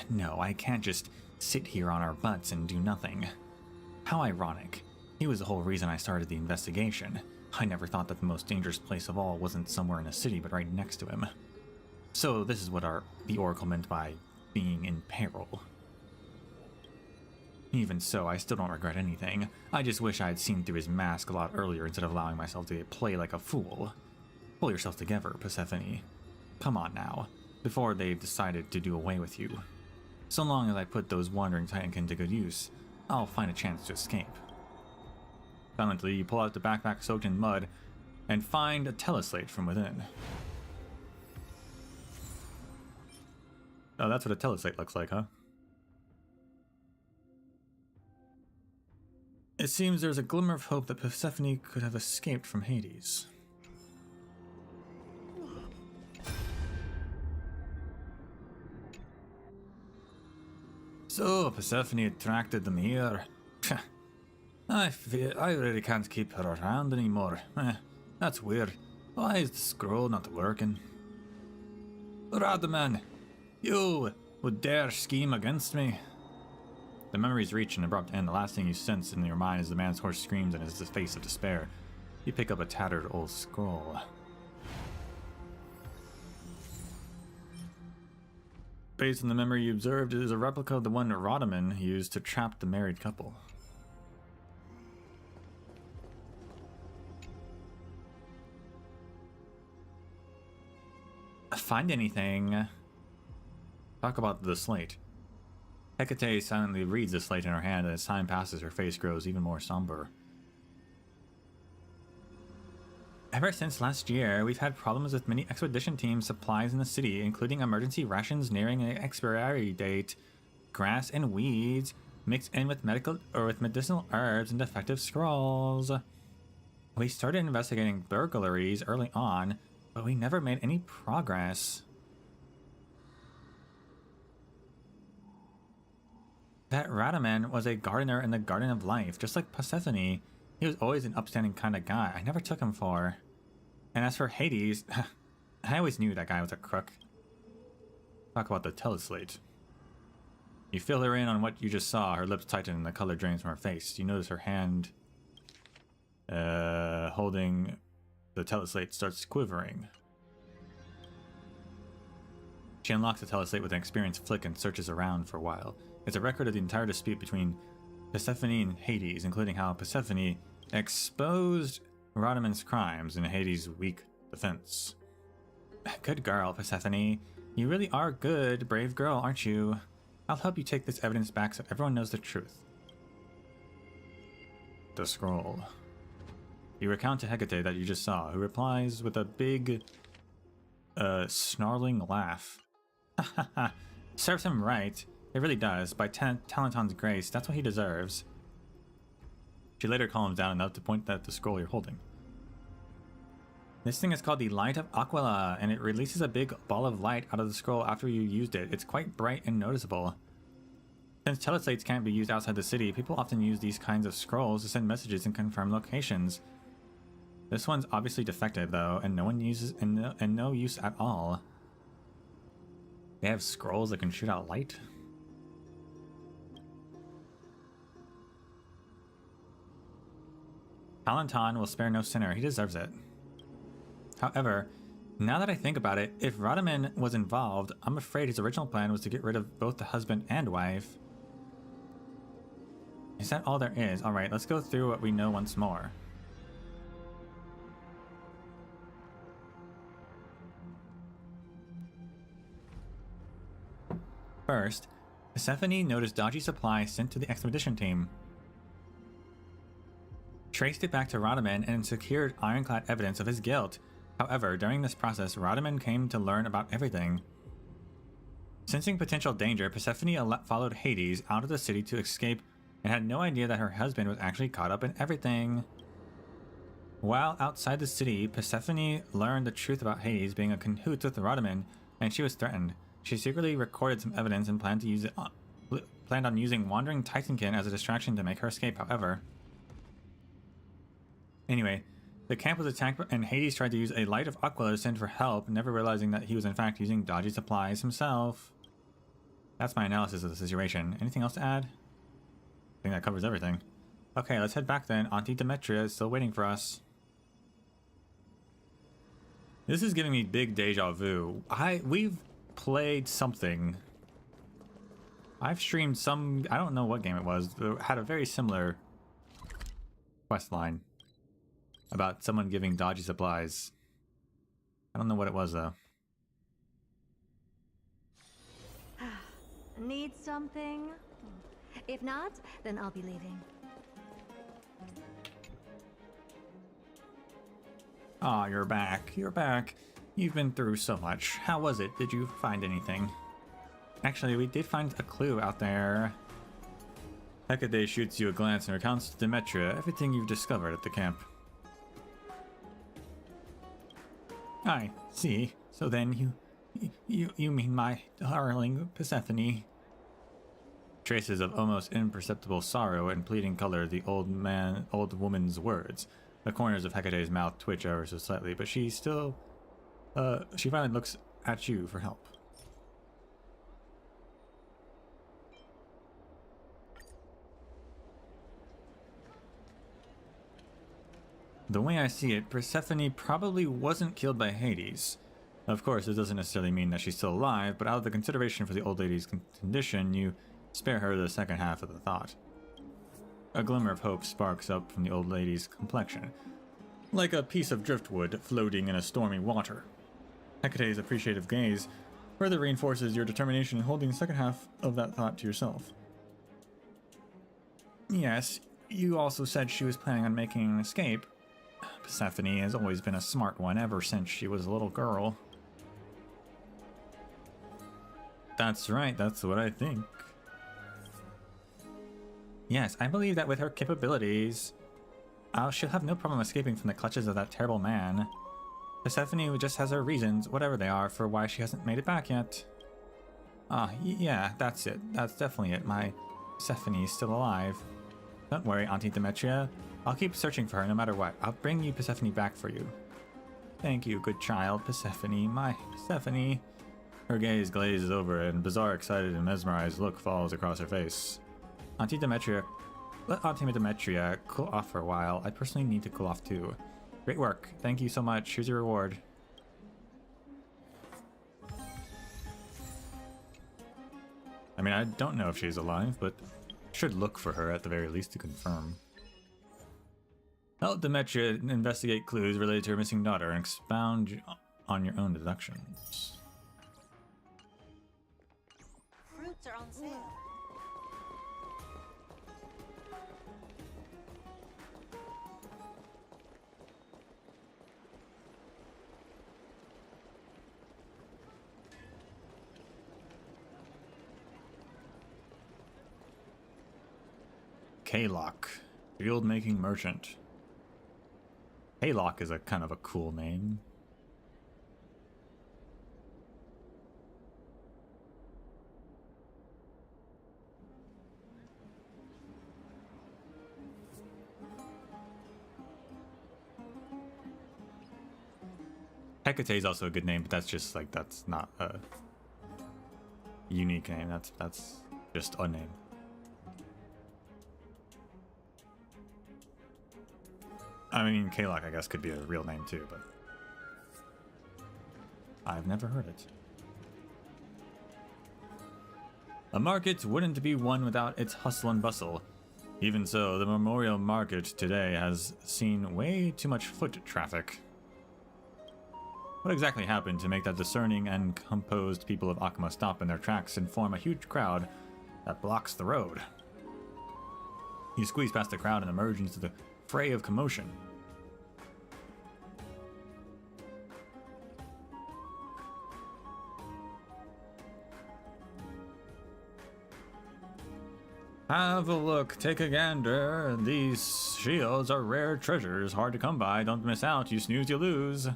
S6: No, I can't just sit here on our butts and do nothing. How ironic. He was the whole reason I started the investigation. I never thought that the most dangerous place of all wasn't somewhere in a city, but right next to him. So this is what the Oracle meant by being in peril. Even so, I still don't regret anything. I just wish I had seen through his mask a lot earlier instead of allowing myself to play like a fool. Pull yourself together, Persephone. Come on now, before they've decided to do away with you. So long as I put those wandering Titankin to good use, I'll find a chance to escape. Silently, you pull out the backpack soaked in mud and find a teleslate from within. Oh, that's what a teleslate looks like, huh? It seems there's a glimmer of hope that Persephone could have escaped from Hades. So, Persephone attracted them here. I really can't keep her around anymore. That's weird. Why is the scroll not working? Radaman, you would dare scheme against me? The memories reach an abrupt end. The last thing you sense in your mind is the man's hoarse screams and his face of despair. You pick up a tattered old scroll. Based on the memory you observed, it is a replica of the one Radaman used to trap the married couple. Find anything? Talk about the slate. Hecate silently reads the slate in her hand, and as time passes, her face grows even more somber. Ever since last year, we've had problems with many expedition team supplies in the city, including emergency rations nearing an expiry date, grass and weeds, mixed in with medicinal herbs and defective scrolls. We started investigating burglaries early on, but we never made any progress. That Radaman was a gardener in the Garden of Life, just like Persephone. He was always an upstanding kind of guy. I never took him for. And as for Hades, I always knew that guy was a crook. Talk about the teleslate. You fill her in on what you just saw. Her lips tighten and the color drains from her face. You notice her hand holding the teleslate starts quivering. She unlocks the teleslate with an experienced flick and searches around for a while. It's a record of the entire dispute between Persephone and Hades, including how Persephone exposed Radaman's crimes and Hades' weak defense. Good girl, Persephone. You really are good, brave girl, aren't you? I'll help you take this evidence back so everyone knows the truth. The scroll. You recount to Hecate that you just saw, who replies with a big, snarling laugh. Ha ha ha. Serves him right. It really does. By Talenton's grace, that's what he deserves. She later calms down enough to point at the scroll you're holding. This thing is called the Light of Aquila, and it releases a big ball of light out of the scroll after you used it. It's quite bright and noticeable. Since teleslates can't be used outside the city, people often use these kinds of scrolls to send messages and confirm locations. This one's obviously defective though, and no one uses and no use at all. They have scrolls that can shoot out light. Palanton will spare no sinner. He deserves it. However, now that I think about it, if Radaman was involved, I'm afraid his original plan was to get rid of both the husband and wife. Is that all there is? Alright, let's go through what we know once more. First, Persephone noticed dodgy supplies sent to the expedition team. Traced it back to Radaman and secured ironclad evidence of his guilt. However, during this process, Radaman came to learn about everything. Sensing potential danger, Persephone followed Hades out of the city to escape and had no idea that her husband was actually caught up in everything. While outside the city, Persephone learned the truth about Hades being a cahoots with Radaman, and she was threatened. She secretly recorded some evidence and planned on using Wandering Titankin as a distraction to make her escape, however. Anyway, the camp was attacked and Hades tried to use a light of Aquila to send for help, never realizing that he was in fact using dodgy supplies himself. That's my analysis of the situation. Anything else to add? I think that covers everything. Okay, let's head back then. Auntie Demetria is still waiting for us. This is giving me big deja vu. We've played something. I've streamed some, I don't know what game it was, but it had a very similar quest line about someone giving dodgy supplies. I don't know what it was though.
S4: Need something? If not, then I'll be leaving.
S6: Ah, you're back. You're back. You've been through so much. How was it? Did you find anything? Actually, we did find a clue out there. Hecate shoots you a glance and recounts to Demetria everything you've discovered at the camp. I see. So then you mean my darling Persephone? Traces of almost imperceptible sorrow and pleading color the old woman's words. The corners of Hecate's mouth twitch ever so slightly, but she still, she finally looks at you for help. The way I see it, Persephone probably wasn't killed by Hades. Of course, it doesn't necessarily mean that she's still alive, but out of the consideration for the old lady's condition, you spare her the second half of the thought. A glimmer of hope sparks up from the old lady's complexion, like a piece of driftwood floating in a stormy water. Hecate's appreciative gaze further reinforces your determination in holding the second half of that thought to yourself. Yes, you also said she was planning on making an escape. Persephone has always been a smart one ever since she was a little girl. That's right, that's what I think. Yes, I believe that with her capabilities, she'll have no problem escaping from the clutches of that terrible man. Persephone just has her reasons, whatever they are, for why she hasn't made it back yet. Yeah, that's it. That's definitely it. My Persephone is still alive. Don't worry, Auntie Demetria. I'll keep searching for her no matter what. I'll bring you Persephone back for you. Thank you, good child, Persephone. My Persephone. Her gaze glazes over, and a bizarre, excited, and mesmerized look falls across her face. Auntie Demetria, let Auntie Demetria cool off for a while. I personally need to cool off too. Great work. Thank you so much. Here's your reward. I mean, I don't know if she's alive, but should look for her at the very least to confirm. Help Demetria investigate clues related to her missing daughter and expound on your own deductions.
S7: Fruits are on sale.
S6: Kaylock, field making merchant. Haylock is a kind of a cool name. Hecate is also a good name, but that's just like, that's not a unique name. That's just a name.
S1: I mean, Kalok, I guess, could be a real name too, but I've never heard it. A market wouldn't be one without its hustle and bustle. Even so, the Memorial Market today has seen way too much foot traffic. What exactly happened to make that discerning and composed people of Okhema stop in their tracks and form a huge crowd that blocks the road? You squeeze past the crowd and emerge into the fray of commotion. Have a look, take a gander. These shields are rare treasures, hard to come by. Don't miss out, you snooze, you lose.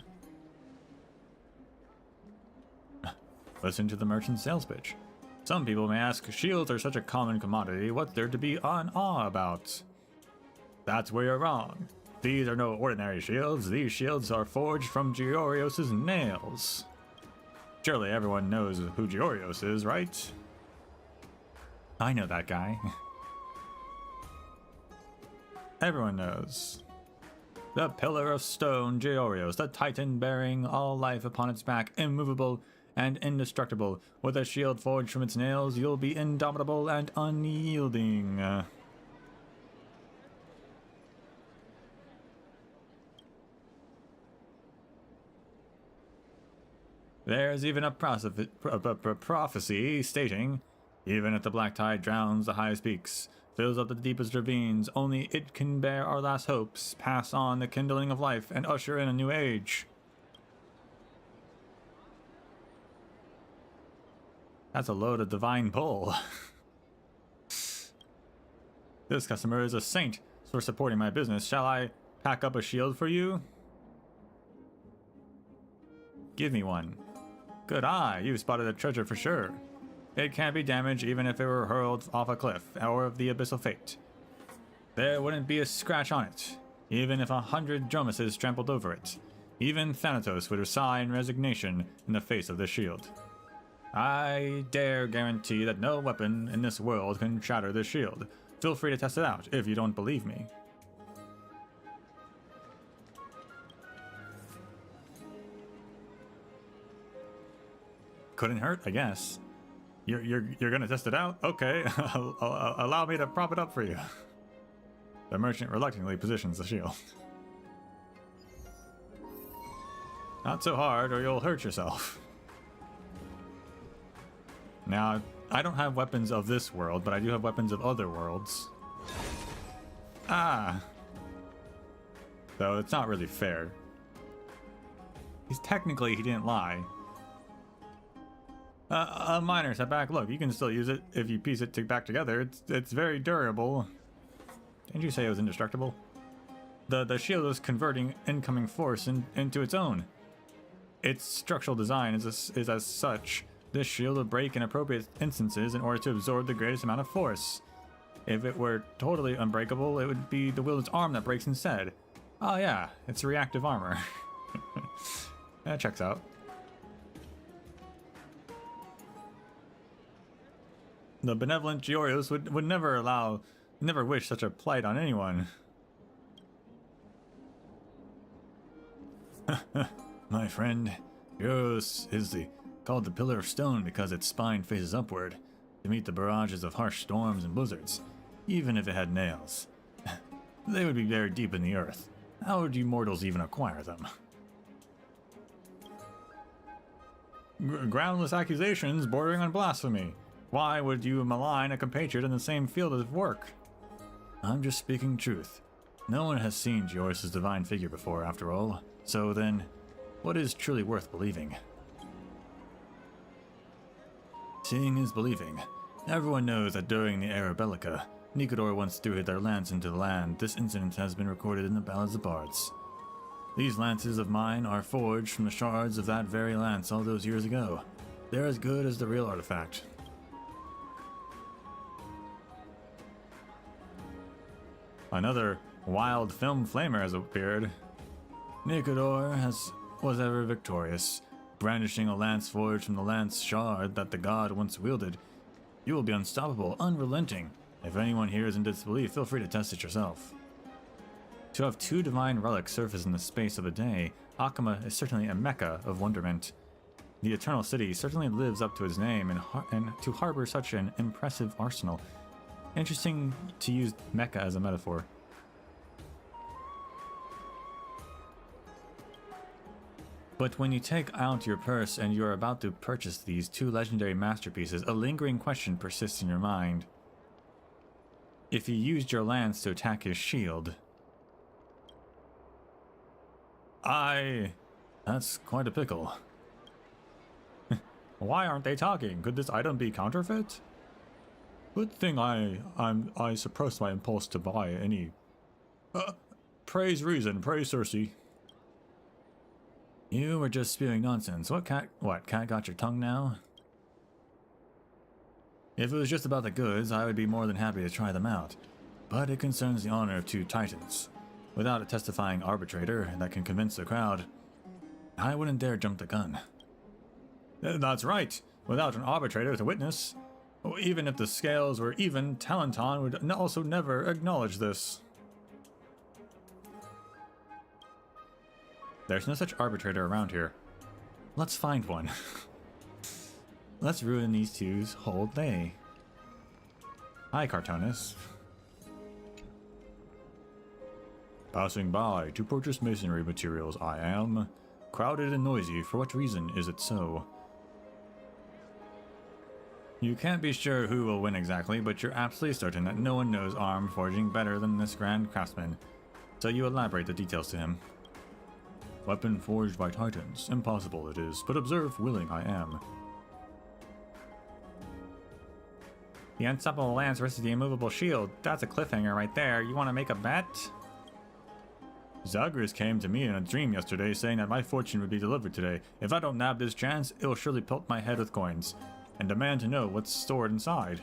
S1: Listen to the merchant's sales pitch. Some people may ask, shields are such a common commodity, what's there to be in awe about? That's where you're wrong. These are no ordinary shields. These shields are forged from Georios' nails. Surely everyone knows who Georios is, right? I know that guy. Everyone knows. The pillar of stone, Georios, the titan bearing all life upon its back, immovable and indestructible. With a shield forged from its nails, you'll be indomitable and unyielding. There's even a prophecy stating, even if the black tide drowns the highest peaks, fills up the deepest ravines, only it can bear our last hopes, pass on the kindling of life, and usher in a new age. That's a load of divine pull. This customer is a saint for supporting my business. Shall I pack up a shield for you? Give me one. Good eye, you've spotted a treasure for sure. It can't be damaged even if it were hurled off a cliff or of the abyssal fate. There wouldn't be a scratch on it, even if 100 Dromases trampled over it. Even Thanatos would sigh in resignation in the face of this shield. I dare guarantee that no weapon in this world can shatter this shield. Feel free to test it out if you don't believe me. Couldn't hurt, I guess. You're gonna test it out? Okay, allow me to prop it up for you. The merchant reluctantly positions the shield. Not so hard, or you'll hurt yourself. Now, I don't have weapons of this world, but I do have weapons of other worlds. Ah. So it's not really fair. Technically, he didn't lie. A minor setback. Look, you can still use it if you piece it back together. It's very durable. Didn't you say it was indestructible? The shield is converting incoming force into its own. Its structural design is as such. This shield will break in appropriate instances in order to absorb the greatest amount of force. If it were totally unbreakable, it would be the wield's arm that breaks instead. Oh yeah, it's reactive armor. That checks out. The benevolent Georios would never wish such a plight on anyone. My friend, Georios is called the Pillar of Stone because its spine faces upward to meet the barrages of harsh storms and blizzards. Even if it had nails, they would be buried deep in the earth. How would you mortals even acquire them? Groundless accusations bordering on blasphemy. Why would you malign a compatriot in the same field of work? I'm just speaking truth. No one has seen Georios' divine figure before, after all. So then, what is truly worth believing? Seeing is believing. Everyone knows that during the Era Bellica, Nikodor once threw their lance into the land. This incident has been recorded in the Ballads of Bards. These lances of mine are forged from the shards of that very lance all those years ago. They're as good as the real artifact. Another wild film flamer has appeared. Nikodor was ever victorious, brandishing a lance forged from the lance shard that the god once wielded. You will be unstoppable, unrelenting. If anyone here is in disbelief, feel free to test it yourself.
S6: To have two divine relics surface in the space of a day, Okhema is certainly a mecca of wonderment. The Eternal City certainly lives up to its name, and to harbor such an impressive arsenal. Interesting to use mecca as a metaphor. But when you take out your purse and you are about to purchase these two legendary masterpieces, a lingering question persists in your mind. If you used your lance to attack his shield... That's quite a pickle. Why aren't they talking? Could this item be counterfeit? Good thing I suppressed my impulse to buy any... praise reason, praise Cersei. You were just spewing nonsense. Cat got your tongue now? If it was just about the goods, I would be more than happy to try them out. But it concerns the honor of two titans. Without a testifying arbitrator that can convince the crowd, I wouldn't dare jump the gun. That's right. Without an arbitrator to witness, even if the scales were even, Talenton would also never acknowledge this. There's no such arbitrator around here. Let's find one. Let's ruin these two's whole day. Hi, Cartoonist. Passing by to purchase masonry materials, I am. Crowded and noisy, for what reason is it so? You can't be sure who will win exactly, but you're absolutely certain that no one knows arm forging better than this grand craftsman. So you elaborate the details to him. Weapon forged by titans. Impossible it is, but observe willing I am. The unstoppable lance versus the immovable shield. That's a cliffhanger right there. You want to make a bet? Zagreus came to me in a dream yesterday saying that my fortune would be delivered today. If I don't nab this chance, it'll surely pelt my head with coins, and demand to know what's stored inside.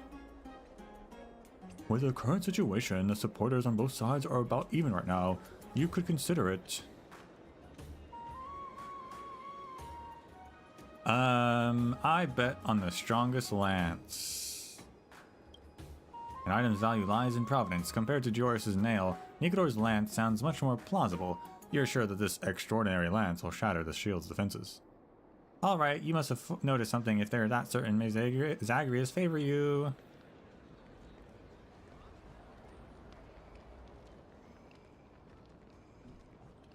S6: With the current situation, the supporters on both sides are about even right now. You could consider it. I bet on the strongest lance. An item's value lies in provenance. Compared to Joris's nail, Nikodor's lance sounds much more plausible. You're sure that this extraordinary lance will shatter the shield's defenses. Alright, you must have noticed something if they're that certain. May Zagreus favor you.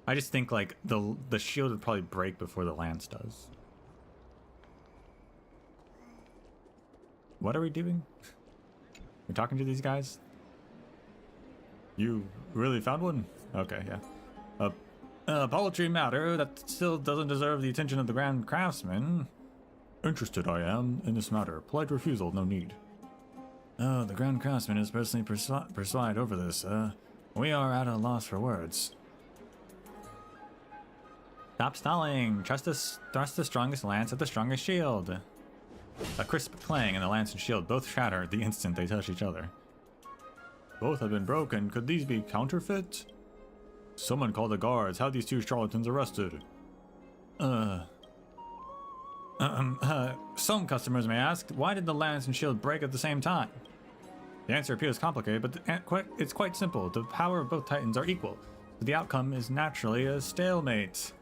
S6: I just think like the shield would probably break before the lance does. What are we doing? We're talking to these guys? You really found one? Okay, yeah. A paltry matter that still doesn't deserve the attention of the Grand Craftsman. Interested I am in this matter. Polite refusal, no need. Oh, the Grand Craftsman is personally preside over this. We are at a loss for words. Stop stalling. Thrust the strongest lance at the strongest shield. A crisp clang and the lance and shield both shatter the instant they touch each other. Both have been broken. Could these be counterfeit? Someone call the guards. Have these two charlatans arrested. Some customers may ask, why did the lance and shield break at the same time? The answer appears complicated, but it's quite simple. The power of both titans are equal, so the outcome is naturally a stalemate.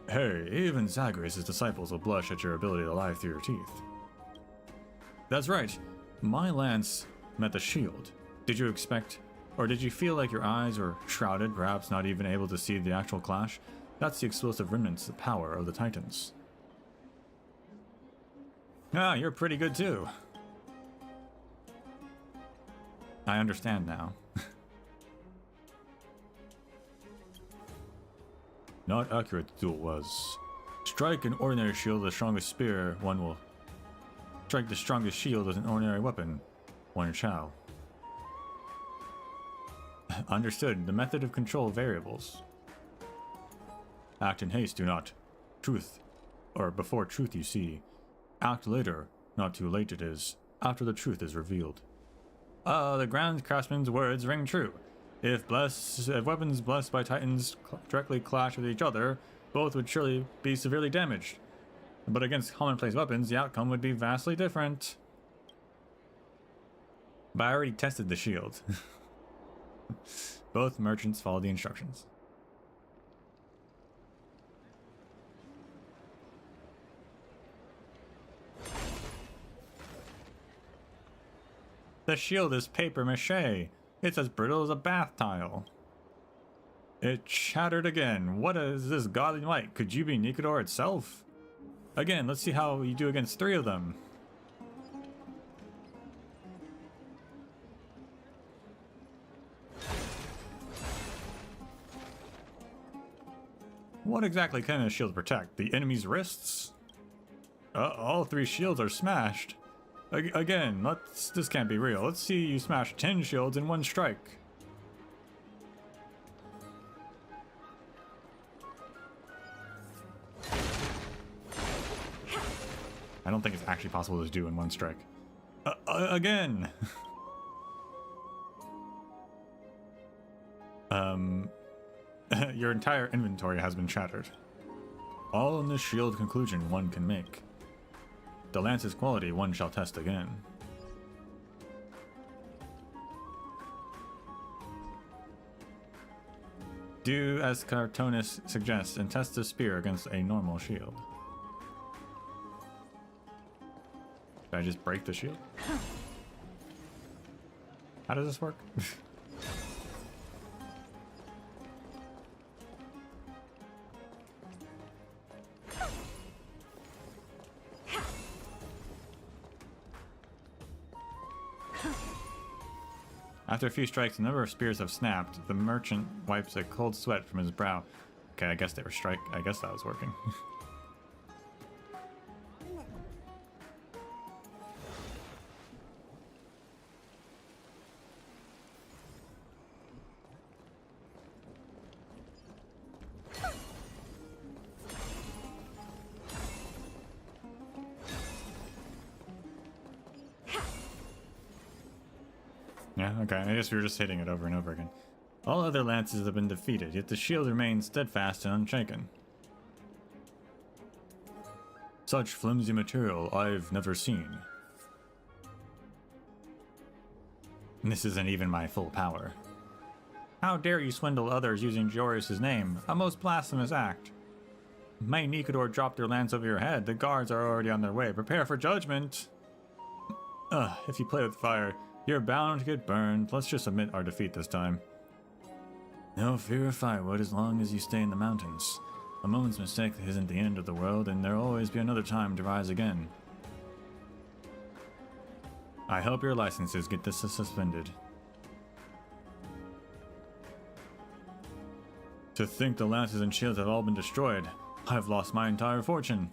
S6: Hey, even Zagreus' disciples will blush at your ability to lie through your teeth. That's right. My lance met the shield. Did you expect, or did you feel like your eyes were shrouded, perhaps not even able to see the actual clash? That's the explosive remnants, the power of the titans. Ah, you're pretty good too. I understand now. Not accurate the duel was. Strike an ordinary shield with the strongest spear, one will. Strike the strongest shield with an ordinary weapon, one shall. Understood. The method of control variables. Act in haste, do not. Truth. Or before truth you see. Act later, not too late it is. After the truth is revealed. The Grand Craftsman's words ring true. If weapons blessed by titans directly clash with each other, both would surely be severely damaged. But against commonplace weapons, the outcome would be vastly different. But I already tested the shield. Both merchants follow the instructions. The shield is paper mache. It's as brittle as a bath tile. It shattered again. What is this godly light? Could you be Nikador itself? Again, let's see how you do against 3 of them. What exactly can a shield protect? The enemy's wrists? All 3 shields are smashed. Again, this can't be real. Let's see you smash 10 shields in 1 strike. I don't think it's actually possible to do in 1 strike. Again! Your entire inventory has been shattered. All in this shield conclusion one can make. The lance's quality one shall test again. Do as cartoonist suggests and test the spear against a normal shield. Did I just break the shield? How does this work? After a few strikes, a number of spears have snapped. The merchant wipes a cold sweat from his brow. Okay, I guess they were I guess that was working. Yeah, okay, I guess we were just hitting it over and over again. All other lances have been defeated, yet the shield remains steadfast and unshaken. Such flimsy material I've never seen. And this isn't even my full power. How dare you swindle others using Joris's name? A most blasphemous act. May Nikador drop their lance over your head. The guards are already on their way. Prepare for judgment! If you play with fire, you're bound to get burned. Let's just admit our defeat this time. No fear of firewood as long as you stay in the mountains. A moment's mistake isn't the end of the world, and there'll always be another time to rise again. I hope your licenses get this suspended. To think the lances and shields have all been destroyed. I've lost my entire fortune.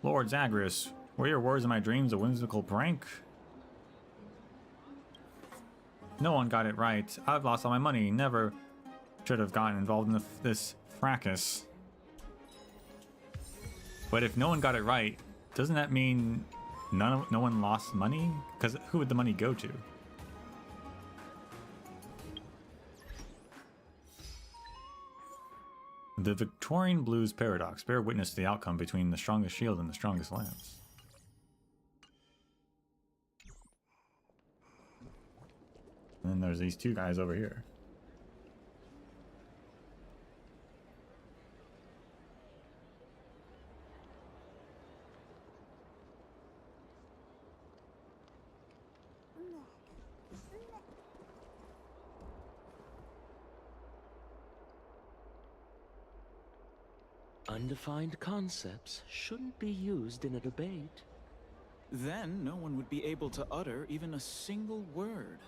S6: Lord Zagreus, were your words in my dreams a whimsical prank? No one got it right. I've lost all my money. Never should have gotten involved in this fracas. But if no one got it right, doesn't that mean no one lost money? Because who would the money go to? The Victorian Blues paradox. Bear witness to the outcome between the strongest shield and the strongest lance. And then there's these 2 guys over here.
S8: Undefined concepts shouldn't be used in a debate.
S9: Then no one would be able to utter even a single word.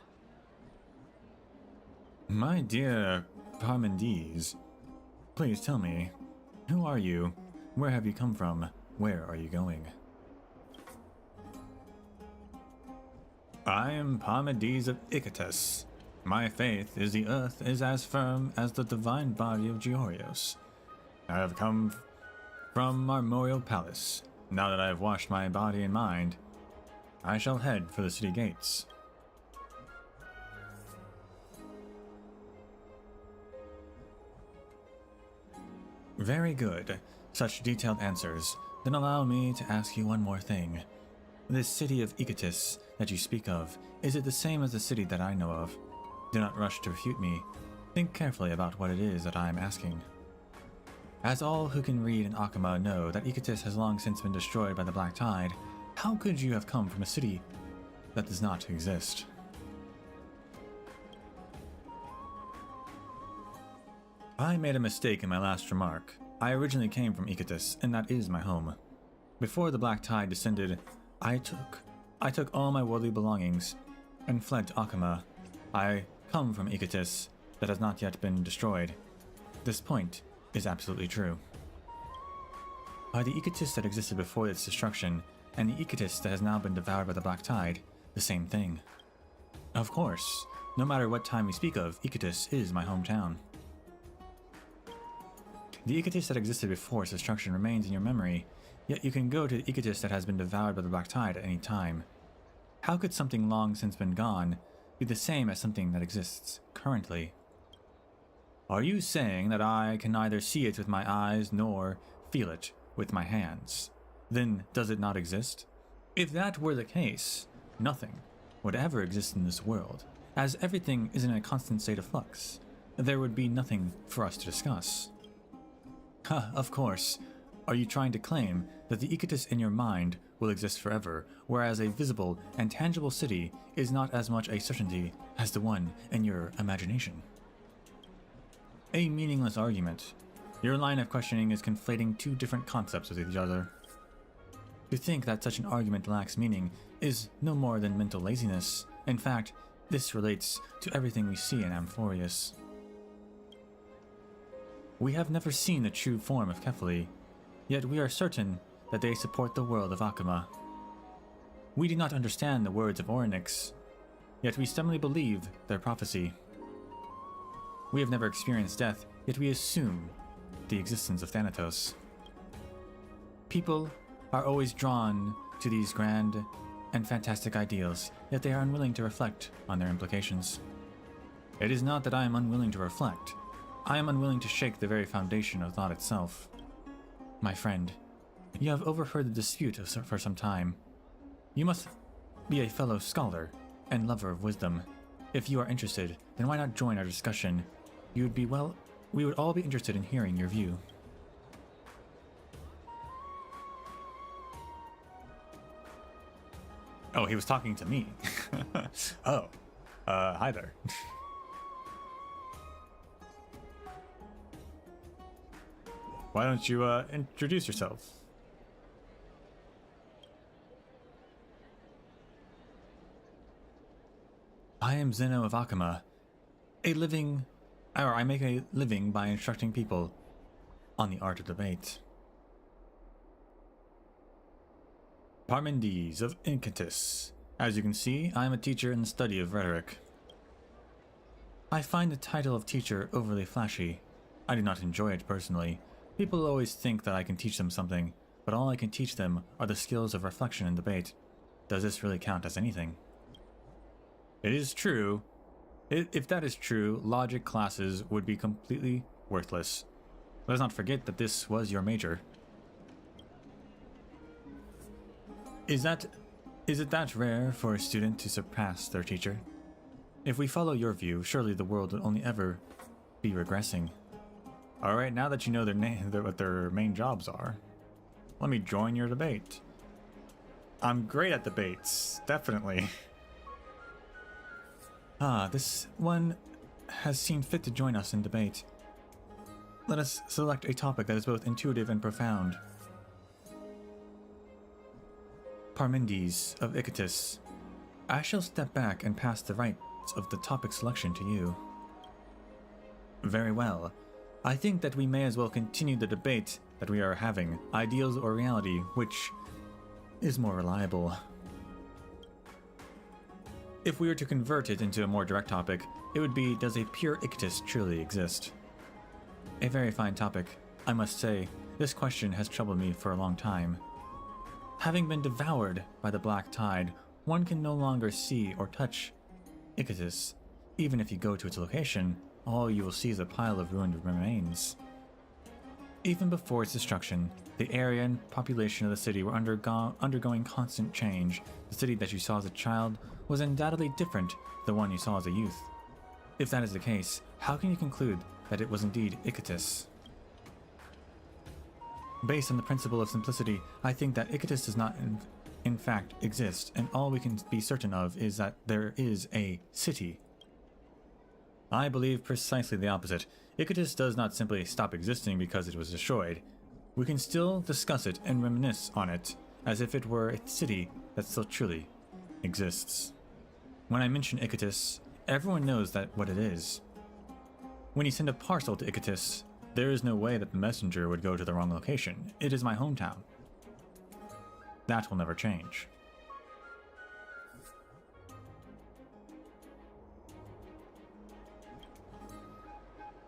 S6: My dear Parmenides, please tell me, who are you? Where have you come from? Where are you going? I am Parmenides of Icatus. My faith is the earth is as firm as the divine body of Georios. I have come from Marmorial Palace. Now that I have washed my body and mind, I shall head for the city gates. Very good. Such detailed answers. Then allow me to ask you one more thing. This city of Icatus that you speak of, is it the same as the city that I know of? Do not rush to refute me. Think carefully about what it is that I am asking. As all who can read in Okhema know that Icatus has long since been destroyed by the Black Tide, how could you have come from a city that does not exist? I made a mistake in my last remark. I originally came from Icatus, and that is my home. Before the Black Tide descended, I took all my worldly belongings and fled to Okhema. I come from Icatus that has not yet been destroyed. This point is absolutely true. Are the Icatus that existed before its destruction and the Icatus that has now been devoured by the Black Tide the same thing? Of course, no matter what time we speak of, Icatus is my hometown. The Icatus that existed before its destruction remains in your memory, yet you can go to the Icatus that has been devoured by the Black Tide at any time. How could something long since been gone be the same as something that exists currently? Are you saying that I can neither see it with my eyes nor feel it with my hands? Then does it not exist? If that were the case, nothing would ever exist in this world, as everything is in a constant state of flux. There would be nothing for us to discuss. Of course. Are you trying to claim that the Icatus in your mind will exist forever, whereas a visible and tangible city is not as much a certainty as the one in your imagination? A meaningless argument. Your line of questioning is conflating two different concepts with each other. To think that such an argument lacks meaning is no more than mental laziness. In fact, this relates to everything we see in Amphorius. We have never seen the true form of Kefali, yet we are certain that they support the world of Okhema. We do not understand the words of Orynyx, yet we stubbornly believe their prophecy. We have never experienced death, yet we assume the existence of Thanatos. People are always drawn to these grand and fantastic ideals, yet they are unwilling to reflect on their implications. It is not that I am unwilling to reflect. I am unwilling to shake the very foundation of thought itself. My friend, you have overheard the dispute for some time. You must be a fellow scholar and lover of wisdom. If you are interested, then why not join our discussion? We would all be interested in hearing your view. Oh, he was talking to me. Oh, hi there. Why don't you introduce yourself? I am Zeno of Okhema. I make a living by instructing people on the art of debate. Parmenides of Icatus. As you can see, I am a teacher in the study of rhetoric. I find the title of teacher overly flashy. I do not enjoy it personally. People always think that I can teach them something, but all I can teach them are the skills of reflection and debate. Does this really count as anything? It is true. If that is true, logic classes would be completely worthless. Let's not forget that this was your major. Is it that rare for a student to surpass their teacher? If we follow your view, surely the world will only ever be regressing. Alright, now that you know what their main jobs are, let me join your debate. I'm great at debates, definitely. This one has seen fit to join us in debate. Let us select a topic that is both intuitive and profound. Parmenides of Icatus. I shall step back and pass the rights of the topic selection to you. Very well. I think that we may as well continue the debate that we are having, ideals or reality, which is more reliable. If we were to convert it into a more direct topic, it would be, does a pure Icatus truly exist? A very fine topic. I must say, this question has troubled me for a long time. Having been devoured by the Black Tide, one can no longer see or touch Icatus. Even if you go to its location, all you will see is a pile of ruined remains. Even before its destruction, the area and population of the city were undergoing constant change. The city that you saw as a child was undoubtedly different to the one you saw as a youth. If that is the case, how can you conclude that it was indeed Icatus? Based on the principle of simplicity, I think that Icatus does not in fact exist, and all we can be certain of is that there is a city. I believe precisely the opposite. Icatus does not simply stop existing because it was destroyed. We can still discuss it and reminisce on it as if it were a city that still truly exists. When I mention Icatus, everyone knows that what it is. When you send a parcel to Icatus, there is no way that the messenger would go to the wrong location. It is my hometown. That will never change.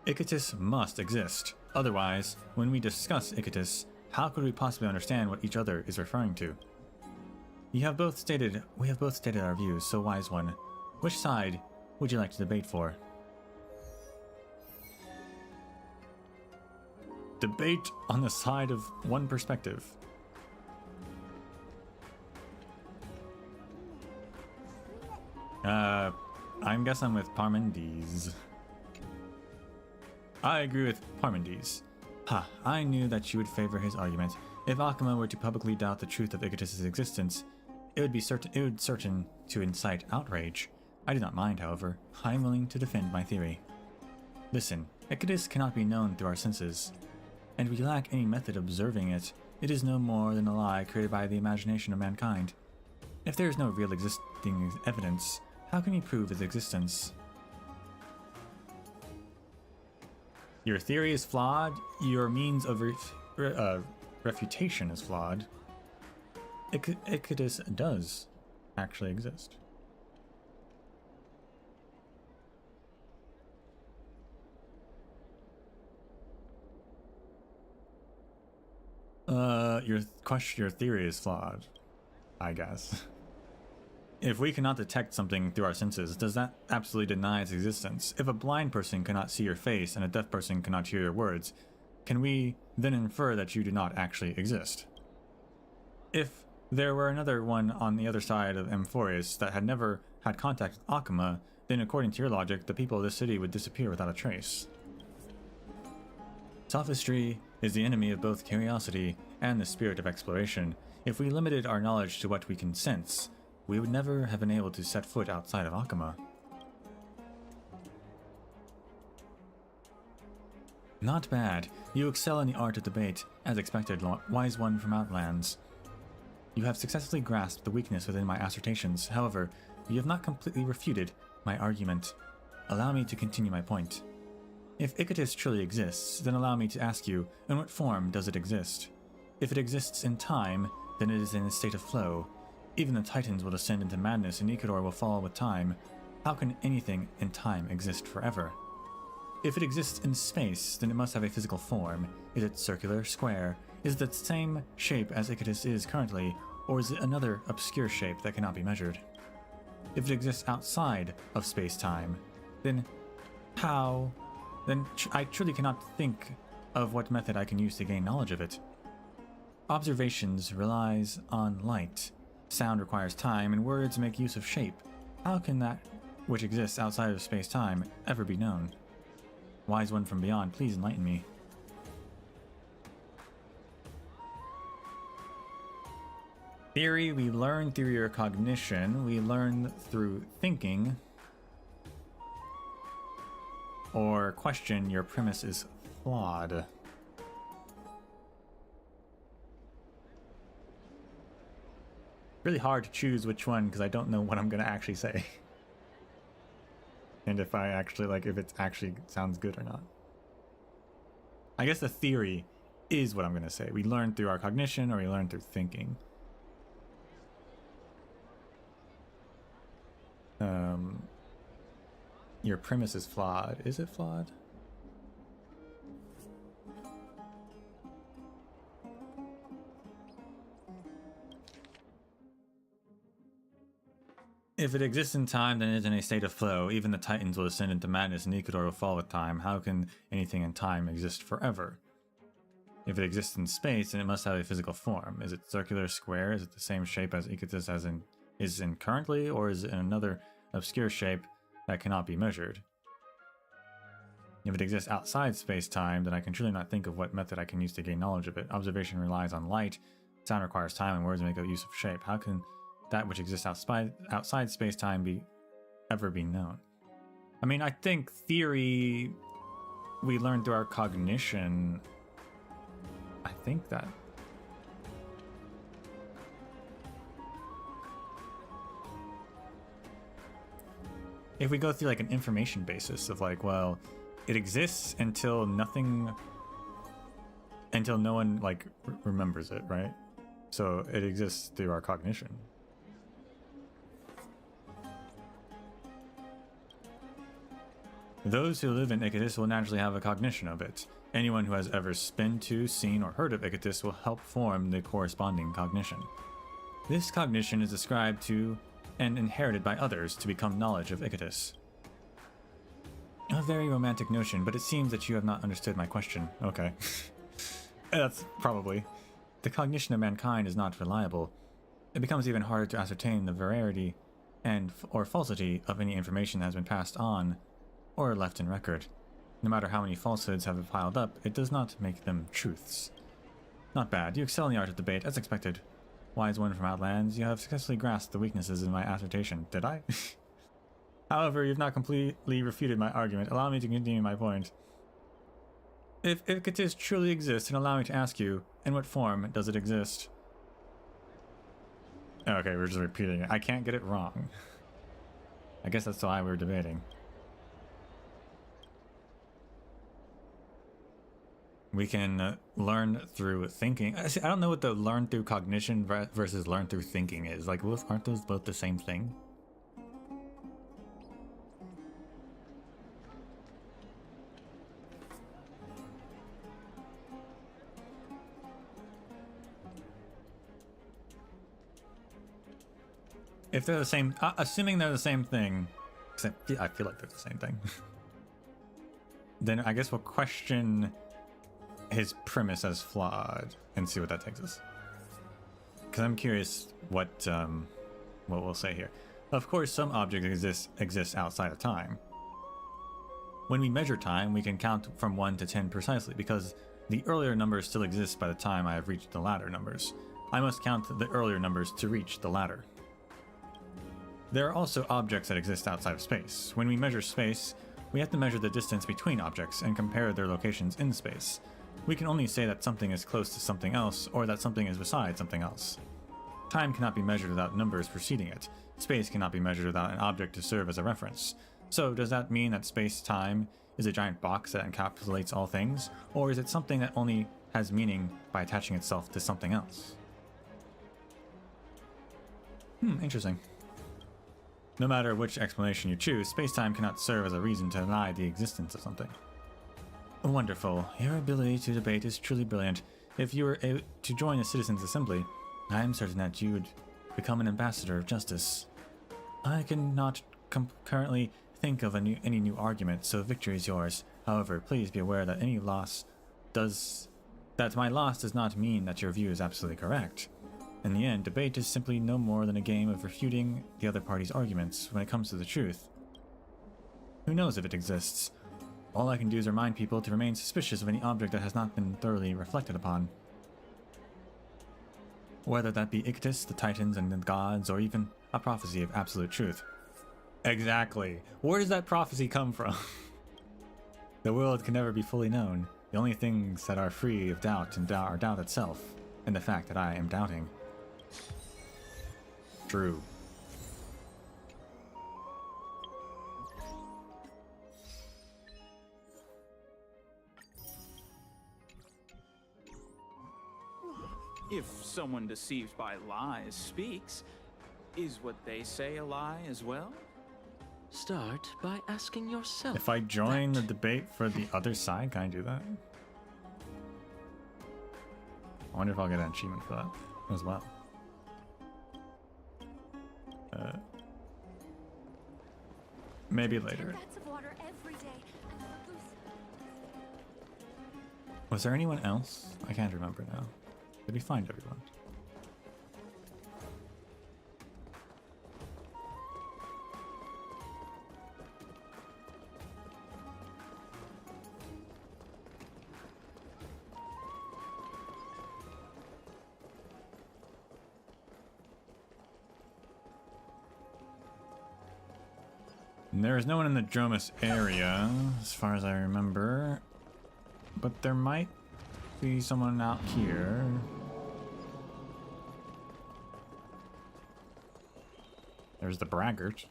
S6: Icatus must exist. Otherwise, when we discuss Icatus, how could we possibly understand what each other is referring to? We have both stated our views, so wise one. Which side would you like to debate for? Debate on the side of one perspective. I guess I'm with Parmenides. I agree with Parmenides. Ha, I knew that you would favor his argument. If Okhema were to publicly doubt the truth of Icatus' existence, it would certain to incite outrage. I do not mind, however. I am willing to defend my theory. Listen, Icatus cannot be known through our senses, and we lack any method of observing it. It is no more than a lie created by the imagination of mankind. If there is no real existing evidence, how can you prove its existence? Your theory is flawed. Your means of refutation is flawed. Icatus does actually exist. Your theory is flawed, I guess. If we cannot detect something through our senses, does that absolutely deny its existence? If a blind person cannot see your face and a deaf person cannot hear your words, can we then infer that you do not actually exist? If there were another one on the other side of Amphorius that had never had contact with Okhema, then according to your logic, the people of this city would disappear without a trace. Sophistry is the enemy of both curiosity and the spirit of exploration. If we limited our knowledge to what we can sense, we would never have been able to set foot outside of Okhema. Not bad. You excel in the art of debate, as expected, wise one from Outlands. You have successfully grasped the weakness within my assertions. However, you have not completely refuted my argument. Allow me to continue my point. If Icatus truly exists, then allow me to ask you, in what form does it exist? If it exists in time, then it is in a state of flow. Even the Titans will descend into madness and Ikador will fall with time. How can anything in time exist forever? If it exists in space, then it must have a physical form. Is it circular, square? Is it the same shape as Icatus is currently, or is it another obscure shape that cannot be measured? If it exists outside of space-time, then how? Then I truly cannot think of what method I can use to gain knowledge of it. Observations relies on light. Sound requires time, and words make use of shape. How can that which exists outside of space-time ever be known? Wise one from beyond, please enlighten me. Theory, we learn through your cognition. We learn through thinking. Or question, your premise is flawed. Really hard to choose which one because I don't know what I'm going to actually say. And if I actually, if it actually sounds good or not. I guess the theory is what I'm going to say. We learn through our cognition or we learn through thinking. Your premise is flawed. Is it flawed? If it exists in time, then it is in a state of flow. Even the Titans will descend into madness and Ikador will fall with time. How can anything in time exist forever? If it exists in space, then it must have a physical form. Is it circular, square? Is it the same shape as Icatus is in currently? Or is it in another obscure shape that cannot be measured? If it exists outside space-time, then I can truly not think of what method I can use to gain knowledge of it. Observation relies on light, sound requires time, and words make a use of shape. How can that which exists outside space-time ever be known? I mean, I think theory we learn through our cognition. I think that. If we go through like an information basis of like, well, it exists until no one like remembers it, right? So it exists through our cognition. Those who live in Icatus will naturally have a cognition of it. Anyone who has ever been to, seen, or heard of Icatus will help form the corresponding cognition. This cognition is ascribed to and inherited by others to become knowledge of Icatus. A very romantic notion, but it seems that you have not understood my question. Okay. That's probably. The cognition of mankind is not reliable. It becomes even harder to ascertain the veracity or falsity of any information that has been passed on or left in record. No matter how many falsehoods have piled up, it does not make them truths. Not bad. You excel in the art of debate, as expected. Wise one from Outlands, you have successfully grasped the weaknesses in my assertion. Did I? However, you've not completely refuted my argument. Allow me to continue my point. If Icatus truly exists, then allow me to ask you, in what form does it exist? Okay, we're just repeating it. I can't get it wrong. I guess that's why we're debating. We can learn through thinking. I don't know what the learn through cognition versus learn through thinking is. Like, aren't those both the same thing? If they're the same, assuming they're the same thing, I feel like they're the same thing, then I guess we'll question his premise as flawed and see what that takes us. Because I'm curious what we'll say here. Of course, some object exists outside of time. When we measure time, we can count from 1 to 10 precisely, because the earlier numbers still exist by the time I have reached the latter numbers. I must count the earlier numbers to reach the latter. There are also objects that exist outside of space. When we measure space, we have to measure the distance between objects and compare their locations in space. We can only say that something is close to something else, or that something is beside something else. Time cannot be measured without numbers preceding it. Space cannot be measured without an object to serve as a reference. So does that mean that space-time is a giant box that encapsulates all things, or is it something that only has meaning by attaching itself to something else? Interesting. No matter which explanation you choose, space-time cannot serve as a reason to deny the existence of something. Wonderful. Your ability to debate is truly brilliant. If you were to join the Citizens' Assembly, I am certain that you would become an ambassador of justice. I cannot currently think of any new argument, so victory is yours. However, please be aware that my loss does not mean that your view is absolutely correct. In the end, debate is simply no more than a game of refuting the other party's arguments when it comes to the truth. Who knows if it exists? All I can do is remind people to remain suspicious of any object that has not been thoroughly reflected upon. Whether that be Icatus, the Titans, and the gods, or even a prophecy of absolute truth. Exactly. Where does that prophecy come from? The world can never be fully known. The only things that are free of doubt are doubt itself, and the fact that I am doubting. True.
S9: If someone deceived by lies speaks, is what they say a lie as well?
S8: Start by asking yourself.
S6: If I join the debate for the other side, can I do that? I wonder if I'll get an achievement for that as well. Maybe later. Was there anyone else? I can't remember now. Did we find everyone?
S1: There's no one in the Dromus area, as far as I remember. But there might be someone out here. There's the braggart.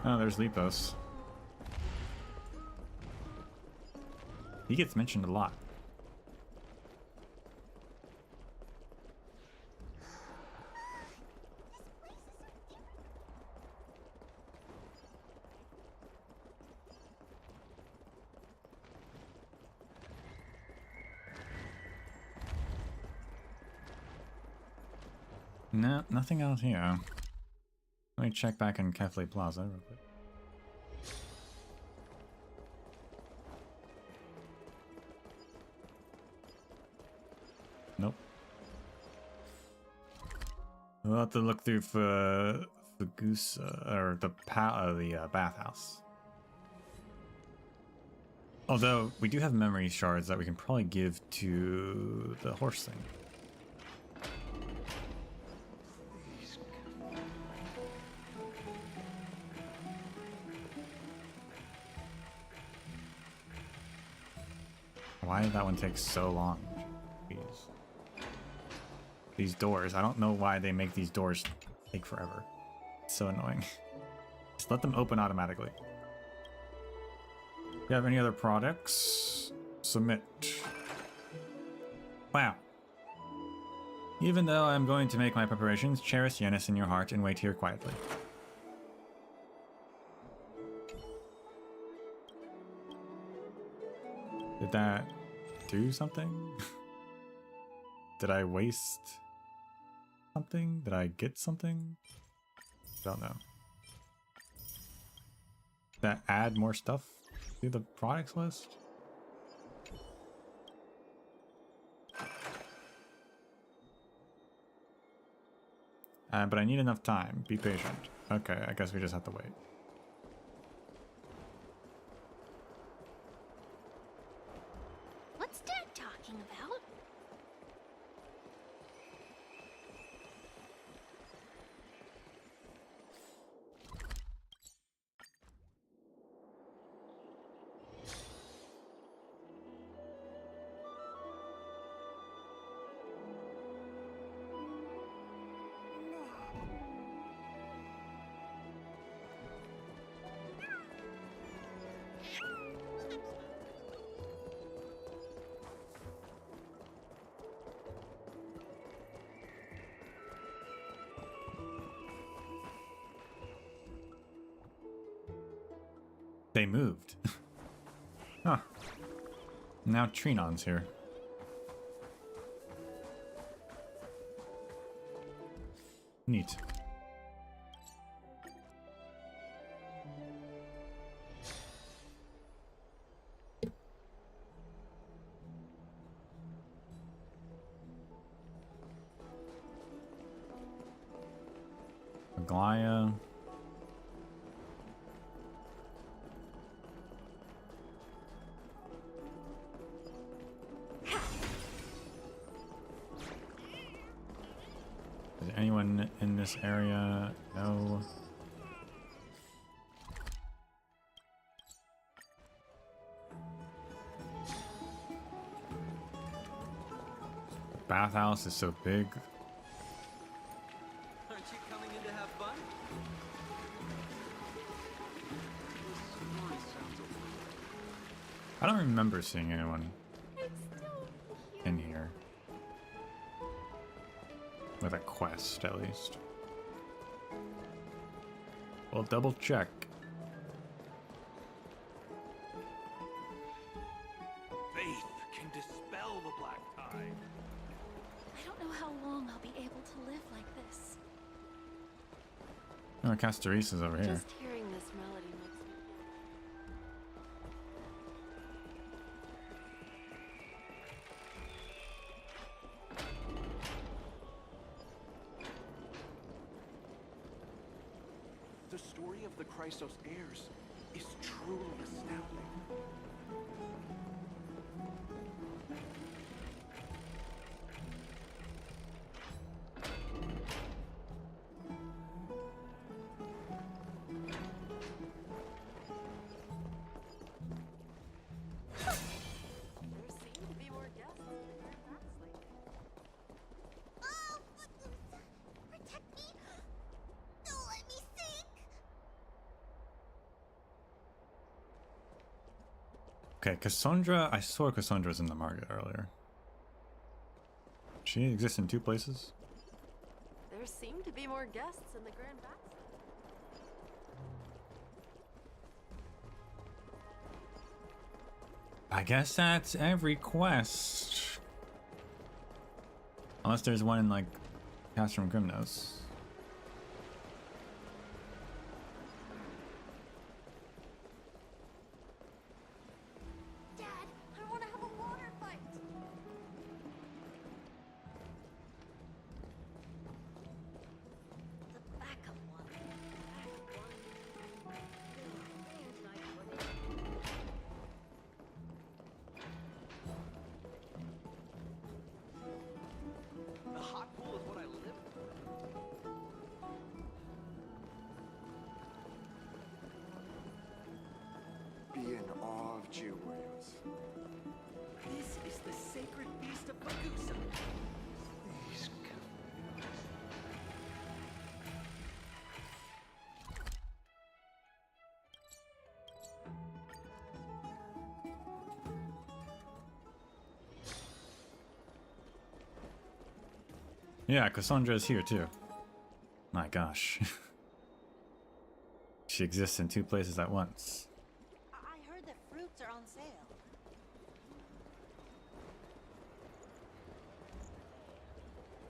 S1: Oh, there's Lepos. He gets mentioned a lot. No, nothing out here. Let me check back in Kefli Plaza real quick. Nope. We'll have to look through for the goose or the bathhouse. Although we do have memory shards that we can probably give to the horse thing. Why did that one take so long? Jeez. These doors, I don't know why they make these doors take forever. It's so annoying. Just let them open automatically. Do you have any other products? Submit. Wow. Even though I'm going to make my preparations, cherish Yennis in your heart and wait here quietly. Did that do something? Did I waste something? Did I get something? Don't know. Did that add more stuff to the products list? But I need enough time. Be patient. Okay, I guess we just have to wait.
S5: What's Dad talking about?
S1: They moved. Huh. Now Trinon's here. Neat. Aglaya. Is anyone in this area? No. The bathhouse is so big.
S3: Aren't you coming in to have fun?
S1: I don't remember seeing anyone in here. With a quest, at least. We'll double check.
S3: Faith can dispel the black tide.
S2: I don't know how long I'll be able to live like this.
S1: Oh, Castaresa's over here.
S2: Just hearing this melody makes me
S3: The story of the Chrysos heirs is truly astounding.
S6: Okay, Cassandra. I saw Cassandra was in the market earlier. She exists in 2 places?
S10: There seem to be more guests in the Grand Backseating.
S6: I guess that's every quest. Unless there's one in, like, Castrum Grimnos.
S5: Dad, I want to have a water fight.
S10: The backup one.
S3: The hot pool is what I live for. Be in awe of Jew Williams. This is the sacred beast of Bagusa. Please come.
S6: Yeah, Cassandra is here too. My gosh. She exists in 2 places at once.
S7: I heard that fruits are on sale.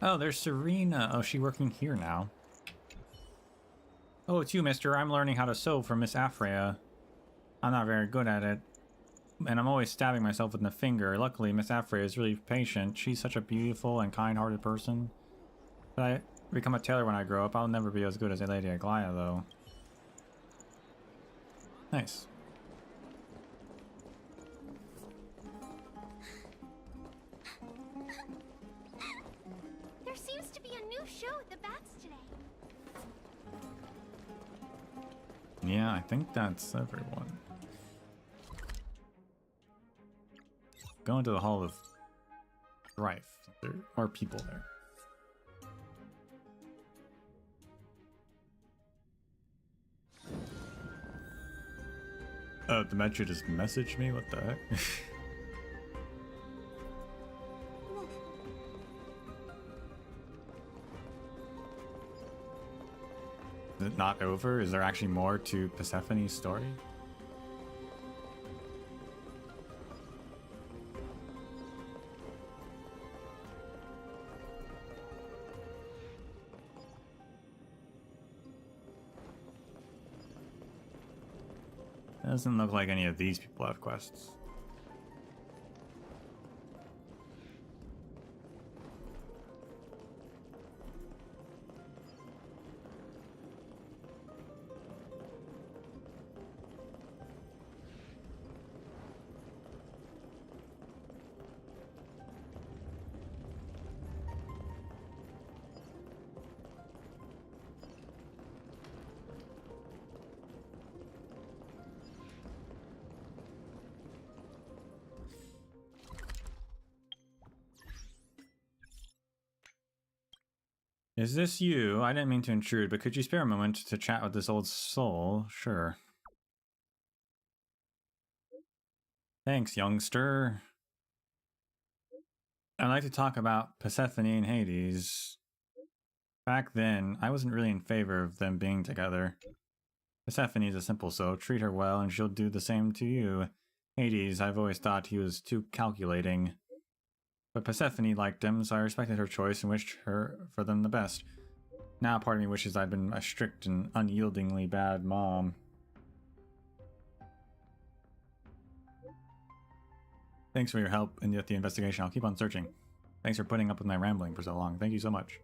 S6: Oh, there's Serena. Oh, she's working here now. Oh, it's you, mister. I'm learning how to sew from Miss Afrea. I'm not very good at it. And I'm always stabbing myself with the finger. Luckily, Miss Afrea is really patient. She's such a beautiful and kind-hearted person. If I become a tailor when I grow up, I'll never be as good as Lady Aglaya, though. Nice.
S5: There seems to be a new show at the Bats today.
S6: Yeah, I think that's everyone. Go into the Hall of Strife. There are people there. Oh, Demetria just messaged me? What the heck? Is it not over? Is there actually more to Persephone's story? Doesn't look like any of these people have quests. Is this you? I didn't mean to intrude, but could you spare a moment to chat with this old soul? Sure. Thanks, youngster. I'd like to talk about Persephone and Hades. Back then, I wasn't really in favor of them being together. Persephone is a simple soul. Treat her well and she'll do the same to you. Hades, I've always thought he was too calculating. But Persephone liked him, so I respected her choice and wished her for them the best. Now part of me wishes I'd been a strict and unyieldingly bad mom. Thanks for your help in the investigation. I'll keep on searching. Thanks for putting up with my rambling for so long. Thank you so much.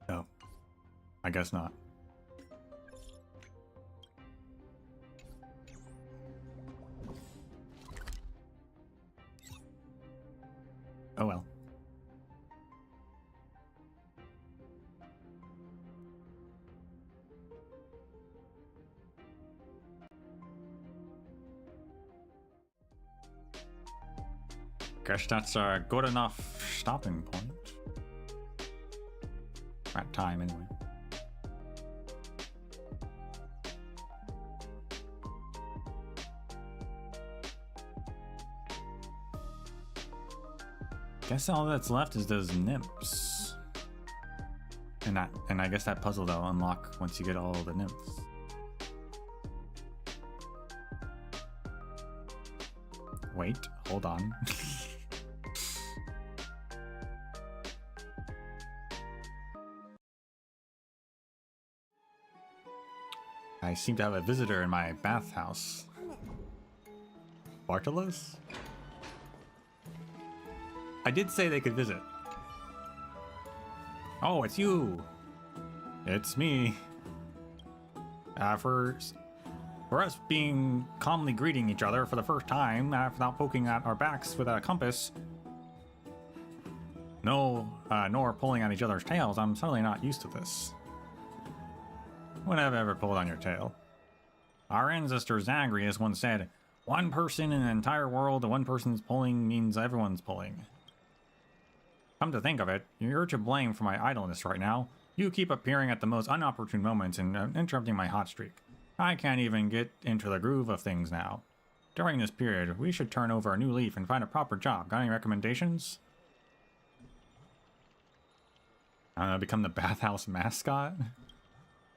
S6: Oh. I guess not. Oh well. Guess that's a good enough stopping point. At time, anyway. Guess all that's left is those nymphs. And I guess that puzzle they'll unlock once you get all the nymphs. Wait, hold on. I seem to have a visitor in my bathhouse. Bartolos? I did say they could visit. Oh, it's you! It's me. For us being calmly greeting each other for the first time without poking at our backs with a compass, nor pulling at each other's tails, I'm certainly not used to this. When have I ever pulled on your tail? Our ancestor Zagreus once said, one person in the entire world, one person's pulling means everyone's pulling. Come to think of it, you're to blame for my idleness right now. You keep appearing at the most inopportune moments and interrupting my hot streak. I can't even get into the groove of things now. During this period, we should turn over a new leaf and find a proper job. Got any recommendations? I don't know, become the bathhouse mascot?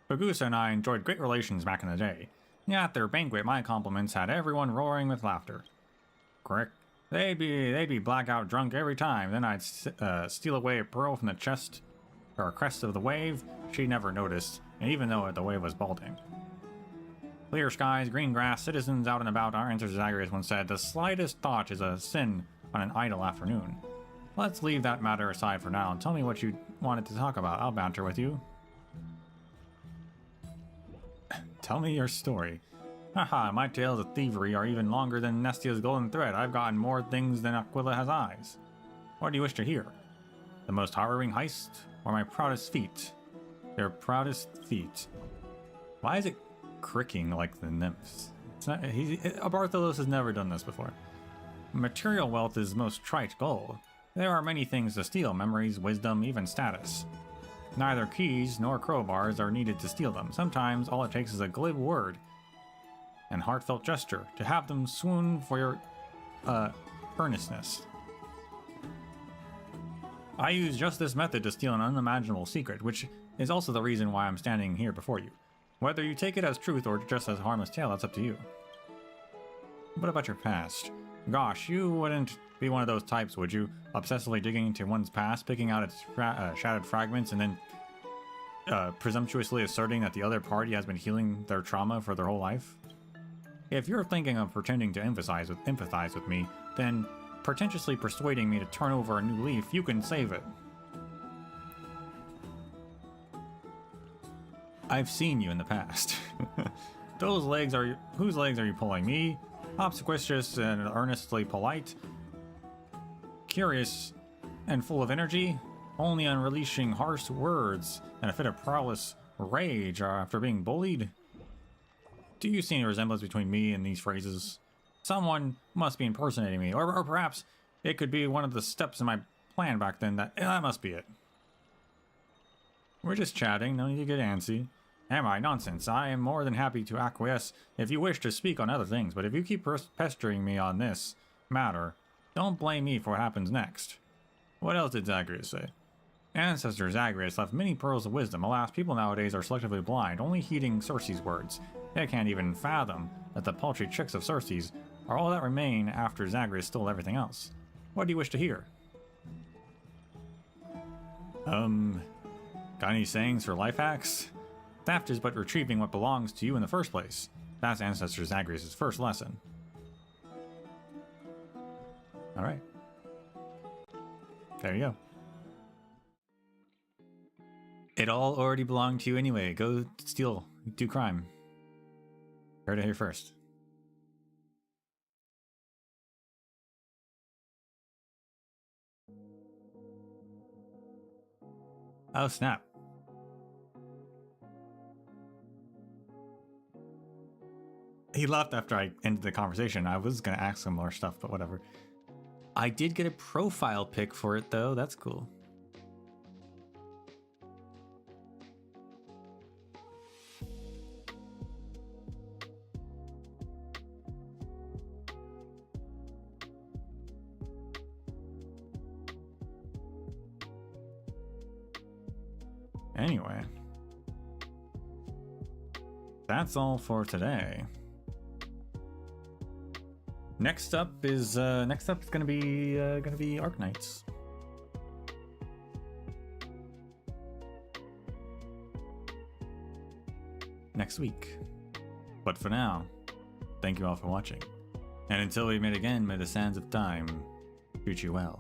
S6: Bagusa and I enjoyed great relations back in the day. At their banquet, my compliments had everyone roaring with laughter. Correct. They'd be blackout drunk every time. Then I'd steal away a pearl from the chest or a crest of the wave. She never noticed, and even though the wave was balding. Clear skies, green grass, citizens out and about. Our ancestor Zagreus once said, the slightest thought is a sin on an idle afternoon. Let's leave that matter aside for now and tell me what you wanted to talk about. I'll banter with you. Tell me your story. Haha, my tales of thievery are even longer than Nestia's golden thread. I've gotten more things than Aquila has eyes. What do you wish to hear? The most harrowing heist, or my proudest feat? Their proudest feat. Why is it cricking like the nymphs? It's not. Bartholos has never done this before. Material wealth is most trite goal. There are many things to steal: memories, wisdom, even status. Neither keys nor crowbars are needed to steal them. Sometimes all it takes is a glib word and heartfelt gesture to have them swoon for your earnestness. I use just this method to steal an unimaginable secret, which is also the reason why I'm standing here before you. Whether you take it as truth or just as a harmless tale, that's up to you. What about your past? Gosh, you wouldn't be one of those types, would you? Obsessively digging into one's past, picking out its shattered fragments, and then presumptuously asserting that the other party has been healing their trauma for their whole life? If you're thinking of pretending to empathize with me, then pretentiously persuading me to turn over a new leaf, you can save it. I've seen you in the past. Whose legs are you pulling? Me? Obsequious and earnestly polite? Curious and full of energy? Only unleashing harsh words and a fit of prowess rage after being bullied? Do you see any resemblance between me and these phrases? Someone must be impersonating me, or perhaps it could be one of the steps in my plan back then. That must be it. We're just chatting, no need to get antsy. Am I? Nonsense. I am more than happy to acquiesce if you wish to speak on other things, but if you keep pestering me on this matter, don't blame me for what happens next. What else did Zagreus say? Ancestor Zagreus left many pearls of wisdom. Alas, people nowadays are selectively blind, only heeding Circe's words. They can't even fathom that the paltry tricks of Circe's are all that remain after Zagreus stole everything else. What do you wish to hear? Got any sayings for life hacks? Theft is but retrieving what belongs to you in the first place. That's Ancestor Zagreus' first lesson. Alright. There you go. It all already belonged to you anyway. Go steal, do crime. Heard it here first. Oh, snap. He left after I ended the conversation. I was going to ask him more stuff, but whatever. I did get a profile pic for it, though. That's cool.
S1: Anyway, that's all for today. Next up is gonna be Arknights. Next week. But for now, thank you all for watching. And until we meet again, may the sands of time treat you well.